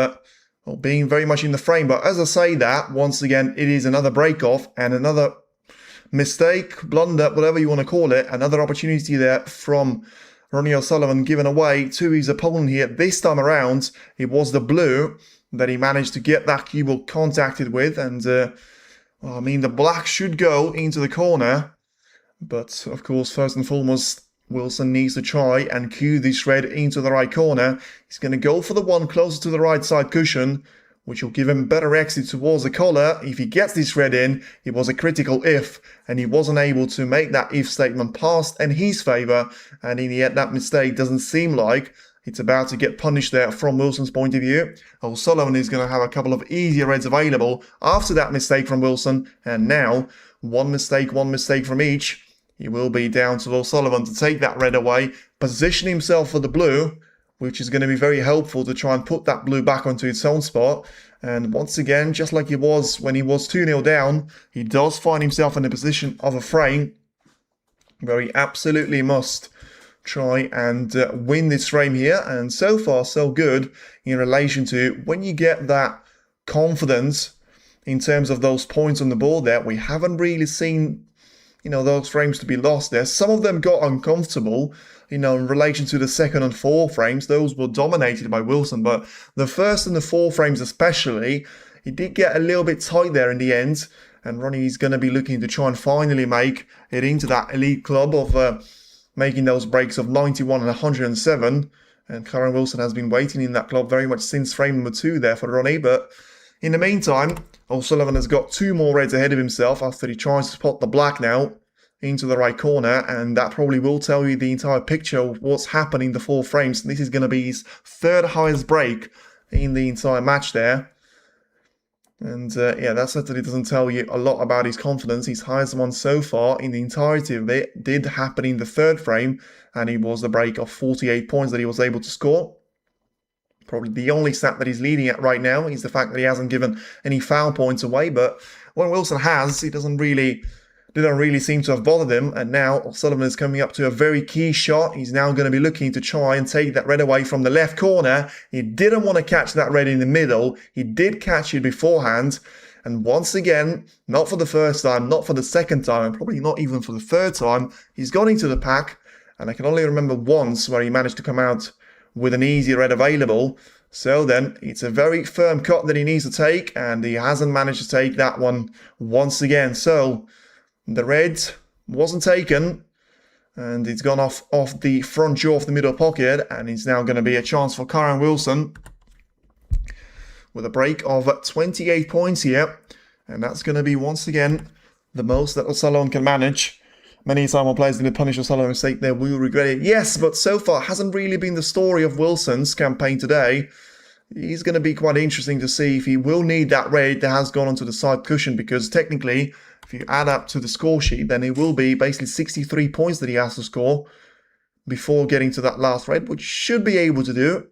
being very much in the frame. But as I say that, once again, it is another break-off and another mistake, blunder, whatever you want to call it, another opportunity there from Ronnie O'Sullivan given away to his opponent here. This time around, it was the blue that he managed to get that cue ball contacted with, and well, I mean, the black should go into the corner, but of course, first and foremost, Wilson needs to try and cue this red into the right corner. He's going to go for the one closer to the right side cushion, which will give him better exit towards the collar. If he gets this red in, it was a critical if, and he wasn't able to make that if statement passed in his favour, and in the end, that mistake doesn't seem like it's about to get punished there from Wilson's point of view. O'Sullivan is going to have a couple of easier reds available after that mistake from Wilson. And now, one mistake from each. He will be down to O'Sullivan to take that red away, position himself for the blue, which is going to be very helpful to try and put that blue back onto its own spot. And once again, just like he was when he was 2-0 down, he does find himself in a position of a frame where he absolutely must try and win this frame here. And so far so good in relation to when you get that confidence in terms of those points on the board there. We haven't really seen, those frames to be lost there. Some of them got uncomfortable, in relation to the second and fourth frames. Those were dominated by Wilson, but the first and the fourth frames especially, it did get a little bit tight there in the end, and Ronnie's going to be looking to try and finally make it into that elite club of making those breaks of 91 and 107. And Kyron Wilson has been waiting in that club very much since frame number 2 there for Ronnie. But in the meantime, O'Sullivan has got 2 more reds ahead of himself after he tries to spot the black now into the right corner. And that probably will tell you the entire picture of what's happened in the 4 frames. This is going to be his 3rd highest break in the entire match there. And yeah, that certainly doesn't tell you a lot about his confidence. His highest one so far in the entirety of it did happen in the 3rd frame, and it was a break of 48 points that he was able to score. Probably the only stat that he's leading at right now is the fact that he hasn't given any foul points away, but when Wilson has, it didn't really seem to have bothered him. And now O'Sullivan is coming up to a very key shot. He's now going to be looking to try and take that red away from the left corner. He didn't want to catch that red in the middle. He did catch it beforehand. And once again, not for the first time, not for the second time, and probably not even for the 3rd time, he's gone into the pack. And I can only remember once where he managed to come out with an easy red available. So then, it's a very firm cut that he needs to take, and he hasn't managed to take that one once again. So the red wasn't taken, and it's gone off the front jaw of the middle pocket, and it's now going to be a chance for Kyron Wilson with a break of 28 points here. And that's going to be, once again, the most that O'Sullivan can manage. Many Simon players didn't punish O'Sullivan mistake there, will regret it. Yes, but so far hasn't really been the story of Wilson's campaign today. He's going to be quite interesting to see if he will need that red that has gone onto the side cushion, because technically, if you add up to the score sheet, then it will be basically 63 points that he has to score before getting to that last red, which should be able to do.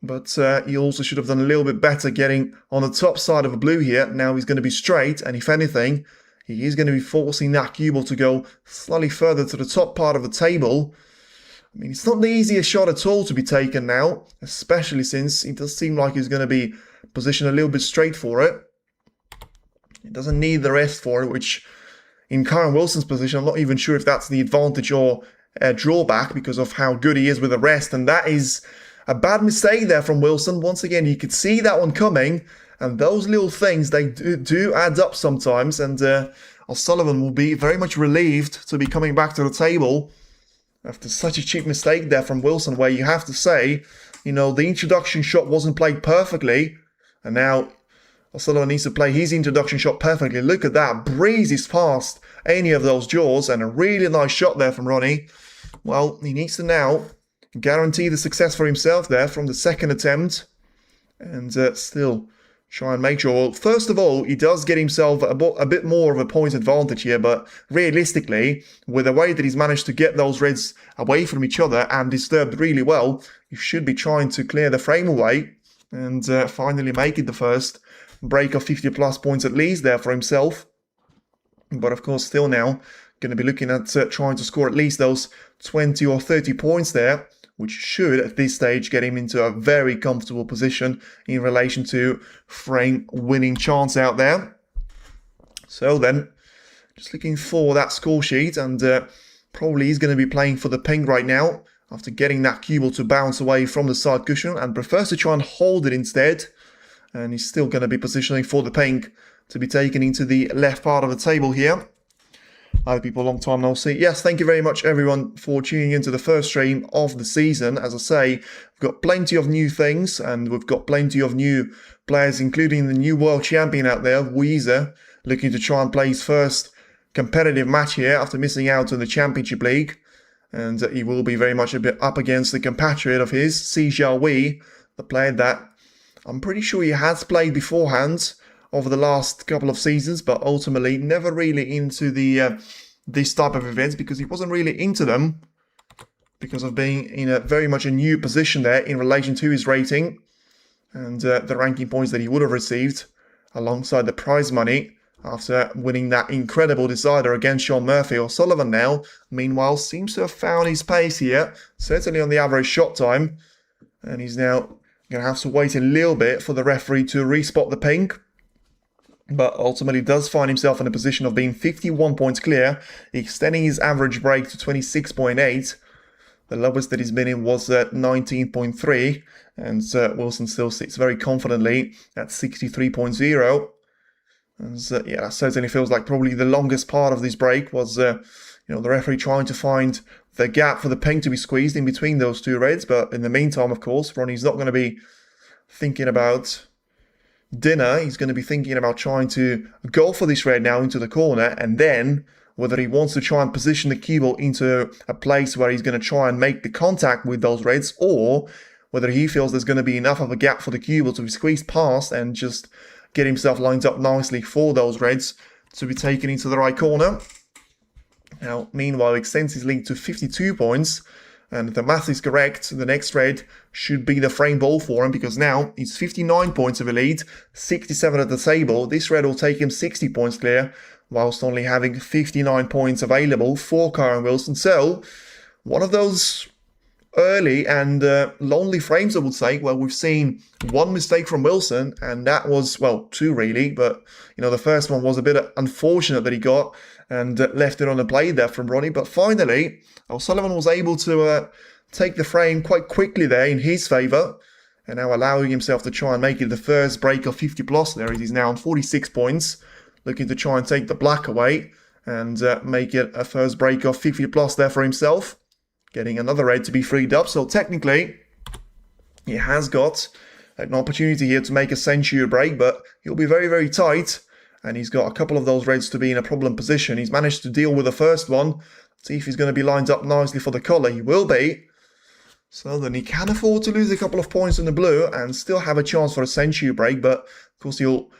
But he also should have done a little bit better getting on the top side of a blue here. Now he's going to be straight, and if anything, he is going to be forcing that cue ball to go slightly further to the top part of the table. I mean, it's not the easiest shot at all to be taken now, especially since it does seem like he's going to be positioned a little bit straight for it. He doesn't need the rest for it, which in Kyron Wilson's position, I'm not even sure if that's the advantage or drawback because of how good he is with the rest. And that is a bad mistake there from Wilson. Once again, you could see that one coming. And those little things, they do add up sometimes. And O'Sullivan will be very much relieved to be coming back to the table after such a cheap mistake there from Wilson, where you have to say, the introduction shot wasn't played perfectly. And now O'Sullivan needs to play his introduction shot perfectly. Look at that. Breezes past any of those jaws, and a really nice shot there from Ronnie. Well, he needs to now guarantee the success for himself there from the second attempt. And still try and make sure. Well, first of all, he does get himself a bit more of a point advantage here. But realistically, with the way that he's managed to get those reds away from each other and disturbed really well, he should be trying to clear the frame away and finally make it the first break of 50 plus points at least there for himself. But of course, still now going to be looking at trying to score at least those 20 or 30 points there, which should at this stage get him into a very comfortable position in relation to frame winning chance out there. So then, just looking for that score sheet, and probably he's going to be playing for the pink right now after getting that cue ball to bounce away from the side cushion, and prefers to try and hold it instead. And he's still going to be positioning for the pink to be taken into the left part of the table here. Hi people, long time no see. Yes, thank you very much everyone for tuning into the first stream of the season. As I say, we've got plenty of new things and we've got plenty of new players, including the new world champion out there, Weezer, looking to try and play his first competitive match here after missing out on the Championship League. And he will be very much a bit up against the compatriot of his, Si Xiaowei, the player that I'm pretty sure he has played beforehand over the last couple of seasons, but ultimately never really into the this type of events because he wasn't really into them because of being in a very much a new position there in relation to his rating and the ranking points that he would have received alongside the prize money after winning that incredible decider against Sean Murphy. O'Sullivan now, meanwhile, seems to have found his pace here, certainly on the average shot time, and he's now going to have to wait a little bit for the referee to respot the pink. But ultimately does find himself in a position of being 51 points clear, extending his average break to 26.8. The lowest that he's been in was at 19.3, and Wilson still sits very confidently at 63.0. And yeah, that certainly feels like probably the longest part of this break was, the referee trying to find the gap for the pink to be squeezed in between those two reds. But in the meantime, of course, Ronnie's not going to be thinking about dinner. He's going to be thinking about trying to go for this red now into the corner, and then whether he wants to try and position the cue ball into a place where he's going to try and make the contact with those reds, or whether he feels there's going to be enough of a gap for the cue ball to be squeezed past and just get himself lined up nicely for those reds to be taken into the right corner. Now, meanwhile, extends his lead to 52 points. And if the math is correct, the next red should be the frame ball for him, because now he's 59 points of a lead, 67 at the table. This red will take him 60 points clear, whilst only having 59 points available for Kyron Wilson. So, one of those early and lonely frames, I would say, where we've seen one mistake from Wilson, and that was, well, two really, but, the first one was a bit unfortunate that he got and left it on the blade there from Ronnie. But finally, O'Sullivan was able to take the frame quite quickly there in his favour, and now allowing himself to try and make it the first break of 50 plus there. He's now on 46 points, looking to try and take the black away and make it a first break of 50 plus there for himself, getting another red to be freed up. So technically, he has got an opportunity here to make a century break, but he'll be very, very tight. And he's got a couple of those reds to be in a problem position. He's managed to deal with the first one. See if he's going to be lined up nicely for the colour. He will be. So then he can afford to lose a couple of points in the blue and still have a chance for a century break. But of course he'll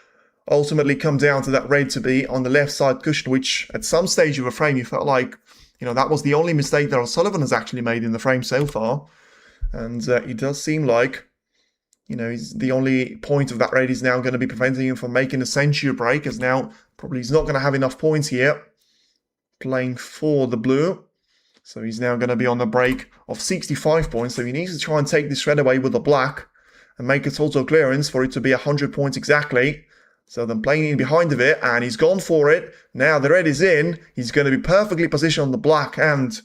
ultimately come down to that red to be on the left side cushion, which at some stage of a frame you felt like, that was the only mistake that O'Sullivan has actually made in the frame so far. And it does seem like, he's the only point of that red is now going to be preventing him from making a century break, as now probably he's not going to have enough points here playing for the blue. So he's now going to be on the break of 65 points. So he needs to try and take this red away with the black and make a total clearance for it to be 100 points exactly. So then playing in behind of it, and he's gone for it. Now the red is in. He's going to be perfectly positioned on the black, and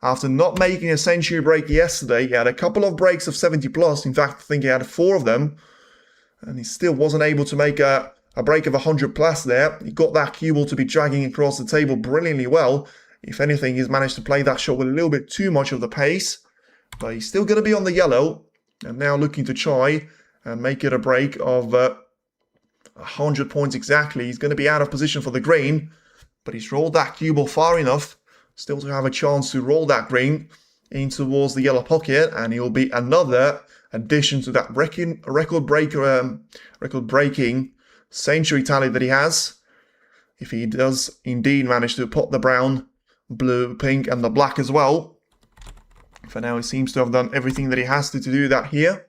after not making a century break yesterday, he had a couple of breaks of 70 plus. In fact, I think he had 4 of them. And he still wasn't able to make a break of 100 plus there. He got that cue ball to be dragging across the table brilliantly well. If anything, he's managed to play that shot with a little bit too much of the pace. But he's still going to be on the yellow. And now looking to try and make it a break of 100 points exactly. He's going to be out of position for the green, but he's rolled that cue ball far enough still to have a chance to roll that green in towards the yellow pocket, and he will be another addition to that record-breaking century tally that he has. If he does indeed manage to pop the brown, blue, pink, and the black as well. For now, he seems to have done everything that he has to do that here.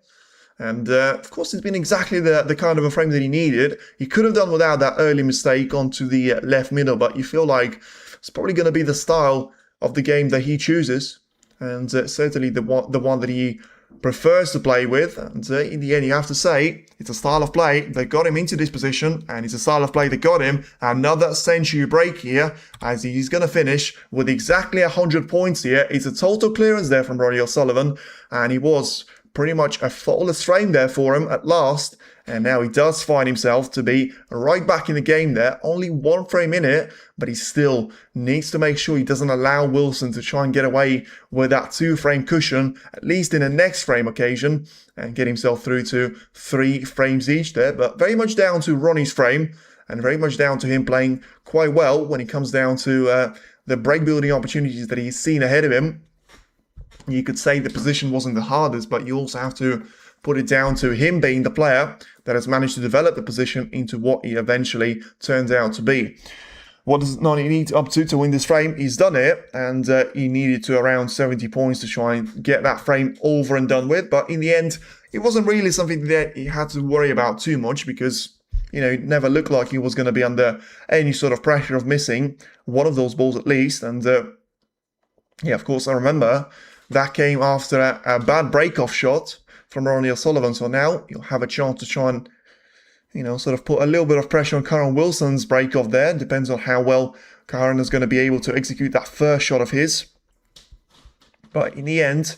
And of course, it's been exactly the kind of a frame that he needed. He could have done without that early mistake onto the left middle, but you feel like it's probably going to be the style of the game that he chooses. And certainly the one that he prefers to play with. And in the end, you have to say, it's a style of play that got him into this position, and it's a style of play that got him another century break here, as he's going to finish with exactly 100 points here. It's a total clearance there from Ronnie O'Sullivan, and he was pretty much a faultless frame there for him at last. And now he does find himself to be right back in the game there. Only one frame in it, but he still needs to make sure he doesn't allow Wilson to try and get away with that 2-frame cushion, at least in the next frame occasion, and get himself through to 3 frames each there. But very much down to Ronnie's frame, and very much down to him playing quite well when it comes down to the break building opportunities that he's seen ahead of him. You could say the position wasn't the hardest, but you also have to put it down to him being the player that has managed to develop the position into what he eventually turns out to be. What does Nani need up to win this frame? He's done it, and he needed to around 70 points to try and get that frame over and done with. But in the end, it wasn't really something that he had to worry about too much, because, you know, it never looked like he was going to be under any sort of pressure of missing one of those balls at least. And yeah, of course, I remember that came after a bad break-off shot from Ronnie O'Sullivan. So now you'll have a chance to try and, you know, sort of put a little bit of pressure on Karen Wilson's break-off there. Depends on how well Karen is going to be able to execute that first shot of his. But in the end,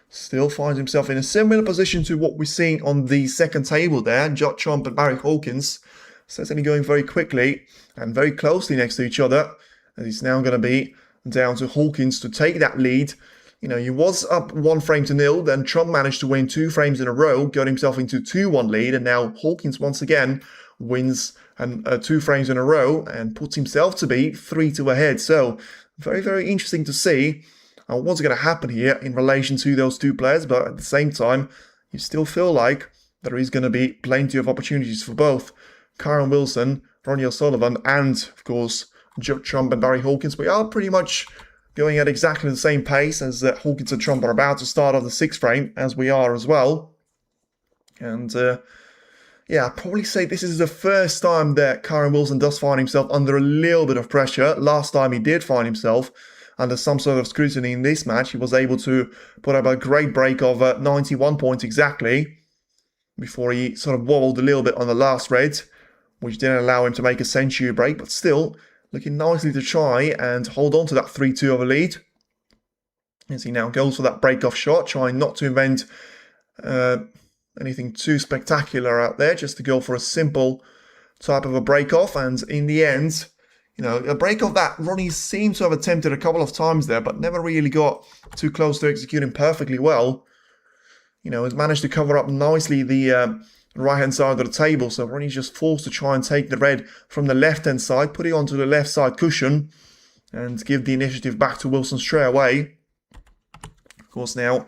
still finds himself in a similar position to what we're seeing on the second table there. Judd Trump and Barry Hawkins certainly going very quickly and very closely next to each other. And it's now going to be down to Hawkins to take that lead. You know, he was up 1-0, then Trump managed to win 2 frames in a row, got himself into 2-1 lead, and now Hawkins once again wins 2 frames in a row and puts himself to be 3-2 ahead. So, very, very interesting to see what's going to happen here in relation to those two players, but at the same time, you still feel like there is going to be plenty of opportunities for both Karen Wilson, Ronnie O'Sullivan, and, of course, Judd Trump and Barry Hawkins. We are pretty much going at exactly the same pace as Hawkins and Trump are about to start off the 6th frame, as we are as well. And yeah, I'd probably say this is the first time that Karen Wilson does find himself under a little bit of pressure. Last time he did find himself under some sort of scrutiny in this match. He was able to put up a great break of 91 points exactly before he sort of wobbled a little bit on the last red, which didn't allow him to make a century break, but still looking nicely to try and hold on to that 3-2 over lead. As he now goes for that break-off shot, trying not to invent anything too spectacular out there, just to go for a simple type of a break-off. And in the end, you know, a break-off that Ronnie seems to have attempted a couple of times there, but never really got too close to executing perfectly well. You know, has managed to cover up nicely the right-hand side of the table, so Ronnie's just forced to try and take the red from the left-hand side, put it onto the left side cushion, and give the initiative back to Wilson straight away. Of course, now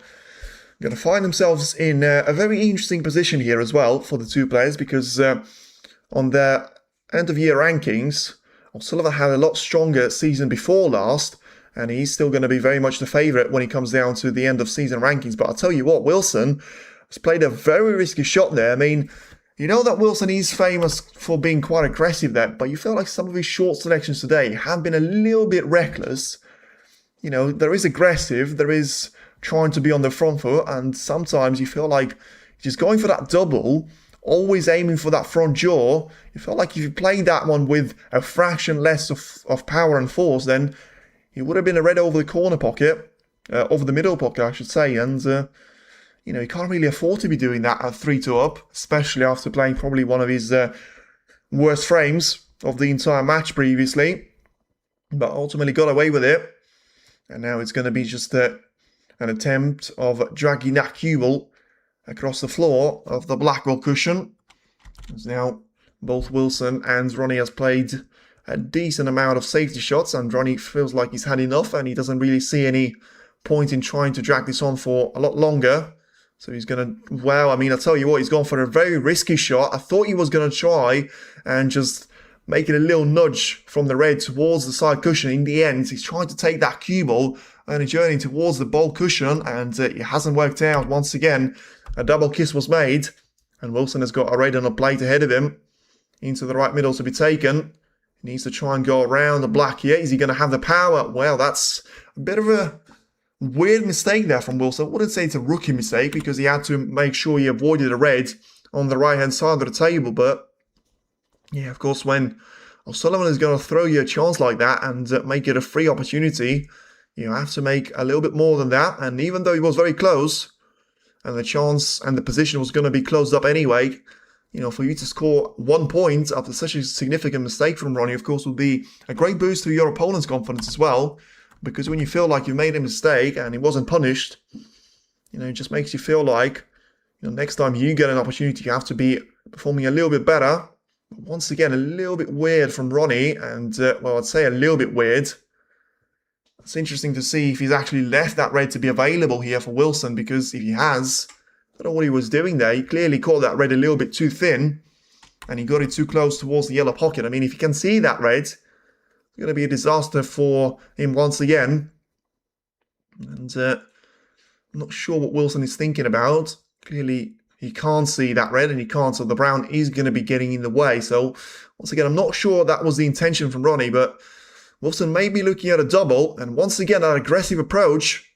going to find themselves in a very interesting position here as well for the two players, because on their end-of-year rankings, O'Sullivan had a lot stronger season before last, and he's still going to be very much the favourite when it comes down to the end-of-season rankings. But I'll tell you what, Wilson has played a very risky shot there. I mean, you know that Wilson is famous for being quite aggressive there, but you feel like some of his short selections today have been a little bit reckless. You know, there is aggressive, there is trying to be on the front foot, and sometimes you feel like just going for that double, always aiming for that front jaw. You feel like if you played that one with a fraction less of power and force, then it would have been a red over the corner pocket, over the middle pocket, I should say, and you know, he can't really afford to be doing that at 3-2 up, especially after playing probably one of his worst frames of the entire match previously. But ultimately got away with it. And now it's going to be just an attempt of dragging that cue ball across the floor of the Blackwell cushion. As now Both Wilson and Ronnie has played a decent amount of safety shots, and Ronnie feels like he's had enough and he doesn't really see any point in trying to drag this on for a lot longer. So he's going to, well, I mean, I'll tell you what, he's gone for a very risky shot. I thought he was going to try and just make it a little nudge from the red towards the side cushion. In the end, he's trying to take that cue ball and journey towards the ball cushion, and it hasn't worked out. Once again, a double kiss was made, and Wilson has got a red on a plate ahead of him into the right middle to be taken. He needs to try and go around the black here. Is he going to have the power? Well, that's a bit of a weird mistake there from Wilson. I wouldn't say it's a rookie mistake because he had to make sure he avoided a red on the right-hand side of the table. But, yeah, of course, when O'Sullivan is going to throw you a chance like that and make it a free opportunity, you have to make a little bit more than that. And even though he was very close, and the chance and the position was going to be closed up anyway, you know, for you to score 1 point after such a significant mistake from Ronnie, of course, would be a great boost to your opponent's confidence as well. Because when you feel like you made a mistake and it wasn't punished, you know, it just makes you feel like, you know, next time you get an opportunity, you have to be performing a little bit better. But once again, a little bit weird from Ronnie, and, well, I'd say a little bit weird. It's interesting to see if he's actually left that red to be available here for Wilson, because if he has, I don't know what he was doing there. He clearly caught that red a little bit too thin, and he got it too close towards the yellow pocket. I mean, if you can see that red, it's going to be a disaster for him once again. And I'm not sure what Wilson is thinking about. Clearly, he can't see that red, and he can't, so the brown is going to be getting in the way. So, once again, I'm not sure that was the intention from Ronnie, but Wilson may be looking at a double, and once again, that aggressive approach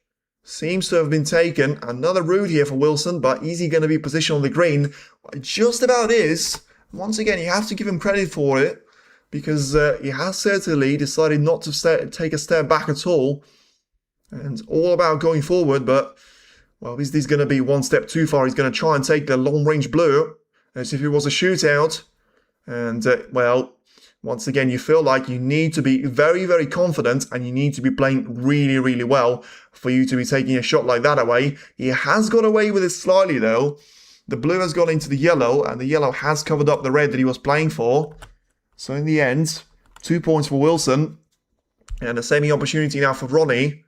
seems to have been taken. Another route here for Wilson, but is he going to be positioned on the green? Well, it just about is. Once again, you have to give him credit for it, because he has certainly decided not to take a step back at all, and all about going forward. But, well, is this going to be one step too far? He's going to try and take the long-range blue as if it was a shootout. And, well, once again, you feel like you need to be very, very confident, and you need to be playing really, really well for you to be taking a shot like that away. He has got away with it slightly, though. The blue has gone into the yellow, and the yellow has covered up the red that he was playing for. So in the end, 2 points for Wilson, and a semi-opportunity now for Ronnie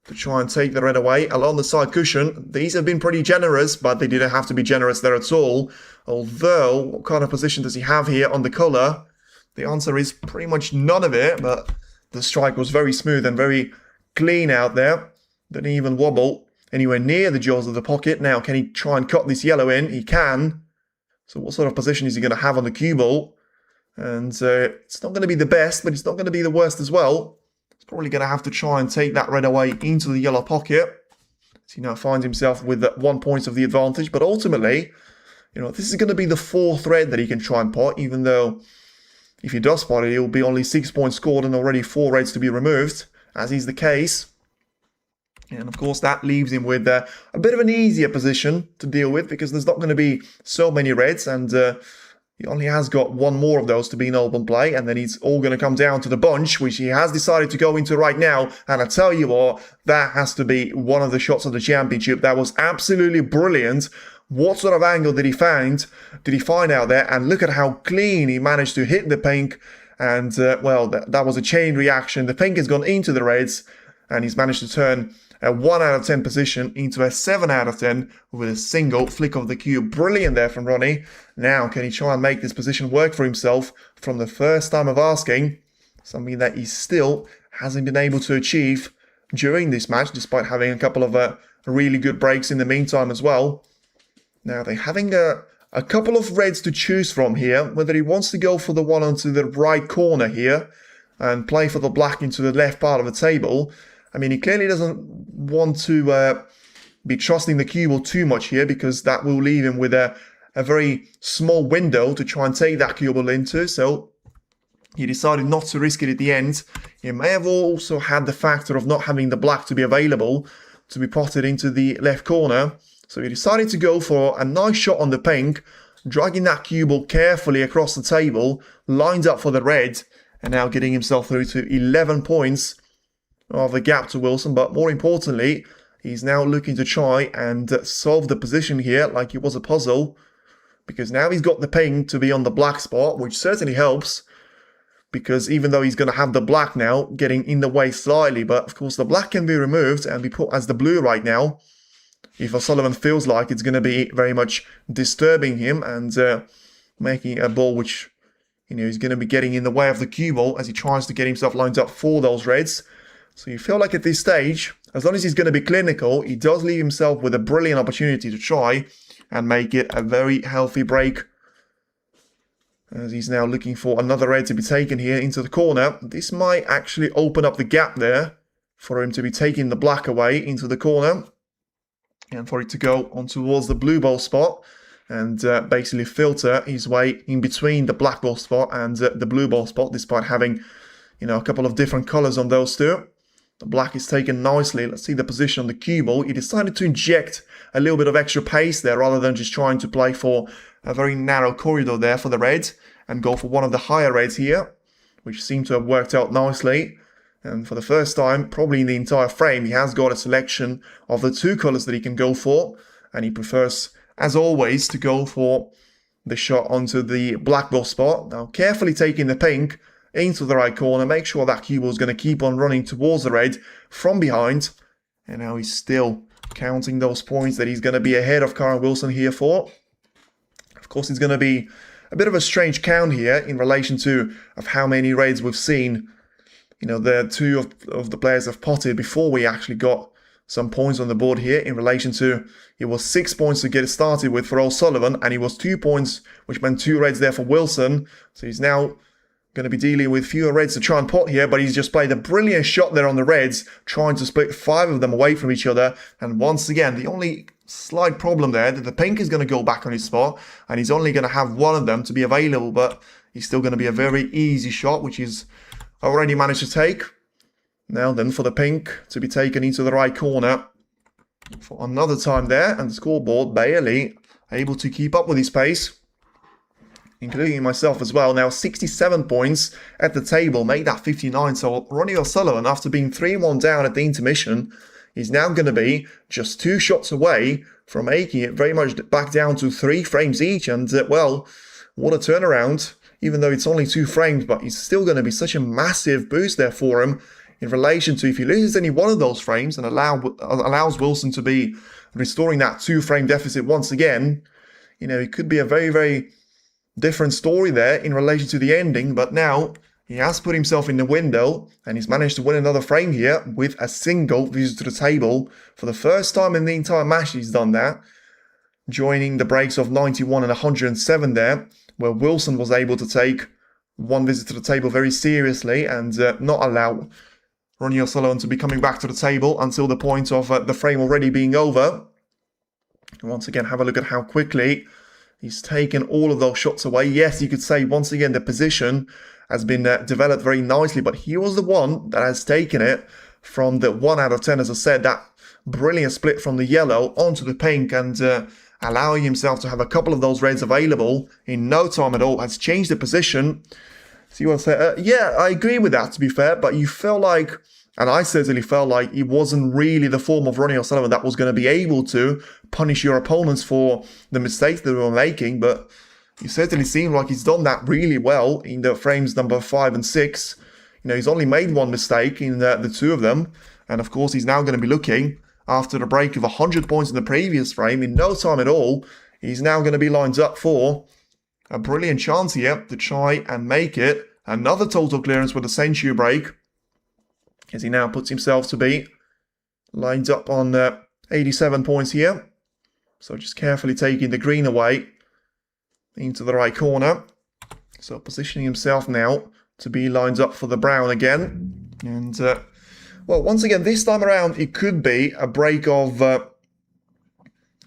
to try and take the red away along the side cushion. These have been pretty generous, but they didn't have to be generous there at all. Although, what kind of position does he have here on the colour? The answer is pretty much none of it, but the strike was very smooth and very clean out there. Didn't even wobble anywhere near the jaws of the pocket. Now, can he try and cut this yellow in? He can. So what sort of position is he going to have on the cue ball? And it's not going to be the best, but it's not going to be the worst as well. He's probably going to have to try and take that red away into the yellow pocket. So he now finds himself with 1 point of the advantage. But ultimately, you know, this is going to be the fourth red that he can try and pot, even though if he does spot it, it will be only 6 points scored and already 4 reds to be removed, as is the case. And of course, that leaves him with a bit of an easier position to deal with, because there's not going to be so many reds, and he only has got one more of those to be in open play, and then it's all going to come down to the bunch, which he has decided to go into right now. And I tell you what, that has to be one of the shots of the championship. That was absolutely brilliant. What sort of angle did he find out there? And look at how clean he managed to hit the pink. And, well, that was a chain reaction. The pink has gone into the reds, and he's managed to turn a 1 out of 10 position into a 7 out of 10 with a single flick of the cue. Brilliant there from Ronnie. Now, can he try and make this position work for himself from the first time of asking? Something that he still hasn't been able to achieve during this match, despite having a couple of really good breaks in the meantime as well. Now, they're having a couple of reds to choose from here, whether he wants to go for the one onto the right corner here and play for the black into the left part of the table. I mean, he clearly doesn't want to be trusting the cue ball too much here, because that will leave him with a very small window to try and take that cue ball into. So he decided not to risk it at the end. He may have also had the factor of not having the black to be available to be potted into the left corner. So he decided to go for a nice shot on the pink, dragging that cue ball carefully across the table, lined up for the red, and now getting himself through to 11 points of a gap to Wilson. But more importantly, he's now looking to try and solve the position here like it was a puzzle. because now he's got the pink to be on the black spot, which certainly helps, because even though he's going to have the black now getting in the way slightly, but of course the black can be removed and be put as the blue right now if O'Sullivan feels like it's going to be very much disturbing him and making a ball which, you know, is going to be getting in the way of the cue ball as he tries to get himself lined up for those reds. So you feel like at this stage, as long as he's going to be clinical, he does leave himself with a brilliant opportunity to try and make it a very healthy break. As he's now looking for another red to be taken here into the corner. This might actually open up the gap there for him to be taking the black away into the corner. And for it to go on towards the blue ball spot and basically filter his way in between the black ball spot and the blue ball spot, despite having, you know, a couple of different colors on those two. The black is taken nicely. Let's see the position on the cue ball. He decided to inject a little bit of extra pace there rather than just trying to play for a very narrow corridor there for the red and go for one of the higher reds here, which seemed to have worked out nicely. And for the first time, probably in the entire frame, he has got a selection of the two colors that he can go for. And he prefers, as always, to go for the shot onto the black ball spot. Now, carefully taking the pink into the right corner. Make sure that cue ball is going to keep on running towards the red from behind. And now he's still counting those points that he's going to be ahead of Karen Wilson here for. Of course, it's going to be a bit of a strange count here in relation to of how many reds we've seen. You know, the two of the players have potted before we actually got some points on the board here in relation to, it was 6 points to get it started with for O'Sullivan, and it was 2 points, which meant 2 reds there for Wilson. So he's now going to be dealing with fewer reds to try and pot here, but he's just played a brilliant shot there on the reds, trying to split 5 of them away from each other. And once again, the only slight problem there, that the pink is going to go back on his spot, and he's only going to have one of them to be available, but he's still going to be a very easy shot, which he's already managed to take. Now then for the pink to be taken into the right corner for another time there, and the scoreboard barely able to keep up with his pace, including myself as well. Now 67 points at the table, made that 59. So Ronnie O'Sullivan, after being 3-1 down at the intermission, is now going to be just 2 shots away from making it very much back down to 3 frames each. And well, what a turnaround, even though it's only 2 frames, but it's still going to be such a massive boost there for him in relation to if he loses any one of those frames and allows Wilson to be restoring that 2-frame deficit once again. You know, it could be a very, very different story there in relation to the ending, but now he has put himself in the window and he's managed to win another frame here with a single visit to the table. For the first time in the entire match he's done that, joining the breaks of 91 and 107 there, where Wilson was able to take one visit to the table very seriously and not allow Ronnie O'Sullivan to be coming back to the table until the point of the frame already being over. And once again, have a look at how quickly he's taken all of those shots away. Yes, you could say once again the position has been developed very nicely, but he was the one that has taken it from the 1 out of 10, as I said, that brilliant split from the yellow onto the pink and allowing himself to have a couple of those reds available in no time at all, has changed the position. So you want to say, yeah, I agree with that, to be fair, but you felt like, and I certainly felt like, it wasn't really the form of Ronnie O'Sullivan that was going to be able to punish your opponents for the mistakes that they were making, but you certainly seem like he's done that really well in the frames number 5 and 6. You know, he's only made one mistake in the 2 of them, and of course he's now going to be looking, after the break of 100 points in the previous frame, in no time at all, he's now going to be lined up for a brilliant chance here to try and make it another total clearance with a century break, as he now puts himself to be lined up on 87 points here. So just carefully taking the green away into the right corner. So positioning himself now to be lined up for the brown again. And well, once again, this time around, it could be a break of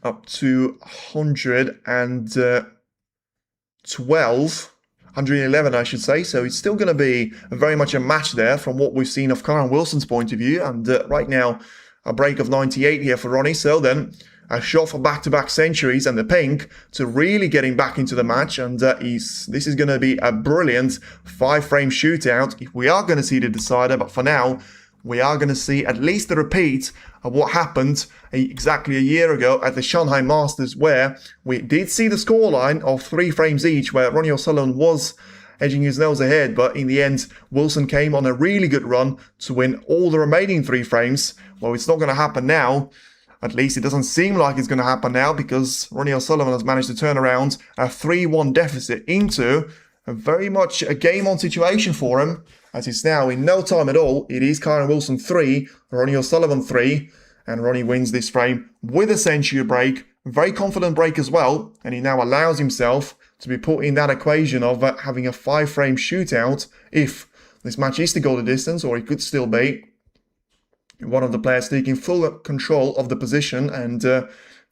up to 111, I should say. So it's still going to be very much a match there from what we've seen of Karen Wilson's point of view. And right now, a break of 98 here for Ronnie. So then, a shot for back-to-back centuries and the pink to really getting back into the match. And this is going to be a brilliant 5-frame shootout if we are going to see the decider. But for now, we are going to see at least a repeat of what happened exactly a year ago at the Shanghai Masters, where we did see the scoreline of 3 frames each, where Ronnie O'Sullivan was edging his nose ahead, but in the end, Wilson came on a really good run to win all the remaining 3 frames. Well, it's not going to happen now. At least it doesn't seem like it's going to happen now, because Ronnie O'Sullivan has managed to turn around a 3-1 deficit into a very much a game-on situation for him, as it's now in no time at all. It is Kyren Wilson 3, Ronnie O'Sullivan 3, and Ronnie wins this frame with a century break. Very confident break as well, and he now allows himself to be put in that equation of having a 5-frame shootout if this match is to go the distance, or it could still be one of the players taking full control of the position and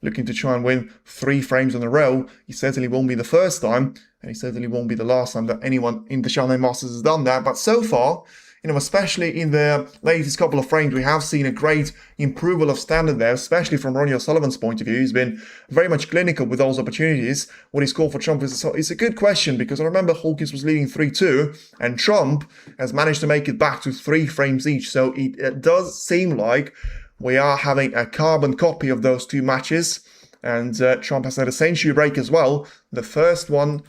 looking to try and win 3 frames in a row. He certainly won't be the first time, and he certainly won't be the last time that anyone in the Shanghai Masters has done that. But so far, especially in the latest couple of frames, we have seen a great improvement of standard there, especially from Ronnie O'Sullivan's point of view. He's been very much clinical with those opportunities. What he scored for Trump is a good question, because I remember Hawkins was leading 3-2, and Trump has managed to make it back to 3 frames each. So it does seem like we are having a carbon copy of those 2 matches, and Trump has had a century break as well, the first one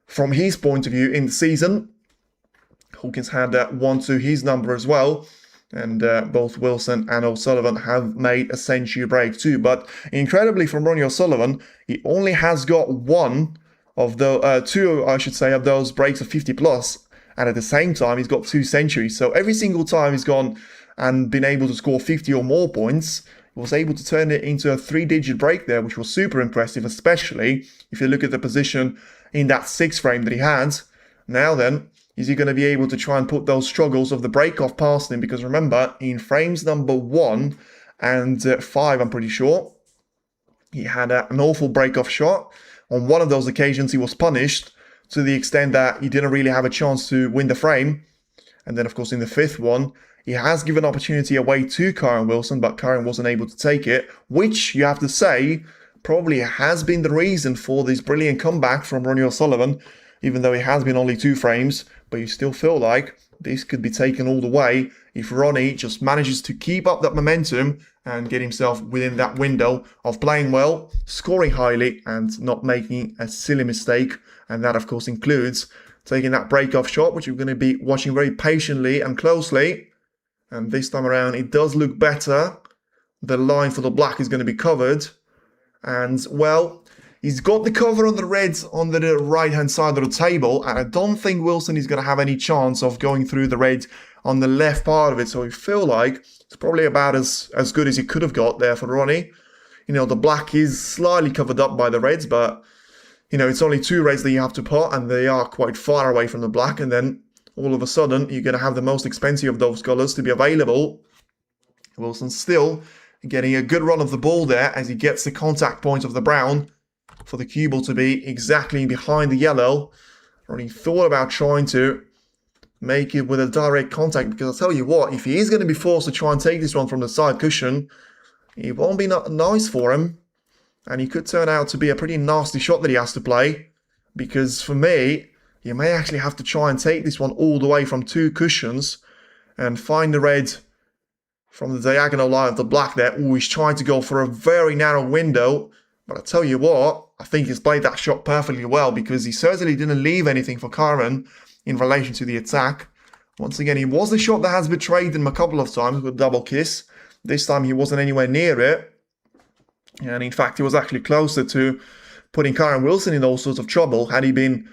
from his point of view in the season. Hawkins had 1 to his number as well, and both Wilson and O'Sullivan have made a century break too. But incredibly, from Ronnie O'Sullivan, he only has got 1 of the 2, I should say, of those breaks of 50 plus, and at the same time he's got 2 centuries. So every single time he's gone and been able to score 50 or more points, he was able to turn it into a 3-digit break there, which was super impressive, especially if you look at the position in that 6 frame that he had. Now then, is he going to be able to try and put those struggles of the break-off past him? Because remember, in frames number 1 and 5, I'm pretty sure, he had an awful break-off shot. On one of those occasions, he was punished to the extent that he didn't really have a chance to win the frame. And then, of course, in the 5th one, he has given opportunity away to Kyren Wilson, but Kyren wasn't able to take it, which, you have to say, probably has been the reason for this brilliant comeback from Ronnie O'Sullivan, even though it has been only 2 frames. But you still feel like this could be taken all the way if Ronnie just manages to keep up that momentum and get himself within that window of playing well, scoring highly, and not making a silly mistake. And that, of course, includes taking that break-off shot, which we're going to be watching very patiently and closely. And this time around, it does look better. The line for the black is going to be covered. And, well, he's got the cover on the reds on the right-hand side of the table, and I don't think Wilson is going to have any chance of going through the red on the left part of it. So I feel like it's probably about as good as he could have got there for Ronnie. The black is slightly covered up by the reds, but, it's only 2 reds that you have to put, and they are quite far away from the black. And then all of a sudden, you're going to have the most expensive of those colours to be available. Wilson's still getting a good run of the ball there as he gets the contact point of the brown for the cue ball to be exactly behind the yellow. Ronnie thought about trying to make it with a direct contact, because I'll tell you what, if he is going to be forced to try and take this one from the side cushion, it won't be nice for him, and he could turn out to be a pretty nasty shot that he has to play, because for me, you may actually have to try and take this one all the way from 2 cushions and find the red from the diagonal line of the black there. Oh, he's trying to go for a very narrow window. But I tell you what, I think he's played that shot perfectly well, because he certainly didn't leave anything for Kyren in relation to the attack. Once again, he was the shot that has betrayed him a couple of times with a double kiss. This time he wasn't anywhere near it. And in fact, he was actually closer to putting Kyren Wilson in all sorts of trouble. Had he been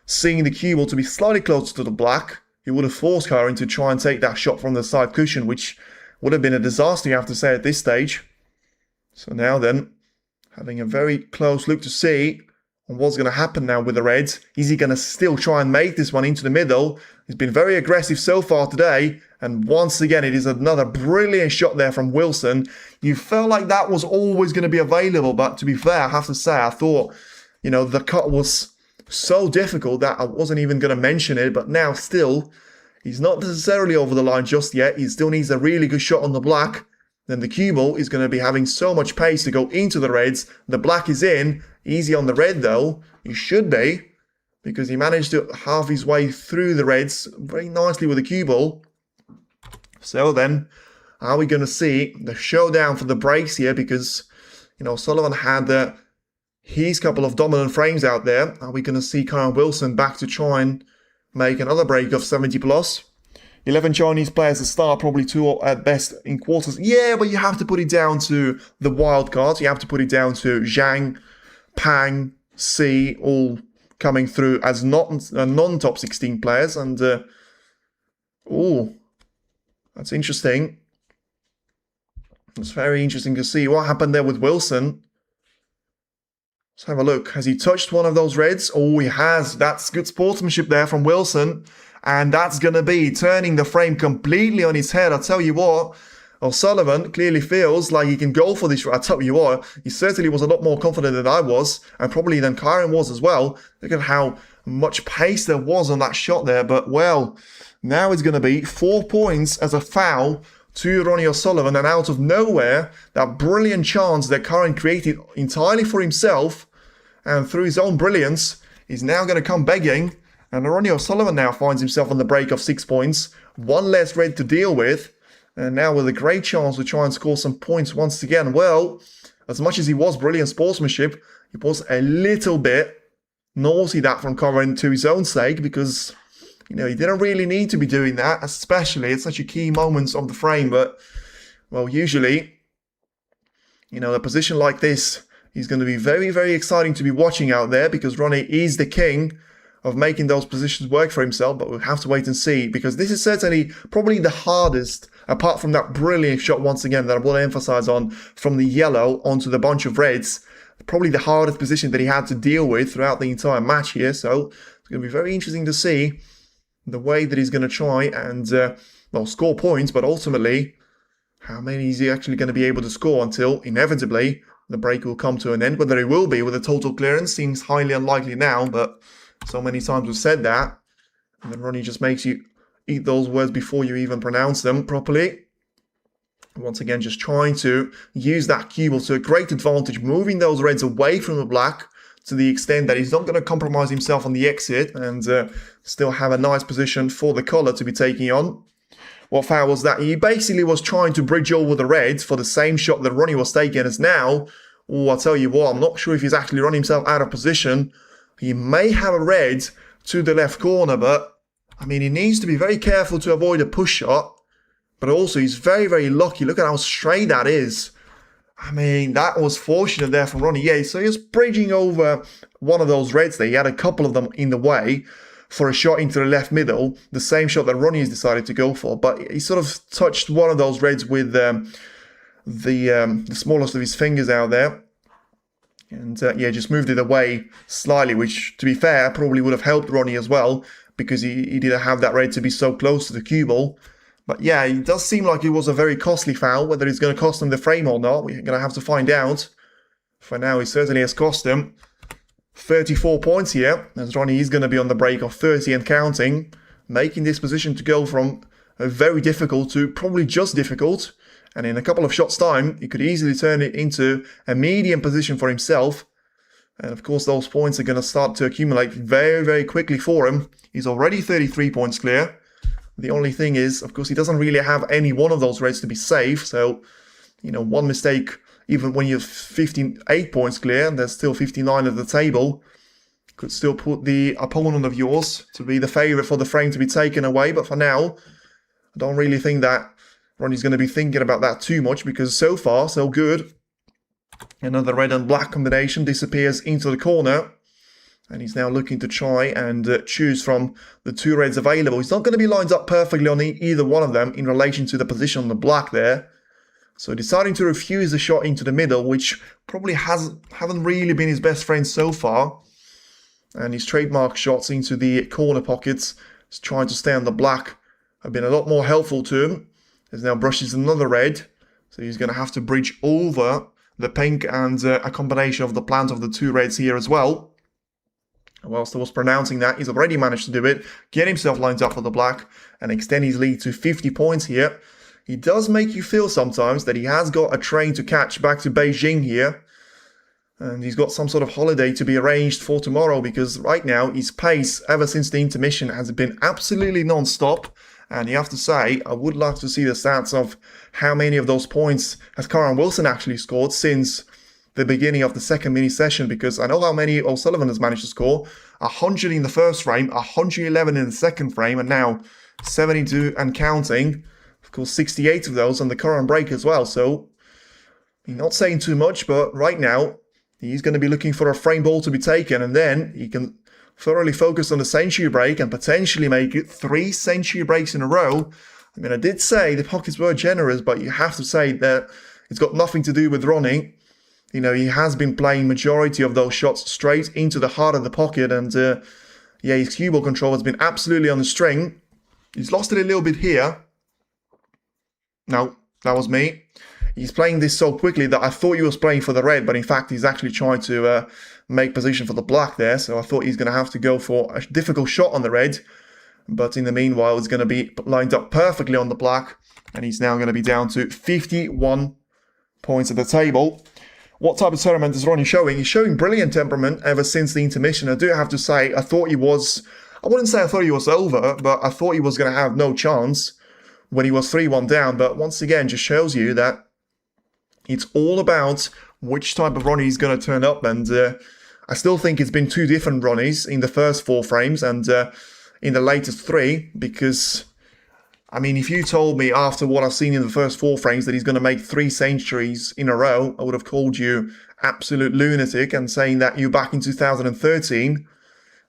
seeing the cue ball to be slightly closer to the black, he would have forced Kyren to try and take that shot from the side cushion, which would have been a disaster, you have to say, at this stage. So now then, having a very close look to see on what's going to happen now with the Reds. Is he going to still try and make this one into the middle? He's been very aggressive so far today. And once again, it is another brilliant shot there from Wilson. You felt like that was always going to be available. But to be fair, I have to say, I thought, the cut was so difficult that I wasn't even going to mention it. But now still, he's not necessarily over the line just yet. He still needs a really good shot on the black. Then the cue ball is going to be having so much pace to go into the Reds. The black is in. Easy on the red though. He should be, because he managed to halve his way through the Reds very nicely with the cue ball. So then, are we going to see the showdown for the breaks here? Because, Sullivan had his couple of dominant frames out there. Are we going to see Karen Wilson back to try and make another break of 70 plus? 11 Chinese players to start, probably 2 at best in quarters. Yeah, but you have to put it down to the wild cards. You have to put it down to Zhang, Pang, C, all coming through as non-top 16 players. And, that's interesting. It's very interesting to see what happened there with Wilson. Let's have a look. Has he touched one of those reds? Oh, he has. That's good sportsmanship there from Wilson. And that's going to be turning the frame completely on its head. I'll tell you what, O'Sullivan clearly feels like he can go for this. I'll tell you what, he certainly was a lot more confident than I was, and probably than Kyron was as well. Look at how much pace there was on that shot there. But, well, now it's going to be 4 points as a foul to Ronnie O'Sullivan. And out of nowhere, that brilliant chance that Kyron created entirely for himself and through his own brilliance is now going to come begging. And Ronnie O'Sullivan now finds himself on the break of 6 points. 1 less red to deal with. And now with a great chance to try and score some points once again. Well, as much as he was brilliant sportsmanship, it was a little bit naughty that from Corin to his own sake. Because, he didn't really need to be doing that. Especially at such a key moment of the frame. But, well, usually, a position like this is going to be very, very exciting to be watching out there. Because Ronnie is the king of making those positions work for himself, but we'll have to wait and see, because this is certainly probably the hardest, apart from that brilliant shot once again that I want to emphasize on, from the yellow onto the bunch of reds, probably the hardest position that he had to deal with throughout the entire match here. So it's going to be very interesting to see the way that he's going to try and score points, but ultimately how many is he actually going to be able to score until inevitably the break will come to an end. Whether it will be with a total clearance seems highly unlikely now, but so many times we've said that, and then Ronnie just makes you eat those words before you even pronounce them properly. Once again, just trying to use that cue ball to a great advantage, moving those reds away from the black to the extent that he's not going to compromise himself on the exit and still have a nice position for the color to be taking on. What foul was that? He basically was trying to bridge over the reds for the same shot that Ronnie was taking as now. Oh, I'll tell you what, I'm not sure if he's actually running himself out of position. He may have a red to the left corner, but, he needs to be very careful to avoid a push shot. But also, he's very, very lucky. Look at how straight that is. That was fortunate there from Ronnie. Yeah, so he was bridging over one of those reds there. He had a couple of them in the way for a shot into the left middle, the same shot that Ronnie has decided to go for. But he sort of touched one of those reds with the smallest of his fingers out there. And just moved it away slightly, which, to be fair, probably would have helped Ronnie as well, because he didn't have that red to be so close to the cue ball. But yeah, it does seem like it was a very costly foul. Whether it's going to cost him the frame or not, we're going to have to find out. For now, it certainly has cost him 34 points here, as Ronnie is going to be on the break of 30 and counting, making this position to go from a very difficult to probably just difficult. And in a couple of shots' time, he could easily turn it into a medium position for himself. And of course, those points are going to start to accumulate very, very quickly for him. He's already 33 points clear. The only thing is, of course, he doesn't really have any one of those reds to be safe. So, one mistake, even when you're 58 points clear, and there's still 59 at the table, could still put the opponent of yours to be the favourite for the frame to be taken away. But for now, I don't really think that Ronnie's going to be thinking about that too much, because so far, so good. Another red and black combination disappears into the corner. And he's now looking to try and choose from the 2 reds available. He's not going to be lined up perfectly on either one of them in relation to the position on the black there. So deciding to refuse the shot into the middle, which probably haven't really been his best friend so far. And his trademark shots into the corner pockets, he's trying to stay on the black, have been a lot more helpful to him. As now brushes another red, so he's going to have to bridge over the pink and a combination of the plant of the 2 reds here as well. And whilst I was pronouncing that, he's already managed to do it, get himself lined up for the black, and extend his lead to 50 points here. He does make you feel sometimes that he has got a train to catch back to Beijing here. And he's got some sort of holiday to be arranged for tomorrow, because right now his pace ever since the intermission has been absolutely non-stop. And you have to say, I would like to see the stats of how many of those points has Karen Wilson actually scored since the beginning of the second mini session, because I know how many O'Sullivan has managed to score. 100 in the first frame, 111 in the second frame, and now 72 and counting. Of course, 68 of those on the current break as well. So, not saying too much, but right now, he's going to be looking for a frame ball to be taken, and then he can thoroughly focus on the century break and potentially make it 3 century breaks in a row. I mean, I did say the pockets were generous, but you have to say that it's got nothing to do with Ronnie. You know, he has been playing majority of those shots straight into the heart of the pocket, and yeah, his cue ball control has been absolutely on the string. He's lost it a little bit here. No, that was me. He's playing this so quickly that I thought he was playing for the red, but in fact he's actually trying to make position for the black there, so I thought he's going to have to go for a difficult shot on the red, but in the meanwhile it's going to be lined up perfectly on the black, and he's now going to be down to 51 points at the table. What type of temperament is Ronnie showing? He's showing brilliant temperament ever since the intermission. I do have to say, I wouldn't say I thought he was over, but I thought he was going to have no chance when he was 3-1 down, but once again just shows you that it's all about which type of Ronnie he's going to turn up, and I still think it's been 2 different Ronnies in the first 4 frames and in the latest 3, because, I mean, if you told me after what I've seen in the first 4 frames that he's going to make 3 centuries in a row, I would have called you absolute lunatic and saying that you're back in 2013.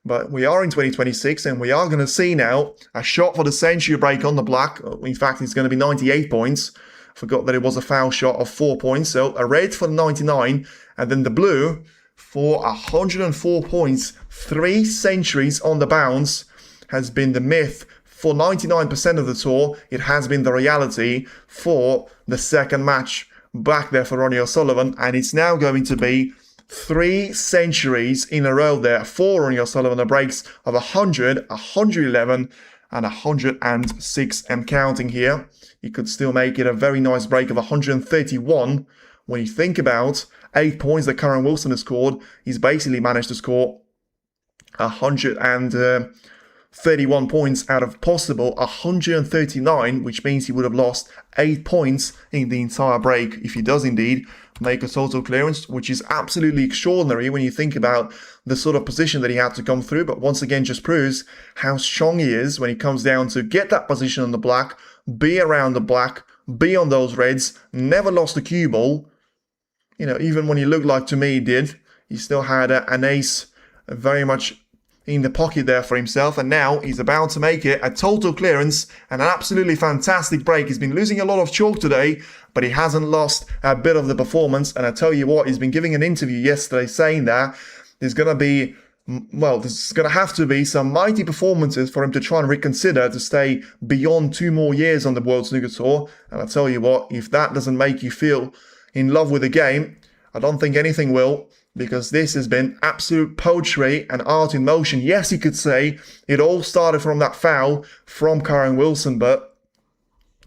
But we are in 2026, and we are going to see now a shot for the century break on the black. In fact, it's going to be 98 points. Forgot that it was a foul shot of 4 points. So a red for 99, and then the blue for 104 points. 3 centuries on the bounce has been the myth for 99% of the tour. It has been the reality for the second match back there for Ronnie O'Sullivan, and it's now going to be 3 centuries in a row there for Ronnie O'Sullivan. The breaks of 100, 111, and 106. I'm counting here. He could still make it a very nice break of 131. When you think about 8 points that Karen Wilson has scored, he's basically managed to score 131 points out of possible 139, which means he would have lost 8 points in the entire break if he does indeed make a total clearance, which is absolutely extraordinary when you think about the sort of position that he had to come through. But once again, just proves how strong he is when he comes down to get that position on the black, be around the black, be on those reds, never lost a cue ball. You know, even when he looked like to me he did, he still had an ace very much in the pocket there for himself, and now he's about to make it a total clearance and an absolutely fantastic break. He's been losing a lot of chalk today, but he hasn't lost a bit of the performance. And I tell you what, he's been giving an interview yesterday saying that there's going to have to be some mighty performances for him to try and reconsider to stay beyond 2 more years on the World Snooker Tour. And I tell you what, if that doesn't make you feel in love with the game, I don't think anything will, because this has been absolute poetry and art in motion. Yes, you could say it all started from that foul from Karen Wilson, but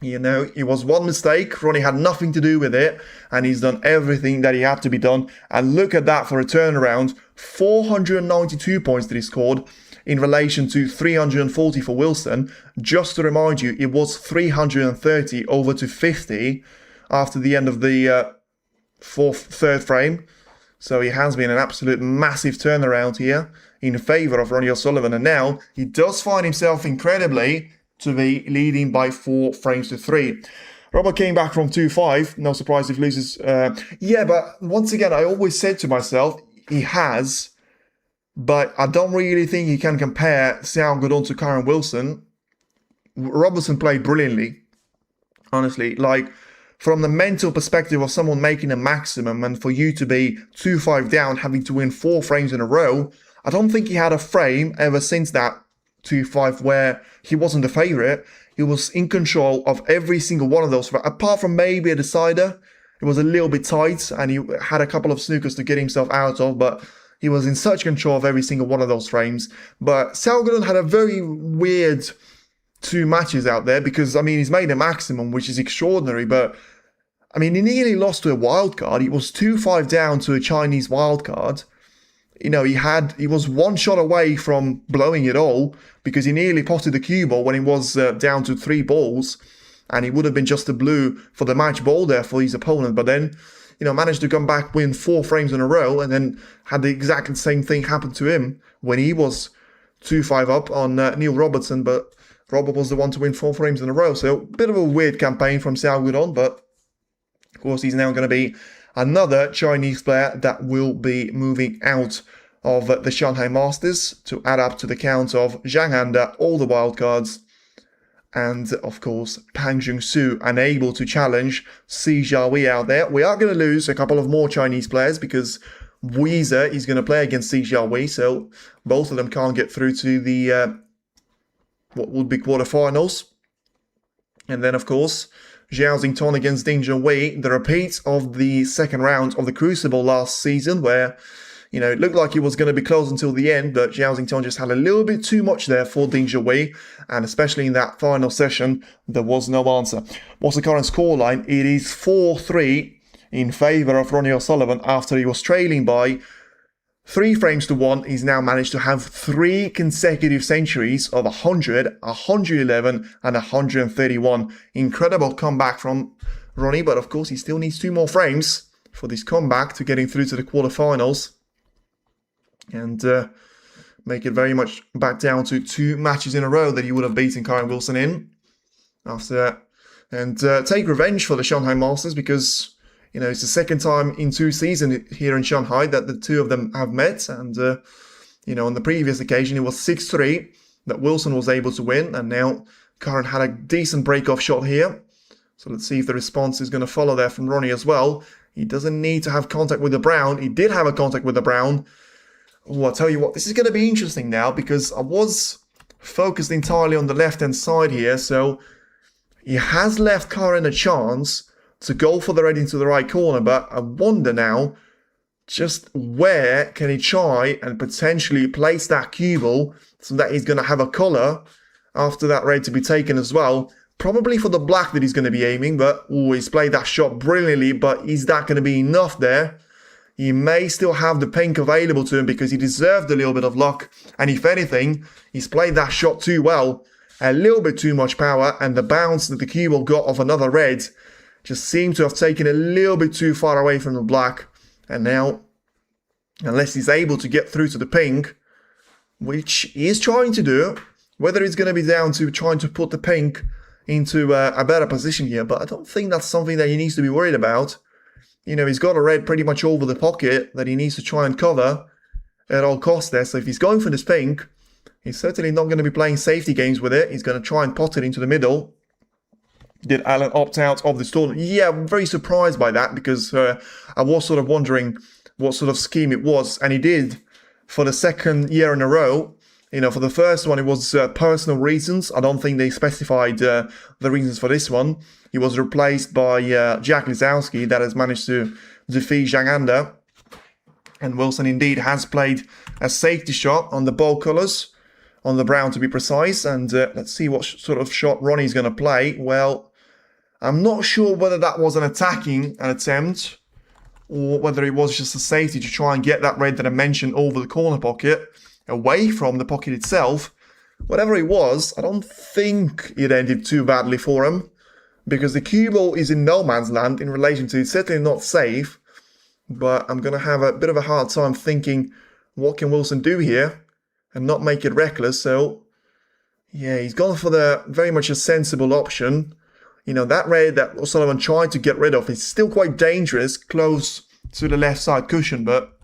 you know, it was one mistake. Ronnie had nothing to do with it, and he's done everything that he had to be done. And look at that for a turnaround. 492 points that he scored in relation to 340 for Wilson. Just to remind you, it was 330 over to 50 after the end of the third frame. So he has been an absolute massive turnaround here in favour of Ronnie O'Sullivan. And now he does find himself incredibly to be leading by 4 frames to 3. Robert came back from 2-5. No surprise if he loses. Yeah, but once again, I always said to myself, he has. But I don't really think he can compare Xiao Guodong to Karen Wilson. Robertson played brilliantly. Honestly, like, from the mental perspective of someone making a maximum, and for you to be 2-5 down, having to win 4 frames in a row, I don't think he had a frame ever since that 2-5 where he wasn't the favourite. He was in control of every single one of those, apart from maybe a decider. It was a little bit tight, and he had a couple of snookers to get himself out of, but he was in such control of every single one of those frames. But Xiao Guodong had a very weird 2 matches out there, because, I mean, he's made a maximum, which is extraordinary, but I mean, he nearly lost to a wild card. He was 2-5 down to a Chinese wild card. he was one shot away from blowing it all because he nearly potted the cue ball when he was down to 3 balls, and he would have been just a blue for the match ball there for his opponent. But then, managed to come back, win 4 frames in a row, and then had the exact same thing happen to him when he was 2-5 up on Neil Robertson, but Robert was the one to win 4 frames in a row. So a bit of a weird campaign from Xiao Guodong, but of course he's now going to be another Chinese player that will be moving out of the Shanghai Masters to add up to the count of Zhang Anda, all the wildcards, and of course Pang Junsu unable to challenge Si Xiaowei out there. We are going to lose a couple of more Chinese players because Weezer is going to play against Si Xiaowei, so both of them can't get through to the what would be quarterfinals. And then of course Zhao Xington against Ding Junhui, the repeat of the second round of the Crucible last season, where, it looked like it was going to be close until the end, but Zhao Xington just had a little bit too much there for Ding Junhui, and especially in that final session, there was no answer. What's the current scoreline? It is 4-3 in favour of Ronnie O'Sullivan after he was trailing by 3 frames to 1. He's now managed to have 3 consecutive centuries of 100, 111 and 131. Incredible comeback from Ronnie, but of course he still needs 2 more frames for this comeback to getting through to the quarterfinals. And make it very much back down to 2 matches in a row that he would have beaten Karen Wilson in. And take revenge for the Shanghai Masters because it's the second time in 2 seasons here in Shanghai that the 2 of them have met. And, on the previous occasion, it was 6-3 that Wilson was able to win. And now Curran had a decent break-off shot here. So let's see if the response is going to follow there from Ronnie as well. He doesn't need to have contact with the brown. He did have a contact with the brown. Oh, I'll tell you what, this is going to be interesting now because I was focused entirely on the left-hand side here. So he has left Curran a chance to go for the red into the right corner, but I wonder now just where can he try and potentially place that cue ball so that he's going to have a colour after that red to be taken as well. Probably for the black that he's going to be aiming, but he's played that shot brilliantly, but is that going to be enough there? He may still have the pink available to him because he deserved a little bit of luck, and if anything, he's played that shot too well. A little bit too much power, and the bounce that the cue ball got off another red just seemed to have taken a little bit too far away from the black. And now, unless he's able to get through to the pink, which he is trying to do, whether it's going to be down to trying to put the pink into a better position here, but I don't think that's something that he needs to be worried about. He's got a red pretty much over the pocket that he needs to try and cover at all costs there. So if he's going for this pink, he's certainly not going to be playing safety games with it. He's going to try and pot it into the middle. Did Alan opt out of this tournament? Yeah, I'm very surprised by that because I was sort of wondering what sort of scheme it was. And he did for the second year in a row. For the first one, it was personal reasons. I don't think they specified the reasons for this one. He was replaced by Jack Lisowski that has managed to defeat Zhang Anda. And Wilson indeed has played a safety shot on the ball colours, on the brown to be precise. And let's see what sort of shot Ronnie's going to play. Well, I'm not sure whether that was an attacking attempt or whether it was just a safety to try and get that red that I mentioned over the corner pocket, away from the pocket itself. Whatever it was, I don't think it ended too badly for him, because the cue ball is in no man's land in relation to it's certainly not safe, but I'm going to have a bit of a hard time thinking what can Wilson do here and not make it reckless. So yeah, he's gone for the very much a sensible option. That red that O'Sullivan tried to get rid of is still quite dangerous, close to the left side cushion, but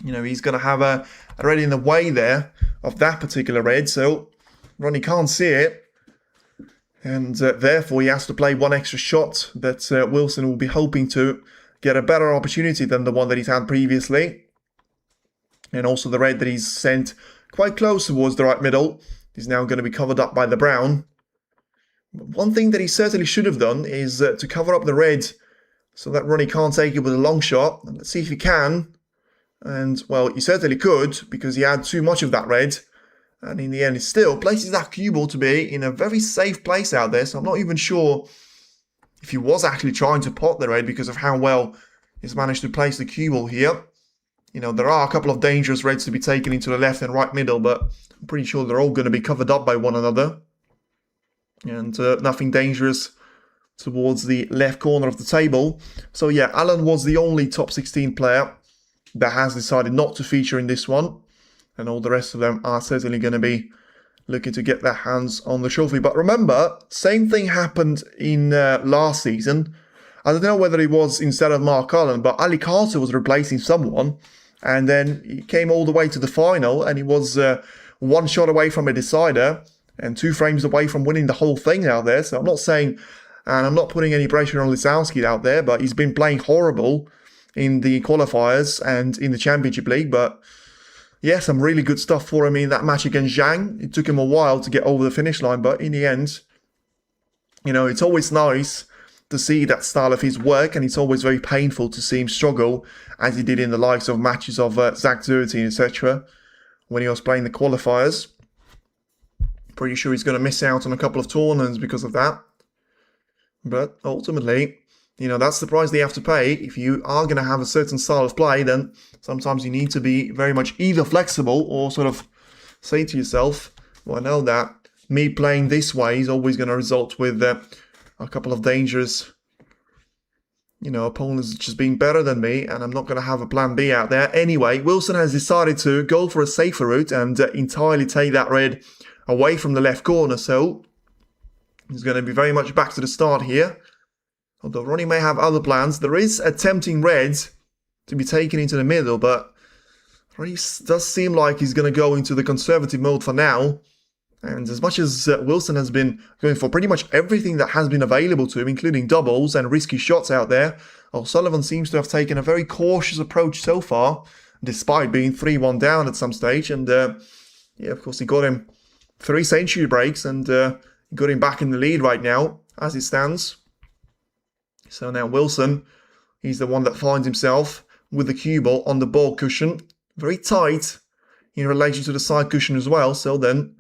he's going to have a red in the way there of that particular red, so Ronnie can't see it. And therefore, he has to play one extra shot that Wilson will be hoping to get a better opportunity than the one that he's had previously. And also the red that he's sent quite close towards the right middle is now going to be covered up by the brown. One thing that he certainly should have done is to cover up the red so that Ronnie can't take it with a long shot. And let's see if he can. And, well, he certainly could, because he had too much of that red. And in the end, he still places that cue ball to be in a very safe place out there. So I'm not even sure if he was actually trying to pot the red because of how well he's managed to place the cue ball here. You know, there are a couple of dangerous reds to be taken into the left and right middle, but I'm pretty sure they're all going to be covered up by one another. And nothing dangerous towards the left corner of the table. So yeah, Alan was the only top 16 player that has decided not to feature in this one. And all the rest of them are certainly going to be looking to get their hands on the trophy. But remember, same thing happened in last season. I don't know whether it was instead of Mark Allen, but Ali Carter was replacing someone. And then he came all the way to the final, and he was one shot away from a decider and 2 frames away from winning the whole thing out there. So I'm not saying, and I'm not putting any pressure on Lisowski out there, but he's been playing horrible in the qualifiers and in the Championship League. But yeah, some really good stuff for him in that match against Zhang. It took him a while to get over the finish line, but in the end, you know, it's always nice to see that style of his work, and it's always very painful to see him struggle, as he did in the likes of matches of Zach Zurtin, etc., when he was playing the qualifiers. Pretty sure he's going to miss out on a couple of tournaments because of that. But ultimately, you know, that's the price they have to pay. If you are going to have a certain style of play, then sometimes you need to be very much either flexible or sort of say to yourself, well, I know that me playing this way is always going to result with a couple of dangerous, you know, opponents just being better than me, and I'm not going to have a plan B out there. Anyway, Wilson has decided to go for a safer route and entirely take that red away from the left corner, so he's going to be very much back to the start here. Although Ronnie may have other plans, there is a tempting red to be taken into the middle, but Ronnie does seem like he's going to go into the conservative mode for now. And as much as Wilson has been going for pretty much everything that has been available to him, including doubles and risky shots out there, O'Sullivan seems to have taken a very cautious approach so far, despite being 3-1 down at some stage. And yeah, of course, he got him 3 century breaks and got him back in the lead right now, as it stands. So now Wilson, he's the one that finds himself with the cue ball on the ball cushion, very tight in relation to the side cushion as well. So then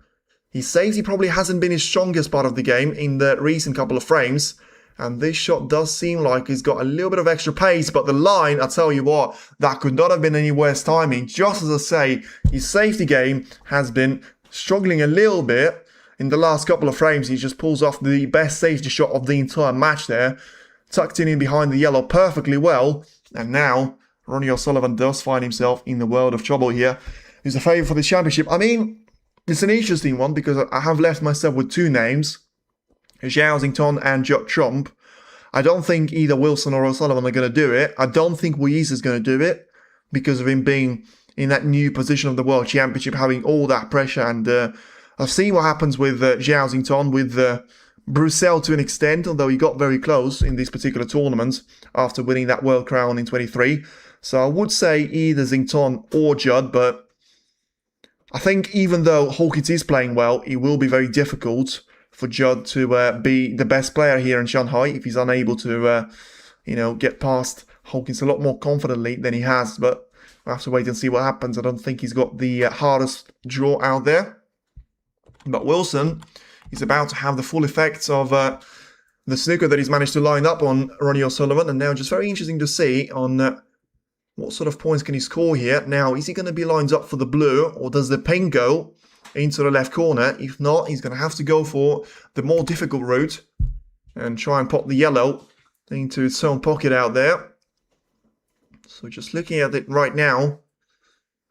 his safety probably hasn't been his strongest part of the game in the recent couple of frames. And this shot does seem like he's got a little bit of extra pace, but the line, I tell you what, that could not have been any worse timing. Just as I say, his safety game has been struggling a little bit. In the last couple of frames, he just pulls off the best safety shot of the entire match there. Tucked in behind the yellow perfectly well. And now, Ronnie O'Sullivan does find himself in the world of trouble here. He's a favourite for the championship. I mean, it's an interesting one because I have left myself with 2 names. Zhao Xington and Judd Trump. I don't think either Wilson or O'Sullivan are going to do it. I don't think Weiss is going to do it because of him being in that new position of the World Championship, having all that pressure. And I've seen what happens with Zhao Xington, with Bruxelles to an extent, although he got very close in this particular tournament after winning that World Crown in 23. So I would say either Xington or Judd, but I think even though Hawkins is playing well, it will be very difficult for Judd to be the best player here in Shanghai if he's unable to, you know, get past Hawkins a lot more confidently than he has. But we'll have to wait and see what happens. I don't think he's got the hardest draw out there. But Wilson is about to have the full effects of the snooker that he's managed to line up on Ronnie O'Sullivan. And now just very interesting to see on what sort of points can he score here. Now, is he going to be lined up for the blue, or does the pink go into the left corner? If not, he's going to have to go for the more difficult route and try and pop the yellow into its own pocket out there. So just looking at it right now,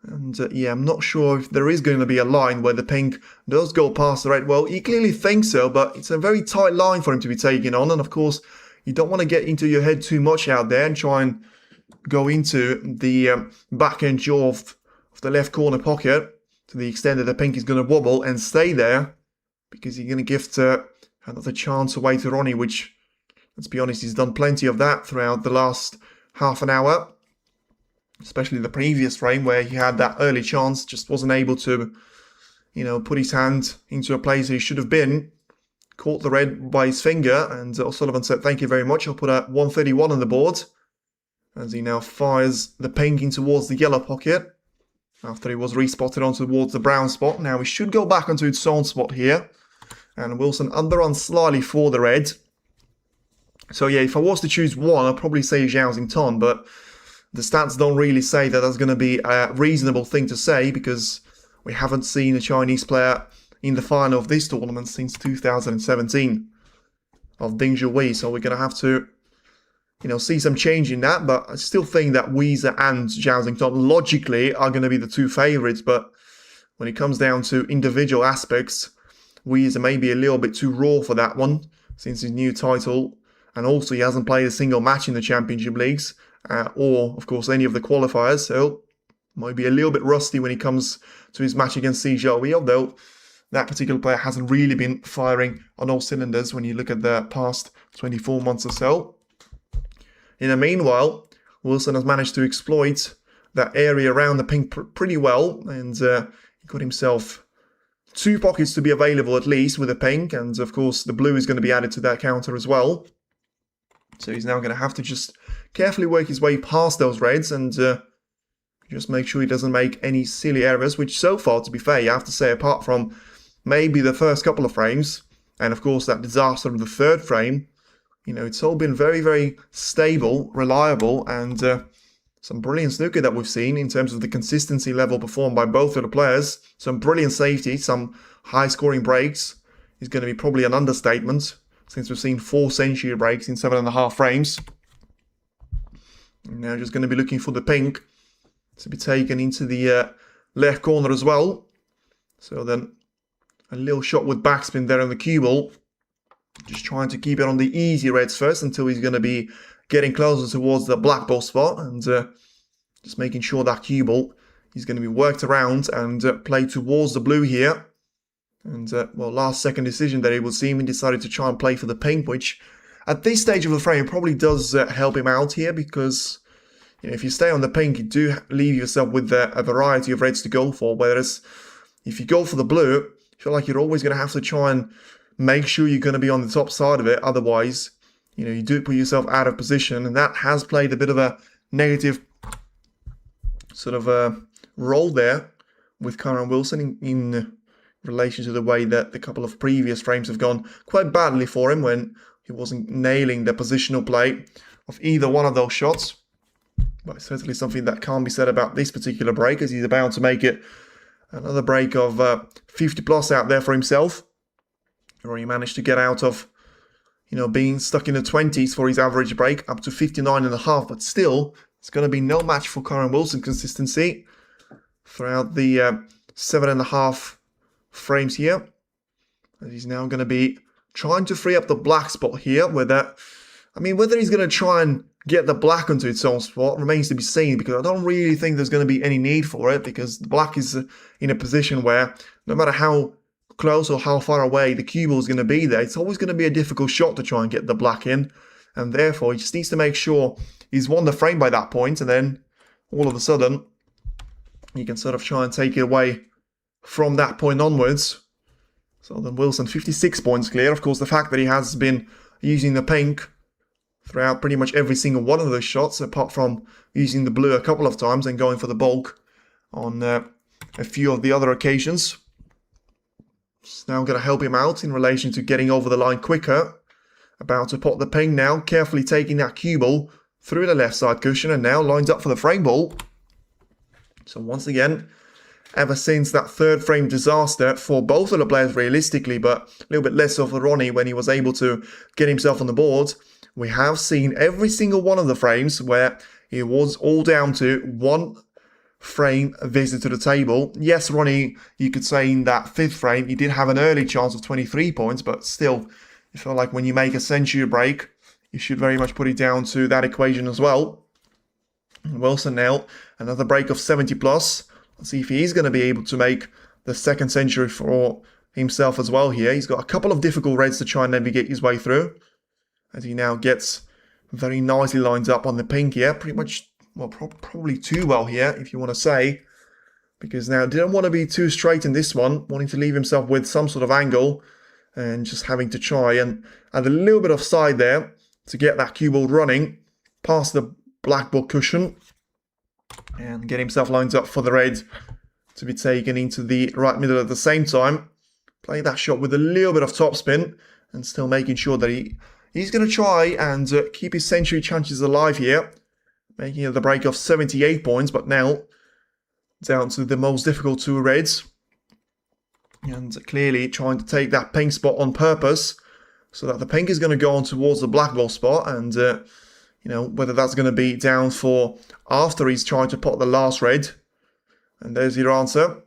and yeah, I'm not sure if there is going to be a line where the pink does go past the red. Well, he clearly thinks so, but it's a very tight line for him to be taking on. And of course, you don't want to get into your head too much out there and try and go into the back end jaw of the left corner pocket to the extent that the pink is going to wobble and stay there, because you're going to give another chance away to Ronnie, which, let's be honest, he's done plenty of that throughout the last half an hour, especially the previous frame where he had that early chance, just wasn't able to, you know, put his hand into a place he should have been, caught the red by his finger, and O'Sullivan said, thank you very much, I'll put a 131 on the board, as he now fires the pink in towards the yellow pocket after he was respotted on towards the brown spot. Now he should go back onto its own spot here, and Wilson underrun slightly for the red. So yeah, if I was to choose one, I'd probably say Zhao Xington, but the stats don't really say that that's going to be a reasonable thing to say, because we haven't seen a Chinese player in the final of this tournament since 2017 of Ding Zhuhui. So we're going to have to, see some change in that. But I still think that Weezer and Zhao Xingtong logically are going to be the two favorites. But when it comes down to individual aspects, Weezer may be a little bit too raw for that one since his new title. And also he hasn't played a single match in the Championship Leagues or, of course, any of the qualifiers. So might be a little bit rusty when it comes to his match against Si Zhouyi, although that particular player hasn't really been firing on all cylinders when you look at the past 24 months or so. In the meanwhile, Wilson has managed to exploit that area around the pink pretty well, and he got himself 2 pockets to be available at least with the pink, and of course the blue is going to be added to that counter as well. So he's now going to have to just carefully work his way past those reds and just make sure he doesn't make any silly errors, which so far, to be fair, you have to say, apart from maybe the first couple of frames, and of course that disaster of the third frame, it's all been very, very stable, reliable, and some brilliant snooker that we've seen in terms of the consistency level performed by both of the players. Some brilliant safety, some high-scoring breaks is going to be probably an understatement, since we've seen 4 century breaks in 7.5 frames. And now just going to be looking for the pink to be taken into the left corner as well. So then a little shot with backspin there on the cue ball. Just trying to keep it on the easy reds first until he's going to be getting closer towards the black ball spot. And just making sure that cue ball is going to be worked around and played towards the blue here. And, last second decision that he will seem, he decided to try and play for the pink, which at this stage of the frame probably does help him out here, because if you stay on the pink, you do leave yourself with a variety of reds to go for, whereas if you go for the blue, I feel like you're always going to have to try and make sure you're going to be on the top side of it. Otherwise, you do put yourself out of position, and that has played a bit of a negative sort of role there with Kyren Wilson in relation to the way that the couple of previous frames have gone quite badly for him when he wasn't nailing the positional play of either one of those shots. But it's certainly something that can't be said about this particular break, as he's about to make it another break of 50 plus out there for himself. Or he managed to get out of, being stuck in the 20s for his average break, up to 59.5. But still, it's going to be no match for Kyren Wilson consistency throughout the 7.5 frames here. And he's now going to be trying to free up the black spot here. Whether he's going to try and get the black onto its own spot remains to be seen, because I don't really think there's going to be any need for it, because the black is in a position where no matter how close or how far away the cue ball is going to be there, it's always going to be a difficult shot to try and get the black in, and therefore he just needs to make sure he's won the frame by that point, and then all of a sudden you can sort of try and take it away from that point onwards. So then Wilson 56 points clear. Of course, the fact that he has been using the pink throughout pretty much every single one of those shots, apart from using the blue a couple of times and going for the bulk on a few of the other occasions. It's now going to help him out in relation to getting over the line quicker. About to pot the ping now, carefully taking that cue ball through the left side cushion, and now lines up for the frame ball. So once again, ever since that third frame disaster for both of the players realistically, but a little bit less so for Ronnie when he was able to get himself on the board, we have seen every single one of the frames where it was all down to one frame visit to the table. Yes, Ronnie, you could say in that 5th frame, he did have an early chance of 23 points, but still, I feel like when you make a century break, you should very much put it down to that equation as well. Wilson now, another break of 70 plus. Let's see if he is going to be able to make the 2nd century for himself as well here. He's got a couple of difficult reds to try and navigate his way through, as he now gets very nicely lined up on the pink here. Pretty much, probably too well here, if you want to say, because now didn't want to be too straight in this one, wanting to leave himself with some sort of angle and just having to try and add a little bit of side there to get that cue ball running past the black ball cushion and get himself lined up for the red to be taken into the right middle at the same time. Playing that shot with a little bit of topspin and still making sure that he's going to try and keep his century chances alive here. making it the break of 78 points, but now down to the most difficult two reds. And clearly trying to take that pink spot on purpose, so that the pink is going to go on towards the black ball spot, and whether that's going to be down for after he's trying to pot the last red. And there's your answer.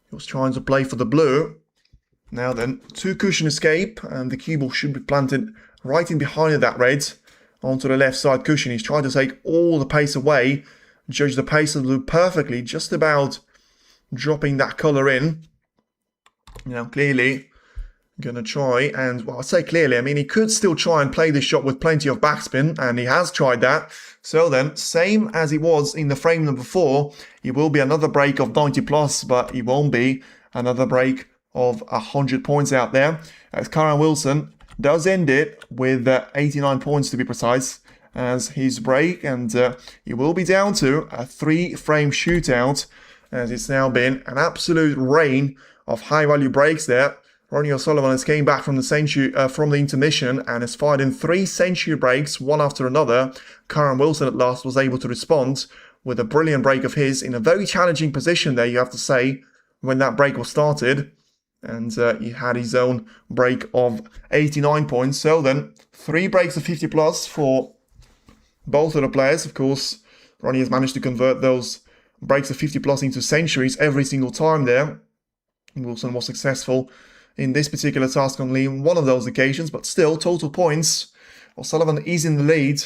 He was trying to play for the blue. Now then, 2 cushion escape, and the cue ball should be planted right in behind that red onto the left side cushion. He's trying to take all the pace away, judge the pace of the blue perfectly, just about dropping that colour in. Clearly going to try, and well, I say clearly, I mean, he could still try and play this shot with plenty of backspin, and he has tried that. So then, same as it was in the frame number 4, it will be another break of 90 plus, but it won't be another break of 100 points out there, as Karen Wilson does end it with 89 points to be precise as his break, and it will be down to a 3-frame shootout, as it's now been an absolute rain of high-value breaks there. Ronnie O'Sullivan has came back from the intermission and has fired in 3 century breaks, one after another. Karen Wilson at last was able to respond with a brilliant break of his in a very challenging position there, you have to say, when that break was started. And he had his own break of 89 points. So then, 3 breaks of 50 plus for both of the players. Of course, Ronnie has managed to convert those breaks of 50 plus into centuries every single time there. Wilson was successful in this particular task only in one of those occasions, but still, total points, O'Sullivan is in the lead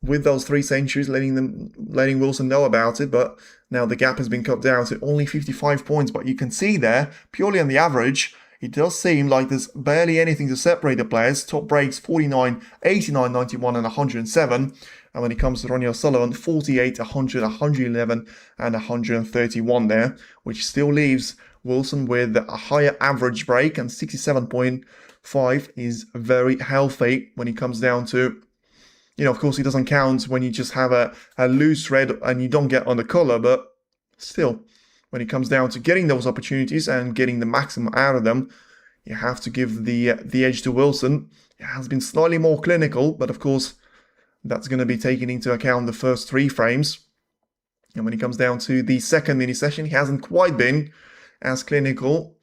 with those 3 centuries, letting Wilson know about it, but now the gap has been cut down to only 55 points. But you can see there, purely on the average, it does seem like there's barely anything to separate the players. Top breaks 49, 89, 91 and 107. And when it comes to Ronnie O'Sullivan, 48, 100, 111 and 131 there, which still leaves Wilson with a higher average break, and 67.5 is very healthy when it comes down to, of course, it doesn't count when you just have a loose red and you don't get on the color, but still, when it comes down to getting those opportunities and getting the maximum out of them, you have to give the edge to Wilson. It has been slightly more clinical, but of course, that's going to be taking into account the first 3 frames. And when it comes down to the second mini session, he hasn't quite been as clinical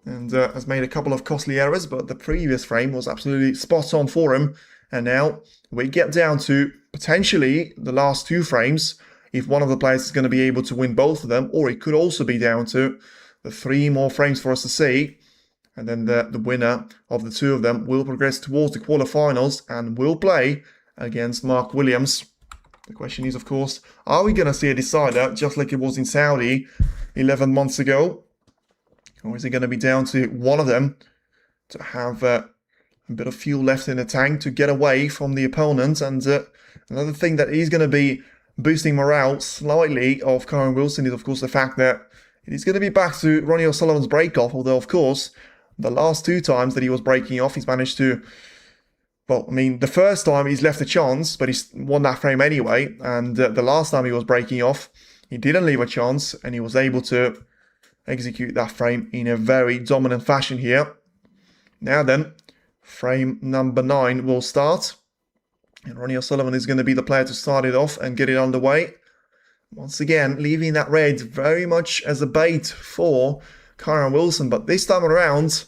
and has made a couple of costly errors, but the previous frame was absolutely spot on for him. And now we get down to potentially the last 2 frames, if one of the players is going to be able to win both of them, or it could also be down to the 3 more frames for us to see. And then the winner of the 2 of them will progress towards the quarterfinals and will play against Mark Williams. The question is, of course, are we going to see a decider just like it was in Saudi 11 months ago? Or is it going to be down to one of them to have a bit of fuel left in the tank to get away from the opponent? And another thing that is going to be boosting morale slightly of Karen Wilson is, of course, the fact that it is going to be back to Ronnie O'Sullivan's break-off, although, of course, the last 2 times that he was breaking off, he's managed to, well, I mean, the first time he's left a chance, but he's won that frame anyway, and the last time he was breaking off, he didn't leave a chance, and he was able to execute that frame in a very dominant fashion here. Now then, frame number 9 will start. And Ronnie O'Sullivan is going to be the player to start it off and get it underway. Once again, leaving that red very much as a bait for Karen Wilson. But this time around,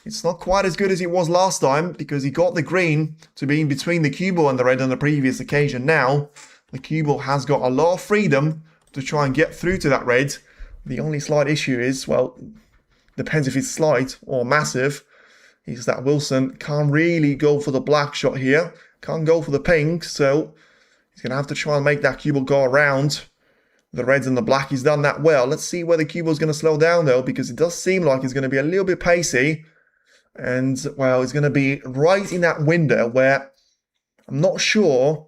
it's not quite as good as it was last time, because he got the green to be in between the cue ball and the red on the previous occasion. Now, the cue ball has got a lot of freedom to try and get through to that red. The only slight issue is, well, depends if it's slight or massive, is that Wilson can't really go for the black shot here. Can't go for the pink, so he's going to have to try and make that cue ball go around the reds and the black. He's done that well. Let's see where the cue ball is going to slow down, though, because it does seem like it's going to be a little bit pacey. And, well, it's going to be right in that window where I'm not sure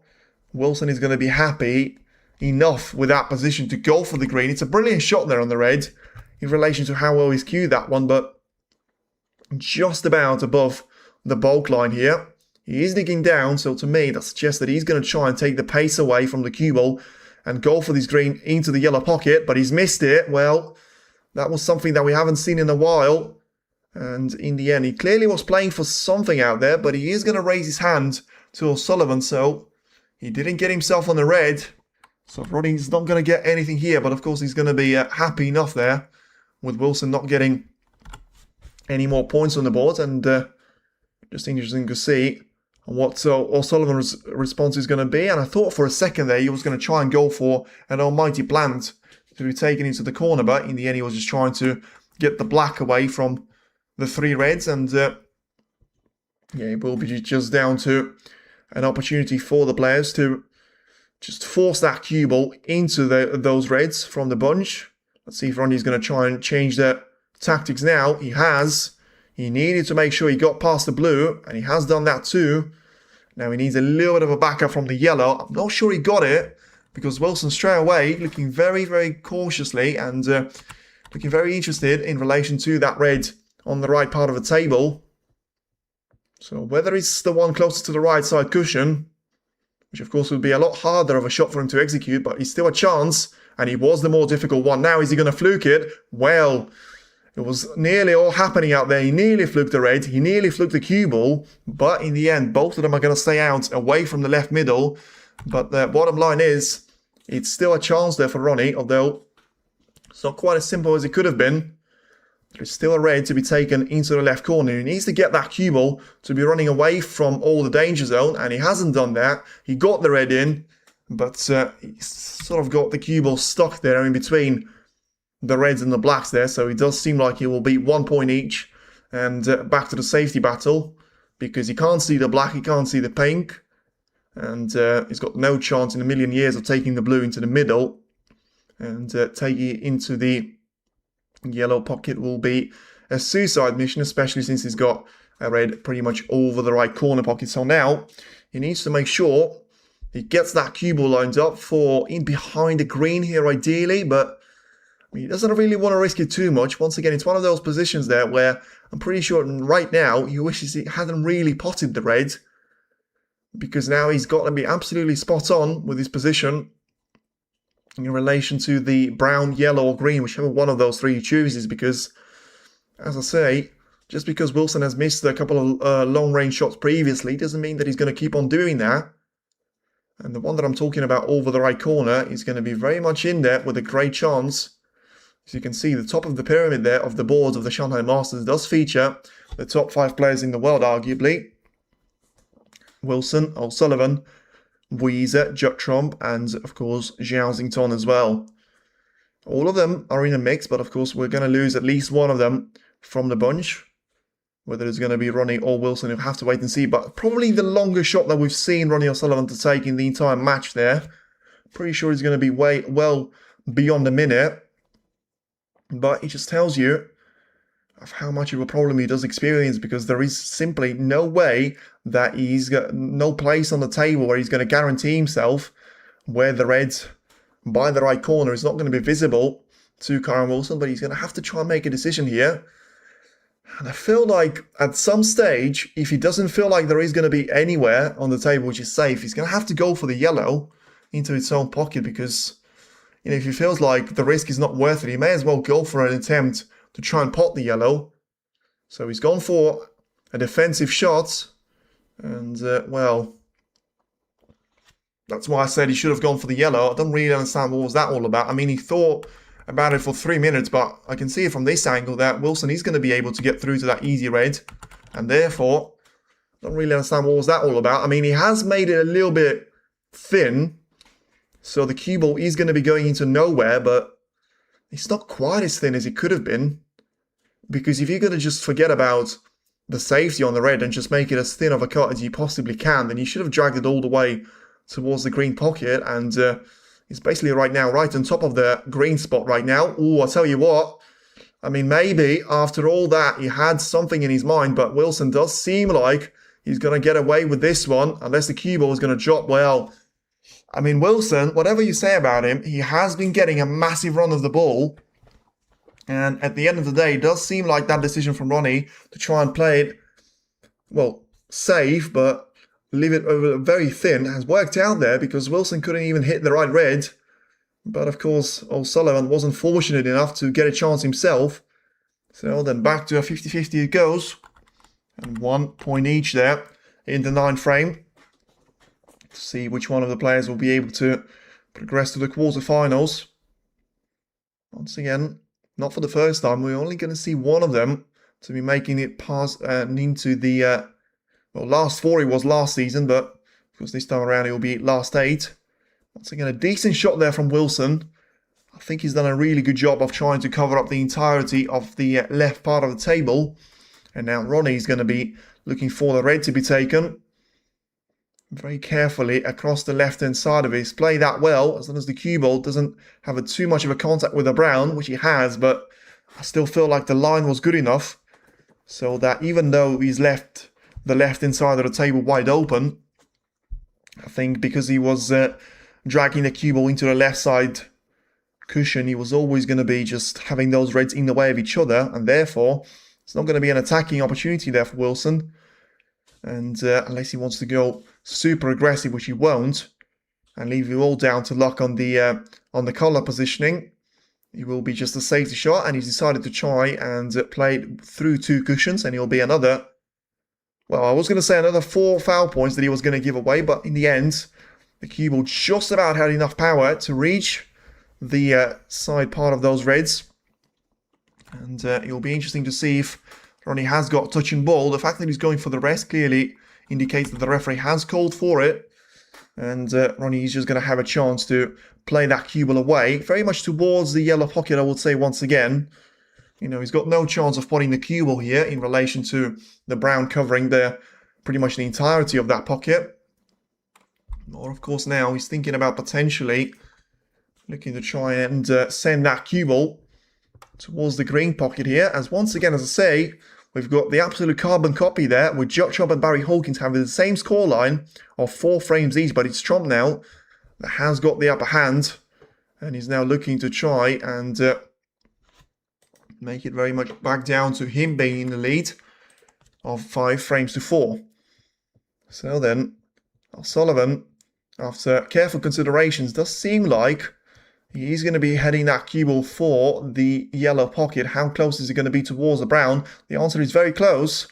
Wilson is going to be happy enough with that position to go for the green. It's a brilliant shot there on the red in relation to how well he's cued that one, but just about above the bulk line here. He is digging down, so to me that suggests that he's going to try and take the pace away from the cue ball and go for this green into the yellow pocket, but he's missed it. Well, that was something that we haven't seen in a while, and in the end he clearly was playing for something out there, but he is going to raise his hand to O'Sullivan, so he didn't get himself on the red, So Ronnie's not going to get anything here, but of course he's going to be happy enough there with Wilson not getting any more points on the board. And just interesting to see what O'Sullivan's response is going to be. And I thought for a second there he was going to try and go for an almighty plant to be taken into the corner, but in the end he was just trying to get the black away from the 3 reds. And yeah, it will be just down to an opportunity for the players to just force that cue ball into those reds from the bunch. Let's see if Ronnie's going to try and change their tactics now. He has. He needed to make sure he got past the blue, and he has done that too. Now he needs a little bit of a backup from the yellow. I'm not sure he got it, because Wilson straight away looking very, very cautiously and looking very interested in relation to that red on the right part of the table. So whether it's the one closer to the right side cushion, which of course would be a lot harder of a shot for him to execute, but he's still a chance, and he was the more difficult one. Now is he going to fluke it? Well, it was nearly all happening out there. He nearly fluked the red, he nearly fluked the cue ball, but in the end both of them are going to stay out away from the left middle. But the bottom line is, it's still a chance there for Ronnie, although it's not quite as simple as it could have been. There's still a red to be taken into the left corner. He needs to get that cue ball to be running away from all the danger zone, and he hasn't done that. He got the red in, but he sort of got the cue ball stuck there in between the reds and the blacks there, so it does seem like he will be 1 point each, and back to the safety battle, because he can't see the black, he can't see the pink, and he's got no chance in a million years of taking the blue into the middle, and taking it into the yellow pocket will be a suicide mission, especially since he's got a red pretty much over the right corner pocket. So now he needs to make sure he gets that cue ball lined up for in behind the green here ideally, but he doesn't really want to risk it too much. Once again, it's one of those positions there where I'm pretty sure right now he wishes he hadn't really potted the red, because now he's got to be absolutely spot on with his position in relation to the brown, yellow or green, whichever one of those 3 he chooses, because, as I say, just because Wilson has missed a couple of long-range shots previously doesn't mean that he's going to keep on doing that. And the one that I'm talking about over the right corner is going to be very much in there with a great chance. As you can see, the top of the pyramid there of the boards of the Shanghai Masters does feature the top 5 players in the world, arguably. Wilson, O'Sullivan, Weezer, Judd Trump, and of course Zhao Xington as well. All of them are in a mix, but of course we're going to lose at least one of them from the bunch. Whether it's going to be Ronnie or Wilson, you'll have to wait and see. But probably the longest shot that we've seen Ronnie O'Sullivan to take in the entire match there. Pretty sure he's going to be well beyond a minute. But it just tells you of how much of a problem he does experience, because there is simply no way that he's got no place on the table where he's going to guarantee himself where the red by the right corner is not going to be visible to Kyren Wilson, but he's going to have to try and make a decision here. And I feel like at some stage, if he doesn't feel like there is going to be anywhere on the table which is safe, he's going to have to go for the yellow into its own pocket, because if he feels like the risk is not worth it, he may as well go for an attempt to try and pot the yellow. So he's gone for a defensive shot, and well, that's why I said he should have gone for the yellow. I don't really understand what was that all about. I mean, he thought about it for 3 minutes, but I can see it from this angle that Wilson is going to be able to get through to that easy red, and therefore, I don't really understand what was that all about. I mean, he has made it a little bit thin, so the cue ball is going to be going into nowhere, but it's not quite as thin as it could have been. Because if you're going to just forget about the safety on the red and just make it as thin of a cut as you possibly can, then you should have dragged it all the way towards the green pocket. And it's basically right now, right on top of the green spot right now. Oh, I'll tell you what. I mean, maybe after all that, he had something in his mind, but Wilson does seem like he's going to get away with this one, unless the cue ball is going to drop. Well, I mean, Wilson, whatever you say about him, he has been getting a massive run of the ball. And at the end of the day, it does seem like that decision from Ronnie to try and play it, well, safe, but leave it very thin, has worked out there, because Wilson couldn't even hit the right red. But of course, O'Sullivan wasn't fortunate enough to get a chance himself. So then back to a 50-50 it goes. And 1 point each there in the 9th frame. To see which one of the players will be able to progress to the quarterfinals. Once again, not for the first time. We're only going to see one of them to be making it past into the last 4 it was last season, but of course this time around it will be last 8. Once again, a decent shot there from Wilson. I think he's done a really good job of trying to cover up the entirety of the left part of the table. And now Ronnie's going to be looking for the red to be taken. Very carefully across the left-hand side of it. He's played that well, as long as the cue ball doesn't have too much of a contact with the brown, which he has, but I still feel like the line was good enough so that even though he's left the left-hand side of the table wide open, I think because he was dragging the cue ball into the left side cushion, he was always going to be just having those reds in the way of each other, and therefore it's not going to be an attacking opportunity there for Wilson. And unless he wants to go super aggressive, which he won't, and leave you all down to luck on the collar positioning, it will be just a safety shot. And he's decided to try and play it through 2 cushions, and it'll be another. Well, I was going to say another 4 foul points that he was going to give away, but in the end, the cue ball just about had enough power to reach the side part of those reds. And it'll be interesting to see if Ronnie has got touching ball. The fact that he's going for the rest clearly indicates that the referee has called for it. And Ronnie is just going to have a chance to play that cue ball away. Very much towards the yellow pocket, I would say once again. You know, he's got no chance of putting the cue ball here in relation to the brown covering pretty much the entirety of that pocket. Or, of course, now he's thinking about potentially looking to try and send that cue ball towards the green pocket here. As once again, as I say, we've got the absolute carbon copy there with Watchalong and Barry Hawkins having the same scoreline of 4 frames each, but it's Trump now that has got the upper hand, and he's now looking to try and make it very much back down to him being in the lead of 5 frames to 4. So then, O'Sullivan, after careful considerations, does seem like he's going to be heading that cue ball for the yellow pocket. How close is he going to be towards the brown? The answer is very close.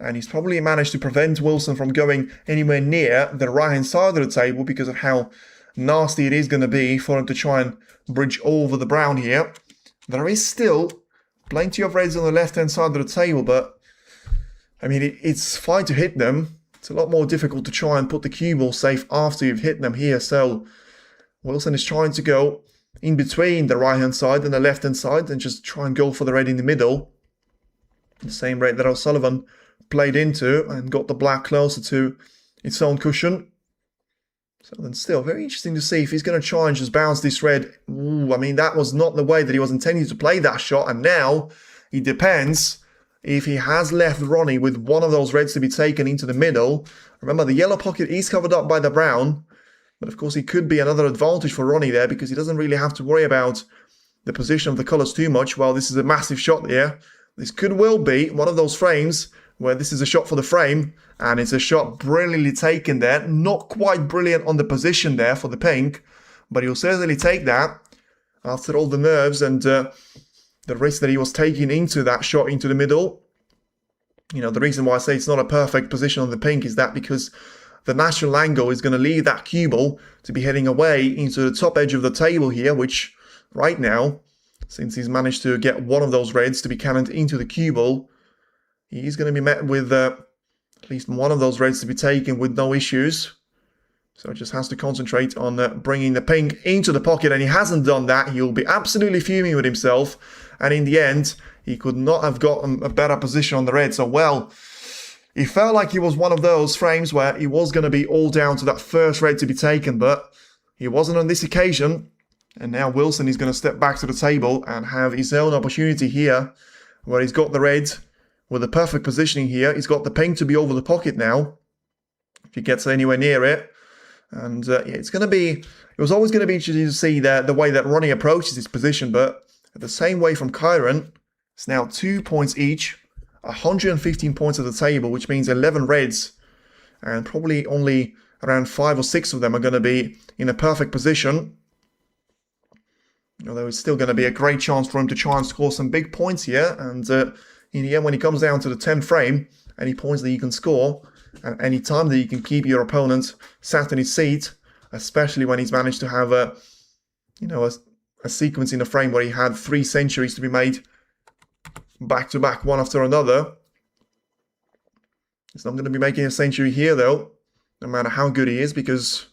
And he's probably managed to prevent Wilson from going anywhere near the right-hand side of the table because of how nasty it is going to be for him to try and bridge over the brown here. There is still plenty of reds on the left-hand side of the table, but I mean, it's fine to hit them. It's a lot more difficult to try and put the cue ball safe after you've hit them here. So Wilson is trying to go in between the right-hand side and the left-hand side and just try and go for the red in the middle. The same red that O'Sullivan played into and got the black closer to its own cushion. So then still, very interesting to see if he's going to try and just bounce this red. Ooh, I mean, that was not the way that he was intending to play that shot. And now it depends if he has left Ronnie with one of those reds to be taken into the middle. Remember, the yellow pocket is covered up by the brown. But of course, it could be another advantage for Ronnie there because he doesn't really have to worry about the position of the colours too much. Well, this is a massive shot here. This could well be one of those frames where this is a shot for the frame, and it's a shot brilliantly taken there. Not quite brilliant on the position there for the pink, but he'll certainly take that after all the nerves and the risk that he was taking into that shot into the middle. You know, the reason why I say it's not a perfect position on the pink is that because the natural angle is going to leave that cue ball to be heading away into the top edge of the table here, which right now, since he's managed to get one of those reds to be cannoned into the cue ball, he's going to be met with at least one of those reds to be taken with no issues. So just has to concentrate on bringing the pink into the pocket, and he hasn't done that. He'll be absolutely fuming with himself, and in the end, he could not have gotten a better position on the red. So, well, it felt like he was one of those frames where he was going to be all down to that first red to be taken, but he wasn't on this occasion. And now Wilson is going to step back to the table and have his own opportunity here, where he's got the red with the perfect positioning here. He's got the pink to be over the pocket now, if he gets anywhere near it. And yeah, it's going to be, it was always going to be interesting to see the way that Ronnie approaches his position, but the same way from Kyron, it's now 2 points each, 115 points at the table, which means 11 reds, and probably only around 5 or 6 of them are going to be in a perfect position. Although it's still going to be a great chance for him to try and score some big points here, and in the end, when he comes down to the 10th frame, any points that you can score, and any time that you can keep your opponent sat in his seat especially when he's managed to have a sequence in a frame where he had 3 centuries to be made back to back, one after another. He's not going to be making a century here, though, no matter how good he is, because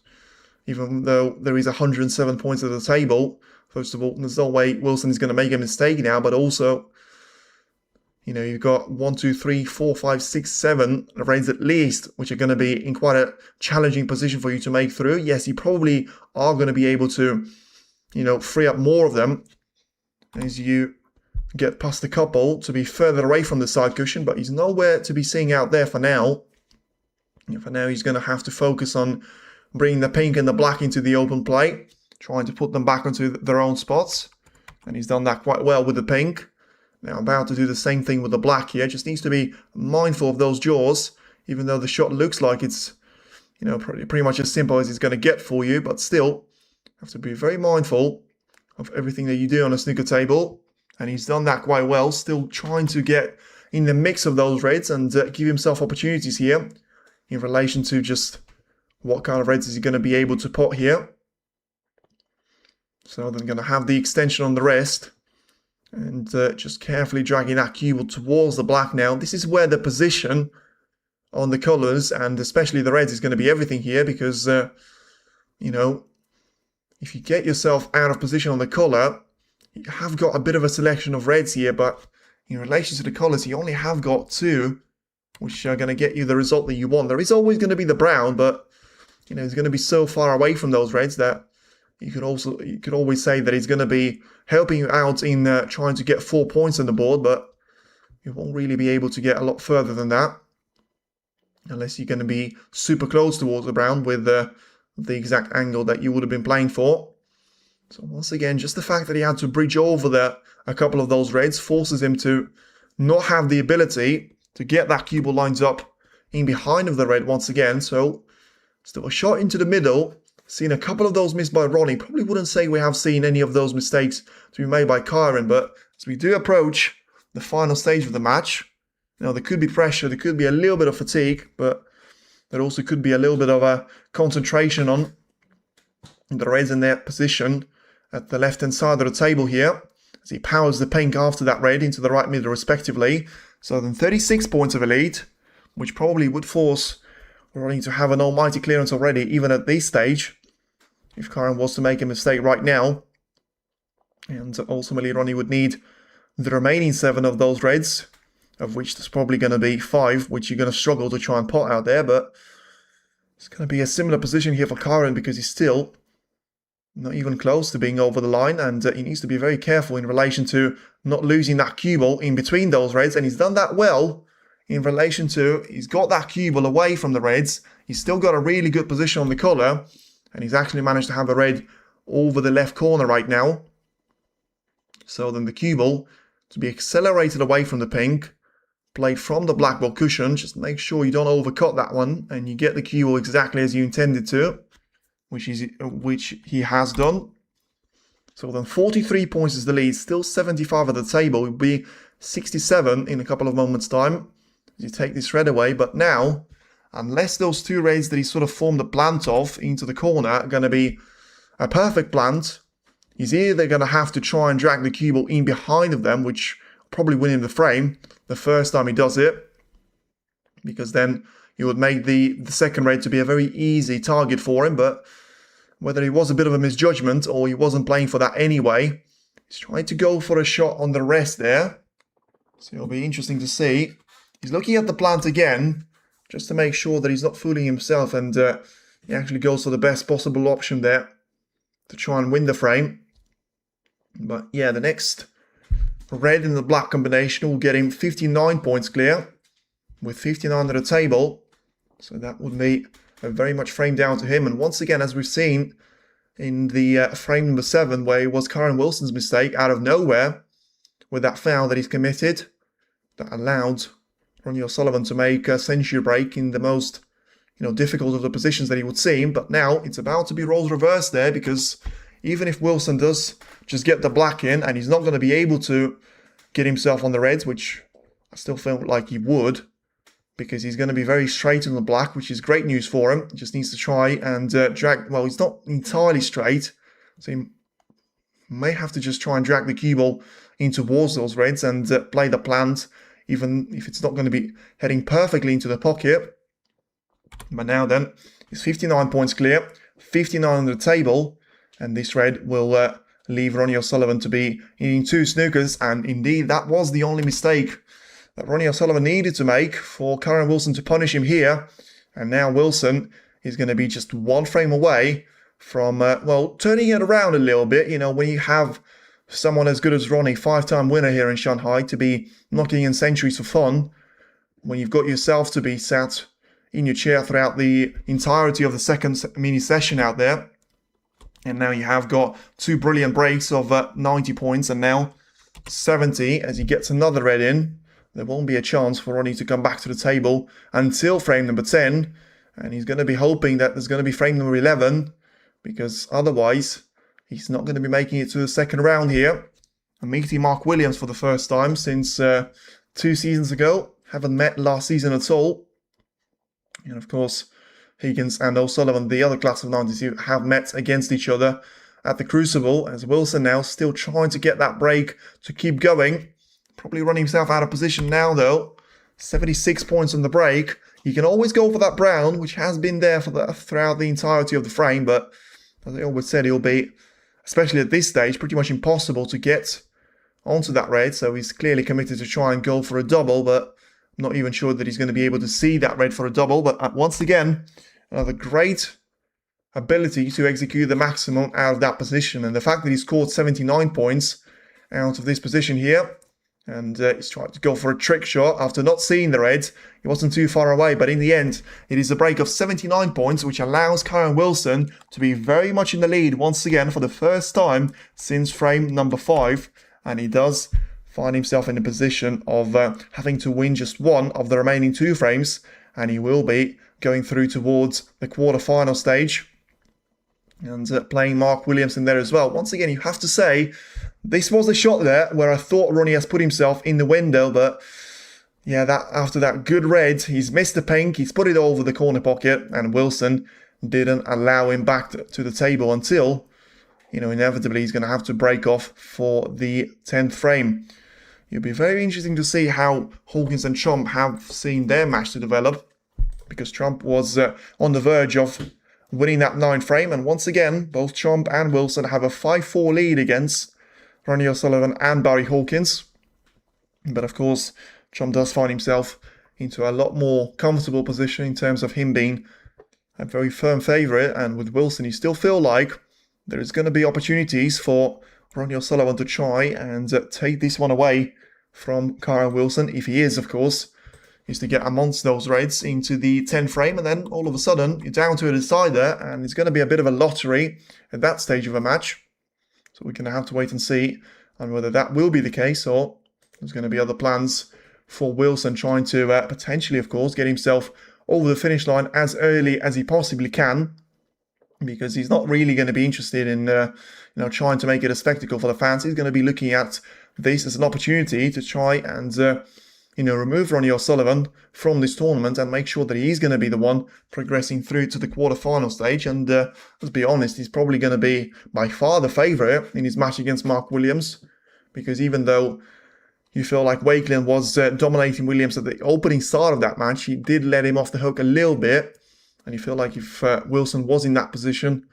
even though there is 107 points at the table, first of all, there's no way Wilson is going to make a mistake now, but also, you've got 1, 2, 3, 4, 5, 6, 7 raids at least, which are going to be in quite a challenging position for you to make through. Yes, you probably are going to be able to, free up more of them as you get past the couple to be further away from the side cushion, but he's nowhere to be seen out there for now. For now, he's going to have to focus on bringing the pink and the black into the open play, trying to put them back onto their own spots, and he's done that quite well with the pink. Now about to do the same thing with the black here. Just needs to be mindful of those jaws, even though the shot looks like it's, pretty much as simple as it's going to get for you, but still have to be very mindful of everything that you do on a snooker table. And he's done that quite well, still trying to get in the mix of those reds and give himself opportunities here in relation to just what kind of reds is he going to be able to pot here. So they're going to have the extension on the rest and just carefully dragging that cube towards the black now. This is where the position on the colours and especially the reds is going to be everything here, because, if you get yourself out of position on the colour, you have got a bit of a selection of reds here, but in relation to the colours, you only have got 2, which are going to get you the result that you want. There is always going to be the brown, but it's going to be so far away from those reds that you could always say that it's going to be helping you out in trying to get 4 points on the board, but you won't really be able to get a lot further than that unless you're going to be super close towards the brown with the exact angle that you would have been playing for. So once again, just the fact that he had to bridge over a couple of those reds forces him to not have the ability to get that cue ball lines up in behind of the red once again. So still a shot into the middle. Seen a couple of those missed by Ronnie. Probably wouldn't say we have seen any of those mistakes to be made by Kyron, but as we do approach the final stage of the match, there could be pressure, there could be a little bit of fatigue, but there also could be a little bit of a concentration on the reds in their position at the left-hand side of the table here, as he powers the pink after that red into the right middle respectively. So then 36 points of a lead, which probably would force Ronnie to have an almighty clearance already, even at this stage, if Kyron was to make a mistake right now. And ultimately Ronnie would need the remaining 7 of those reds, of which there's probably going to be 5, which you're going to struggle to try and pot out there, but it's going to be a similar position here for Kyron because he's still not even close to being over the line, and he needs to be very careful in relation to not losing that cue ball in between those reds, and he's done that well in relation to, he's got that cue ball away from the reds, he's still got a really good position on the colour, and he's actually managed to have a red over the left corner right now. So then the cue ball to be accelerated away from the pink, played from the black ball cushion. Just make sure you don't overcut that one and you get the cue ball exactly as you intended to, which he has done. So then 43 points is the lead, still 75 at the table. It will be 67 in a couple of moments' time as you take this red away. But now, unless those 2 reds that he sort of formed a plant of into the corner are going to be a perfect plant, he's either going to have to try and drag the cue ball in behind of them, which will probably win him the frame the first time he does it, because then you would make the second red to be a very easy target for him. But whether it was a bit of a misjudgment or he wasn't playing for that anyway, he's trying to go for a shot on the rest there. So it'll be interesting to see. He's looking at the plant again, just to make sure that he's not fooling himself, and he actually goes for the best possible option there to try and win the frame. But yeah, the next red in the black combination will get him 59 points clear, with 59 at the table. So that would be very much framed down to him. And once again, as we've seen in the frame number 7, where it was Kyron Wilson's mistake out of nowhere with that foul that he's committed, that allowed Ronnie O'Sullivan to make a century break in the most difficult of the positions that he would see. But now it's about to be roles reversed there, because even if Wilson does just get the black in and he's not going to be able to get himself on the reds, which I still feel like he would, because he's going to be very straight on the black, which is great news for him. He just needs to try and drag, well, he's not entirely straight, so he may have to just try and drag the cue ball in towards those reds and play the plant, even if it's not going to be heading perfectly into the pocket. But now then, it's 59 points clear, 59 on the table, and this red will leave Ronnie O'Sullivan to be in 2 snookers, and indeed that was the only mistake that Ronnie O'Sullivan needed to make for Karen Wilson to punish him here. And now Wilson is going to be just 1 frame away from, well, turning it around a little bit. You know, when you have someone as good as Ronnie, 5-time winner here in Shanghai, to be knocking in centuries for fun, when you've got yourself to be sat in your chair throughout the entirety of the second mini session out there, and now you have got 2 brilliant breaks of 90 points and now 70 as he gets another red in. There won't be a chance for Ronnie to come back to the table until frame number 10, and he's going to be hoping that there's going to be frame number 11, because otherwise he's not going to be making it to the second round here. I'm meeting Mark Williams for the first time since 2 seasons ago. Haven't met last season at all. And of course, Higgins and O'Sullivan, the other class of 92, have met against each other at the Crucible, as Wilson now still trying to get that break to keep going. Probably running himself out of position now though. 76 points on the break. You can always go for that brown, which has been there for throughout the entirety of the frame, but as I always said, it'll be, especially at this stage, pretty much impossible to get onto that red, so he's clearly committed to try and go for a double, but I'm not even sure that he's going to be able to see that red for a double. But once again, another great ability to execute the maximum out of that position, and the fact that he scored 79 points out of this position here, and he's trying to go for a trick shot after not seeing the red. He wasn't too far away, but in the end, it is a break of 79 points, which allows Karen Wilson to be very much in the lead once again for the first time since frame number 5, and he does find himself in a position of having to win just 1 of the remaining 2 frames, and he will be going through towards the quarter-final stage and playing Mark Williams in there as well. Once again, you have to say, this was a shot there where I thought Ronnie has put himself in the window, but yeah, that after that good red, he's missed the pink, he's put it over the corner pocket, and Wilson didn't allow him back to the table until, you know, inevitably he's going to have to break off for the 10th frame. It'll be very interesting to see how Hawkins and Trump have seen their match to develop, because Trump was on the verge of winning that 9th frame, and once again, both Trump and Wilson have a 5-4 lead against Ronnie O'Sullivan and Barry Hawkins. But of course, Trump does find himself into a lot more comfortable position in terms of him being a very firm favourite, and with Wilson, you still feel like there is going to be opportunities for Ronnie O'Sullivan to try and take this one away from Karen Wilson, if he is, of course, is to get amongst those reds into the 10th frame, and then all of a sudden you're down to a decider, and it's going to be a bit of a lottery at that stage of a match. So we're going to have to wait and see on whether that will be the case, or there's going to be other plans for Wilson trying to potentially, of course, get himself over the finish line as early as he possibly can, because he's not really going to be interested in trying to make it a spectacle for the fans. He's going to be looking at this as an opportunity to try and remove Ronnie O'Sullivan from this tournament and make sure that he's going to be the one progressing through to the quarter-final stage. And let's be honest, he's probably going to be by far the favourite in his match against Mark Williams, because even though you feel like Wakeland was dominating Williams at the opening start of that match, he did let him off the hook a little bit, and you feel like if Wilson was in that position,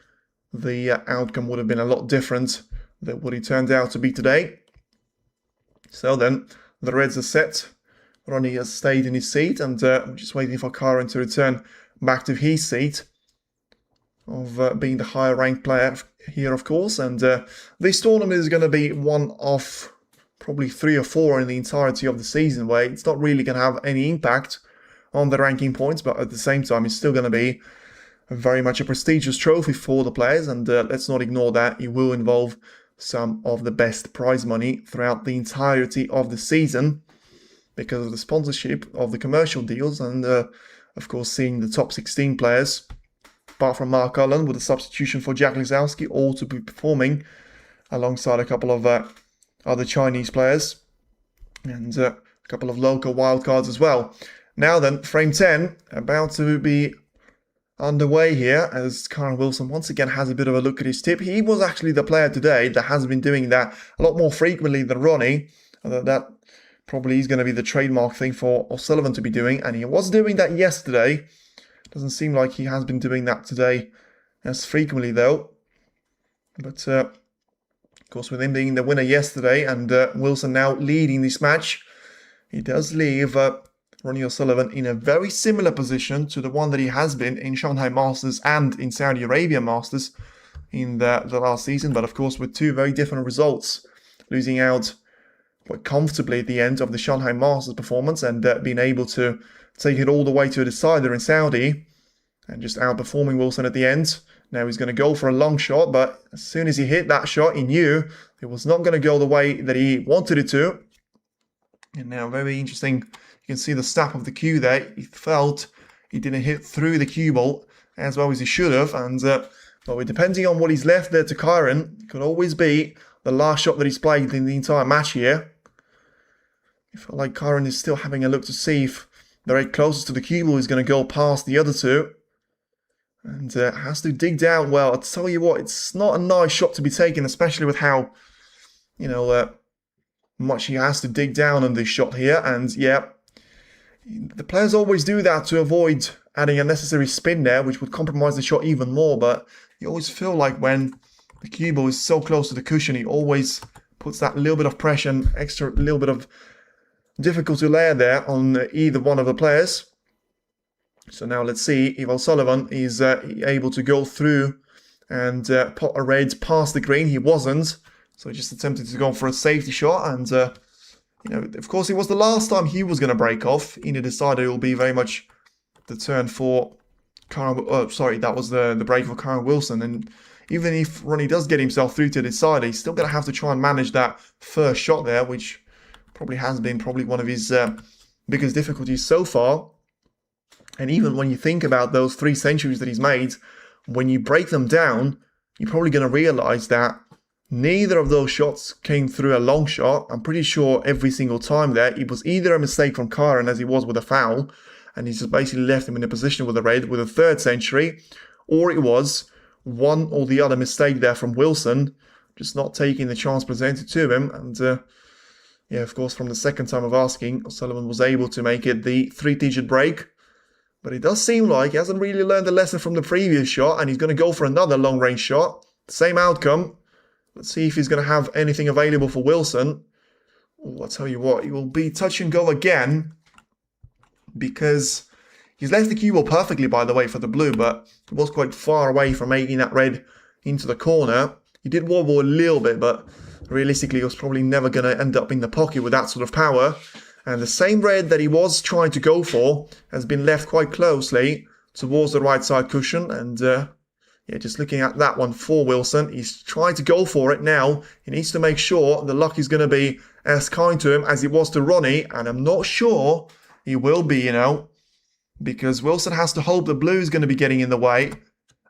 the outcome would have been a lot different than what it turned out to be today. So then, the Reds are set. Ronnie has stayed in his seat, and I'm just waiting for Karen to return back to his seat of being the higher ranked player here, of course. And this tournament is going to be one of probably 3 or 4 in the entirety of the season where it's not really going to have any impact on the ranking points, but at the same time it's still going to be very much a prestigious trophy for the players, and let's not ignore that it will involve some of the best prize money throughout the entirety of the season, because of the sponsorship of the commercial deals, and of course seeing the top 16 players, apart from Mark Cullen with a substitution for Jack Lisowski, all to be performing alongside a couple of other Chinese players and a couple of local wildcards as well. Now then, frame 10, about to be underway here as Kyren Wilson once again has a bit of a look at his tip. He was actually the player today that has been doing that a lot more frequently than Ronnie. That probably is going to be the trademark thing for O'Sullivan to be doing, and he was doing that yesterday. Doesn't seem like he has been doing that today as frequently though. But of course, with him being the winner yesterday and Wilson now leading this match, he does leave Ronnie O'Sullivan in a very similar position to the one that he has been in Shanghai Masters and in Saudi Arabia Masters in the last season, but of course with two very different results, losing out quite comfortably at the end of the Shanghai Masters performance and being able to take it all the way to a decider in Saudi and just outperforming Wilson at the end. Now he's going to go for a long shot, but as soon as he hit that shot, he knew it was not going to go the way that he wanted it to. And now very interesting, you can see the snap of the cue there. He felt he didn't hit through the cue ball as well as he should have, and but depending on what he's left there to Kyren, it could always be the last shot that he's played in the entire match here. I feel like Kyren is still having a look to see if the red closest to the cue ball is going to go past the other two. And has to dig down. Well, I'll tell you what, it's not a nice shot to be taken, especially with how, much he has to dig down on this shot here. And yeah, the players always do that to avoid adding unnecessary spin there, which would compromise the shot even more. But you always feel like when the cue ball is so close to the cushion, he always puts that little bit of pressure and extra little bit of difficulty layer there on either one of the players. So now let's see if O'Sullivan is able to go through and pot a red past the green. He wasn't, so he just attempted to go for a safety shot. And of course, it was the last time he was going to break off. He decided it will be very much the turn for Kyren. That was the break for Kyren Wilson. And even if Ronnie does get himself through to the side, he's still going to have to try and manage that first shot there, which probably has been one of his biggest difficulties so far. And even when you think about those 3 centuries that he's made, when you break them down, you're probably going to realize that neither of those shots came through a long shot. I'm pretty sure every single time there, it was either a mistake from Kyren as he was with a foul, and he's just basically left him in a position with a red with a 3rd century, or it was one or the other mistake there from Wilson, just not taking the chance presented to him. And yeah, of course, from the second time of asking, O'Sullivan was able to make it the 3-digit break. But it does seem like he hasn't really learned the lesson from the previous shot, and he's going to go for another long-range shot. Same outcome. Let's see if he's going to have anything available for Wilson. Oh, I'll tell you what, he will be touch and go again, because he's left the cue ball perfectly, by the way, for the blue, but he was quite far away from making that red into the corner. He did wobble a little bit, but realistically, he was probably never going to end up in the pocket with that sort of power. And the same red that he was trying to go for has been left quite closely towards the right side cushion. And yeah, just looking at that one for Wilson, he's trying to go for it now. He needs to make sure the luck is going to be as kind to him as it was to Ronnie. And I'm not sure he will be, because Wilson has to hope the blue is going to be getting in the way.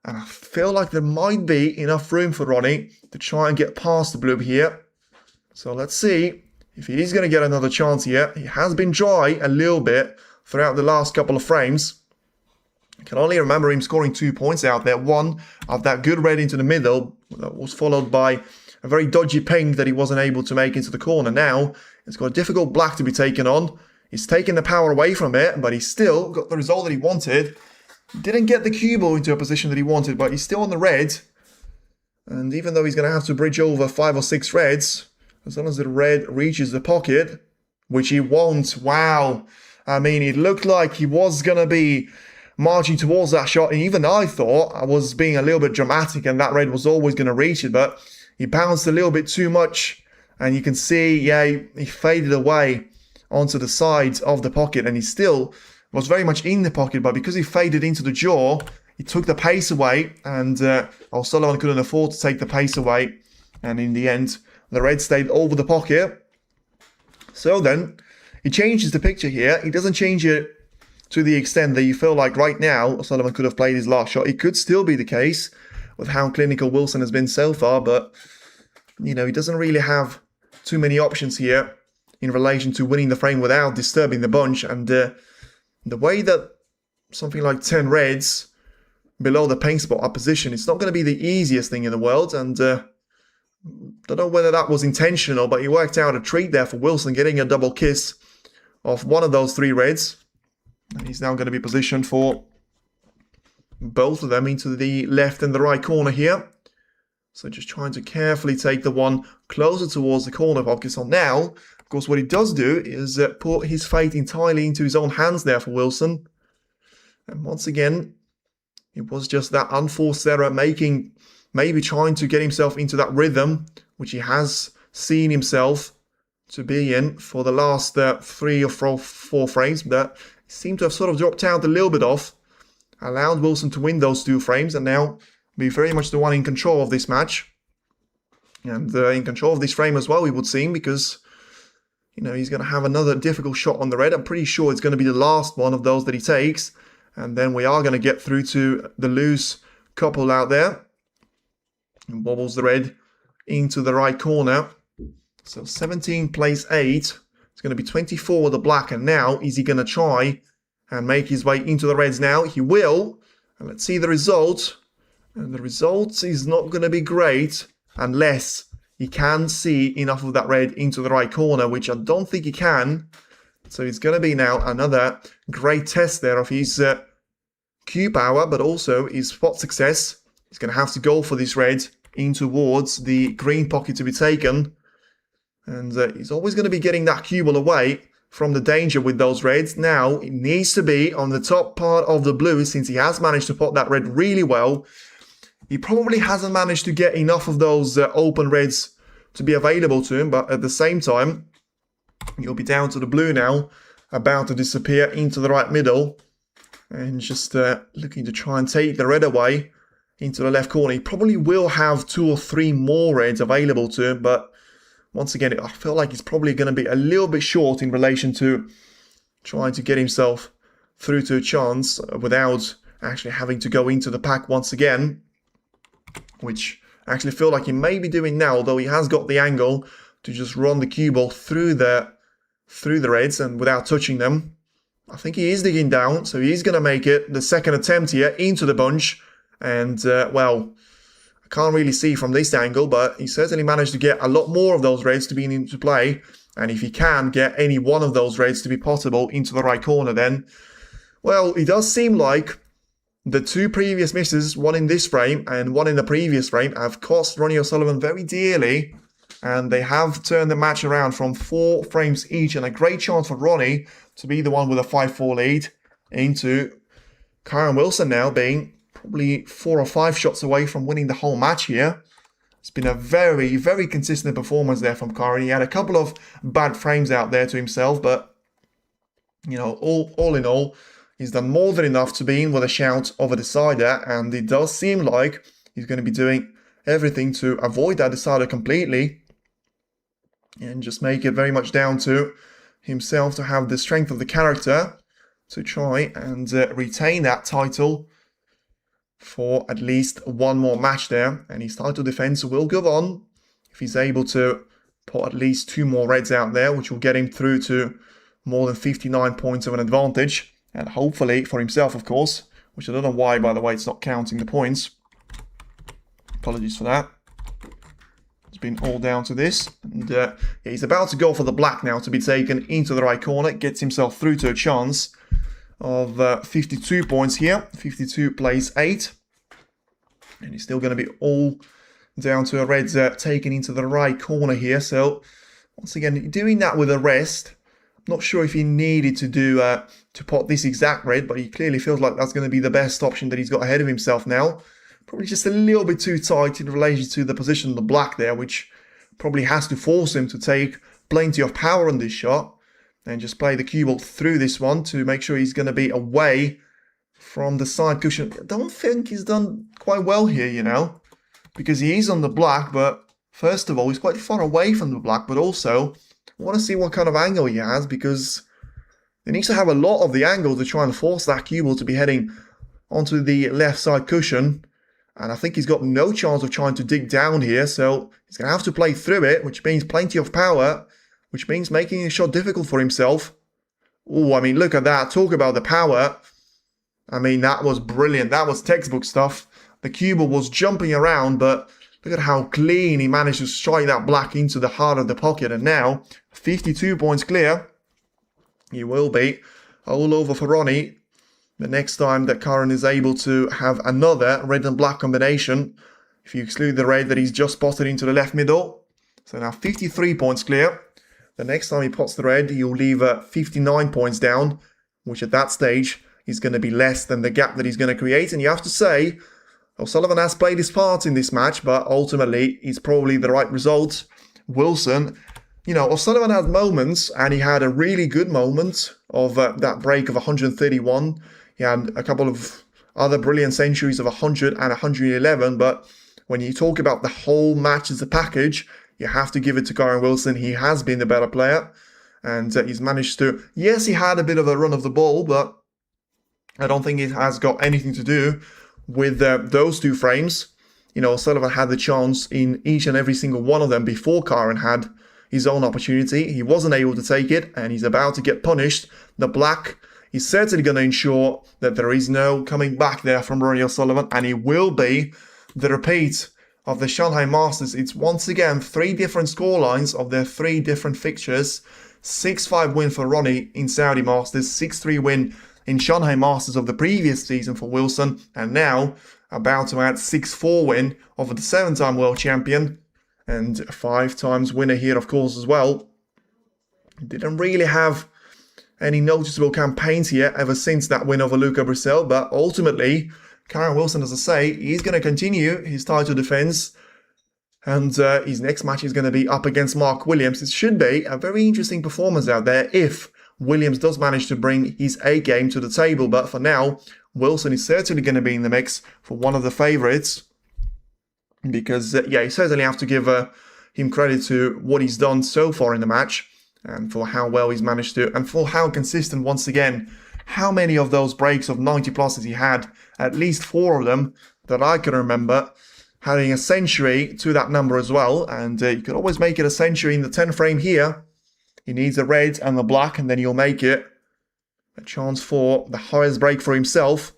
And I feel like there might be enough room for Ronnie to try and get past the blue here. So let's see if he is going to get another chance here. He has been dry a little bit throughout the last couple of frames. I can only remember him scoring 2 points out there. One of that good red into the middle that was followed by a very dodgy pink that he wasn't able to make into the corner. Now, it's got a difficult black to be taken on. He's taken the power away from it, but he's still got the result that he wanted. Didn't get the cue ball into a position that he wanted, but he's still on the red. And even though he's going to have to bridge over 5 or 6 reds, as long as the red reaches the pocket, which he won't. Wow. I mean, it looked like he was going to be marching towards that shot. And even I thought I was being a little bit dramatic and that red was always going to reach it. But he bounced a little bit too much. And you can see, yeah, he faded away onto the sides of the pocket. And he still was very much in the pocket. But because he faded into the jaw, he took the pace away. And O'Sullivan couldn't afford to take the pace away. And in the end, the red stayed over the pocket. So then, he changes the picture here. He doesn't change it to the extent that you feel like right now O'Sullivan could have played his last shot. It could still be the case with how clinical Wilson has been so far, but he doesn't really have too many options here in relation to winning the frame without disturbing the bunch. And the way that something like 10 reds below the paint spot are positioned, it's not going to be the easiest thing in the world. And don't know whether that was intentional, but he worked out a treat there for Wilson, getting a double kiss of one of those 3 reds. And he's now going to be positioned for both of them into the left and the right corner here. So just trying to carefully take the one closer towards the corner pocket. So now, of course, what he does do is put his fate entirely into his own hands there for Wilson. And once again, it was just that unforced error, maybe trying to get himself into that rhythm, which he has seen himself to be in for the last 3 or 4 frames, that seemed to have sort of dropped out a little bit off, allowed Wilson to win those 2 frames, and now be very much the one in control of this match. And in control of this frame as well, we would seem, because, you know, he's going to have another difficult shot on the red. I'm pretty sure it's going to be the last one of those that he takes. And then we are going to get through to the loose couple out there. And wobbles the red into the right corner. So 17 plays 8. It's going to be 24 with the black. And now, is he going to try and make his way into the reds now? He will. And let's see the result. And the result is not going to be great unless he can see enough of that red into the right corner, which I don't think he can. So it's going to be now another great test there of his Q power, but also his spot success. He's going to have to go for this red in towards the green pocket to be taken. And he's always going to be getting that cue ball away from the danger with those reds. Now, it needs to be on the top part of the blue, since he has managed to pot that red really well. He probably hasn't managed to get enough of those open reds to be available to him, but at the same time, he'll be down to the blue now, about to disappear into the right middle, and just looking to try and take the red away into the left corner. He probably will have 2 or 3 more reds available to him, but once again, I feel like he's probably going to be a little bit short in relation to trying to get himself through to a chance without actually having to go into the pack once again, which I actually feel like he may be doing now, although he has got the angle to just run the cue ball through the reds and without touching them. I think he is digging down, so he's going to make it the second attempt here into the bunch. And, well, I can't really see from this angle, but he certainly managed to get a lot more of those reds to be into play. And if he can get any one of those reds to be possible into the right corner, then, well, it does seem like the 2 previous misses, one in this frame and one in the previous frame, have cost Ronnie O'Sullivan very dearly. And they have turned the match around from 4 frames each, and a great chance for Ronnie to be the one with a 5-4 lead, into Kyron Wilson now being probably 4 or 5 shots away from winning the whole match here. It's been a very, very consistent performance there from Kyron. He had a couple of bad frames out there to himself, but, you know, all in all, he's done more than enough to be in with a shout of a decider, and it does seem like he's going to be doing everything to avoid that decider completely, and just make it very much down to himself to have the strength of the character to try and retain that title for at least one more match there. And his title defense will go on if he's able to put at least 2 more reds out there, which will get him through to more than 59 points of an advantage. And hopefully for himself, of course, which I don't know why, by the way, it's not counting the points. Apologies for that. It's been all down to this. And yeah, he's about to go for the black now to be taken into the right corner. Gets himself through to a chance of 52 points here. 52 plays 8. And he's still going to be all down to a red taken into the right corner here. So once again, doing that with a rest. Not sure if he needed to do to pot this exact red, but he clearly feels like that's going to be the best option that he's got ahead of himself now. Probably just a little bit too tight in relation to the position of the black there, which probably has to force him to take plenty of power on this shot and just play the cue ball through this one to make sure he's going to be away from the side cushion. I don't think he's done quite well here, you know, because he is on the black, but first of all, he's quite far away from the black, but also I want to see what kind of angle he has, because he needs to have a lot of the angle to try and force that cue ball to be heading onto the left side cushion. And I think he's got no chance of trying to dig down here, so he's going to have to play through it, which means plenty of power, which means making a shot difficult for himself. Oh, I mean, look at that. Talk about the power. I mean, that was brilliant. That was textbook stuff. The cue ball was jumping around, but look at how clean he managed to strike that black into the heart of the pocket. And now, 52 points clear. He will be all over for Ronnie the next time that Karen is able to have another red and black combination. If you exclude the red that he's just spotted into the left middle. So now 53 points clear. The next time he pots the red, he'll leave 59 points down, which at that stage is going to be less than the gap that he's going to create. And you have to say, O'Sullivan has played his part in this match, but ultimately it's probably the right result. Wilson, you know, O'Sullivan had moments, and he had a really good moment of that break of 131. He had a couple of other brilliant centuries of 100 and 111, but when you talk about the whole match as a package, you have to give it to Kyren Wilson. He has been the better player, and he's managed to... Yes, he had a bit of a run of the ball, but I don't think it has got anything to do with those two frames. You know, Sullivan had the chance in each and every single one of them before Kyren had his own opportunity. He wasn't able to take it, and he's about to get punished. The black is certainly going to ensure that there is no coming back there from Ronnie O'Sullivan, and it will be the repeat of the Shanghai Masters. It's once again 3 different scorelines of their 3 different fixtures. 6-5 win for Ronnie in Saudi Masters, 6-3 win in Shanghai Masters of the previous season for Wilson, and now about to add 6-4 win over the 7-time world champion and 5 times winner here, of course, as well. Didn't really have any noticeable campaigns here ever since that win over Luca Brissell, but ultimately, Kyren Wilson, as I say, he's going to continue his title defense, and his next match is going to be up against Mark Williams. It should be a very interesting performance out there if Williams does manage to bring his A game to the table, but for now, Wilson is certainly going to be in the mix for one of the favourites, because, yeah, you certainly have to give him credit to what he's done so far in the match, and for how well he's managed to, and for how consistent, once again, how many of those breaks of 90 pluses he had, at least 4 of them that I can remember, having a century to that number as well, and you could always make it a century in the 10 frame here. He needs the red and the black, and then he'll make it a chance for the highest break for himself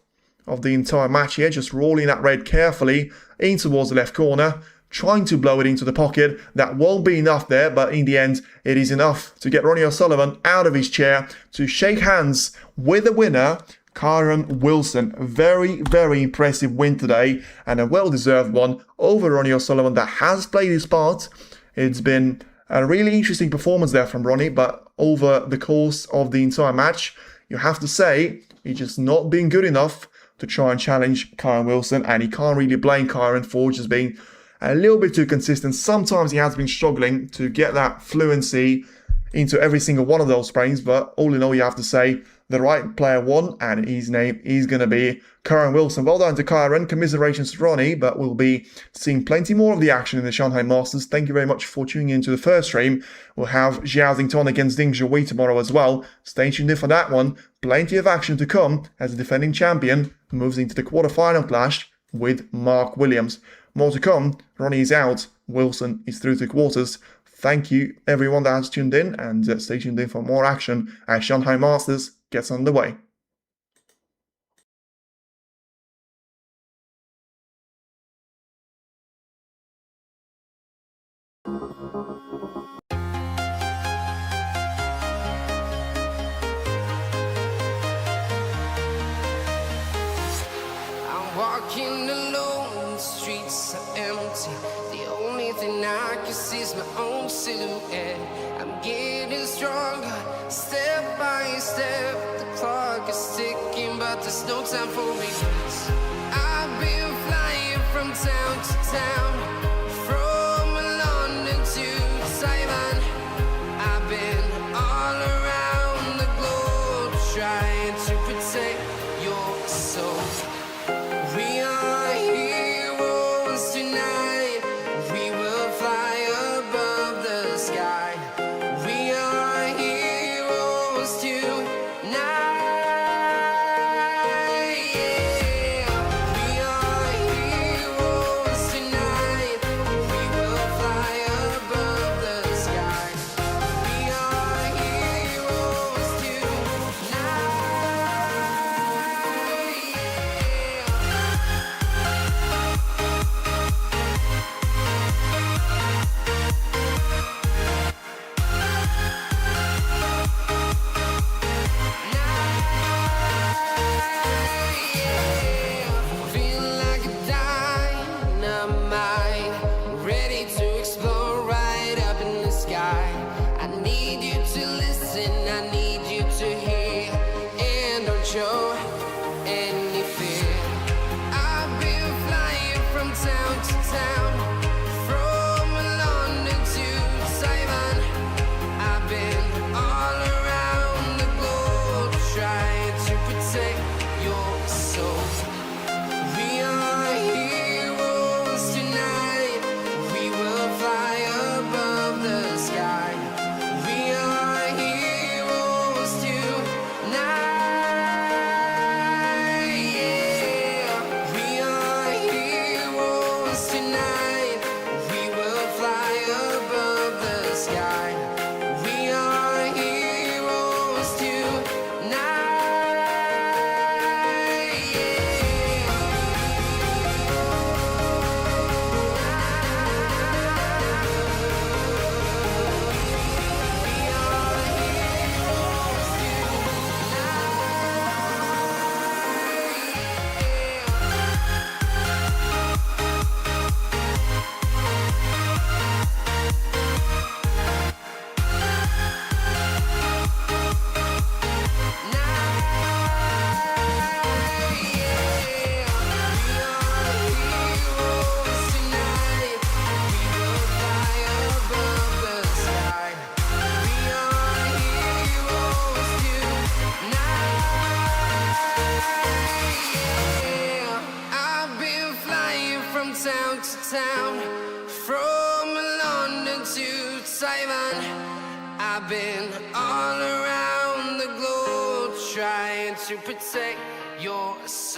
of the entire match here, just rolling that red carefully in towards the left corner, trying to blow it into the pocket. That won't be enough there, but in the end, it is enough to get Ronnie O'Sullivan out of his chair to shake hands with the winner, Kyren Wilson. Very, very impressive win today, and a well-deserved one over Ronnie O'Sullivan that has played his part. It's been a really interesting performance there from Ronnie, but over the course of the entire match, you have to say, he's just not been good enough to try and challenge Kyren Wilson, and he can't really blame Kyren for just being a little bit too consistent. Sometimes he has been struggling to get that fluency into every single one of those frames, but all in all, you have to say the right player won, and his name is going to be Kyren Wilson. Well done to Kyren, commiserations to Ronnie, but we'll be seeing plenty more of the action in the Shanghai Masters. Thank you very much for tuning in to the first stream. We'll have Zhao Xington against Ding Zhuhui tomorrow as well. Stay tuned in for that one. Plenty of action to come as the defending champion moves into the quarterfinal clash with Mark Williams. More to come. Ronnie is out. Wilson is through to quarters. Thank you, everyone that has tuned in, and stay tuned in for more action as Shanghai Masters gets underway. I'm walking alone, the streets are empty. The only thing I can see is my own silhouette. I'm getting stronger, step by step. The clock is ticking, but there's no time for me. I've been flying from town to town, from London to Taiwan. I've been all around the globe trying to protect your soul. We are heroes tonight. We will fly above the sky. We are heroes tonight. Yeah. We are heroes tonight. town to town, from London to Taiwan. I've been all around the globe trying to protect your soul.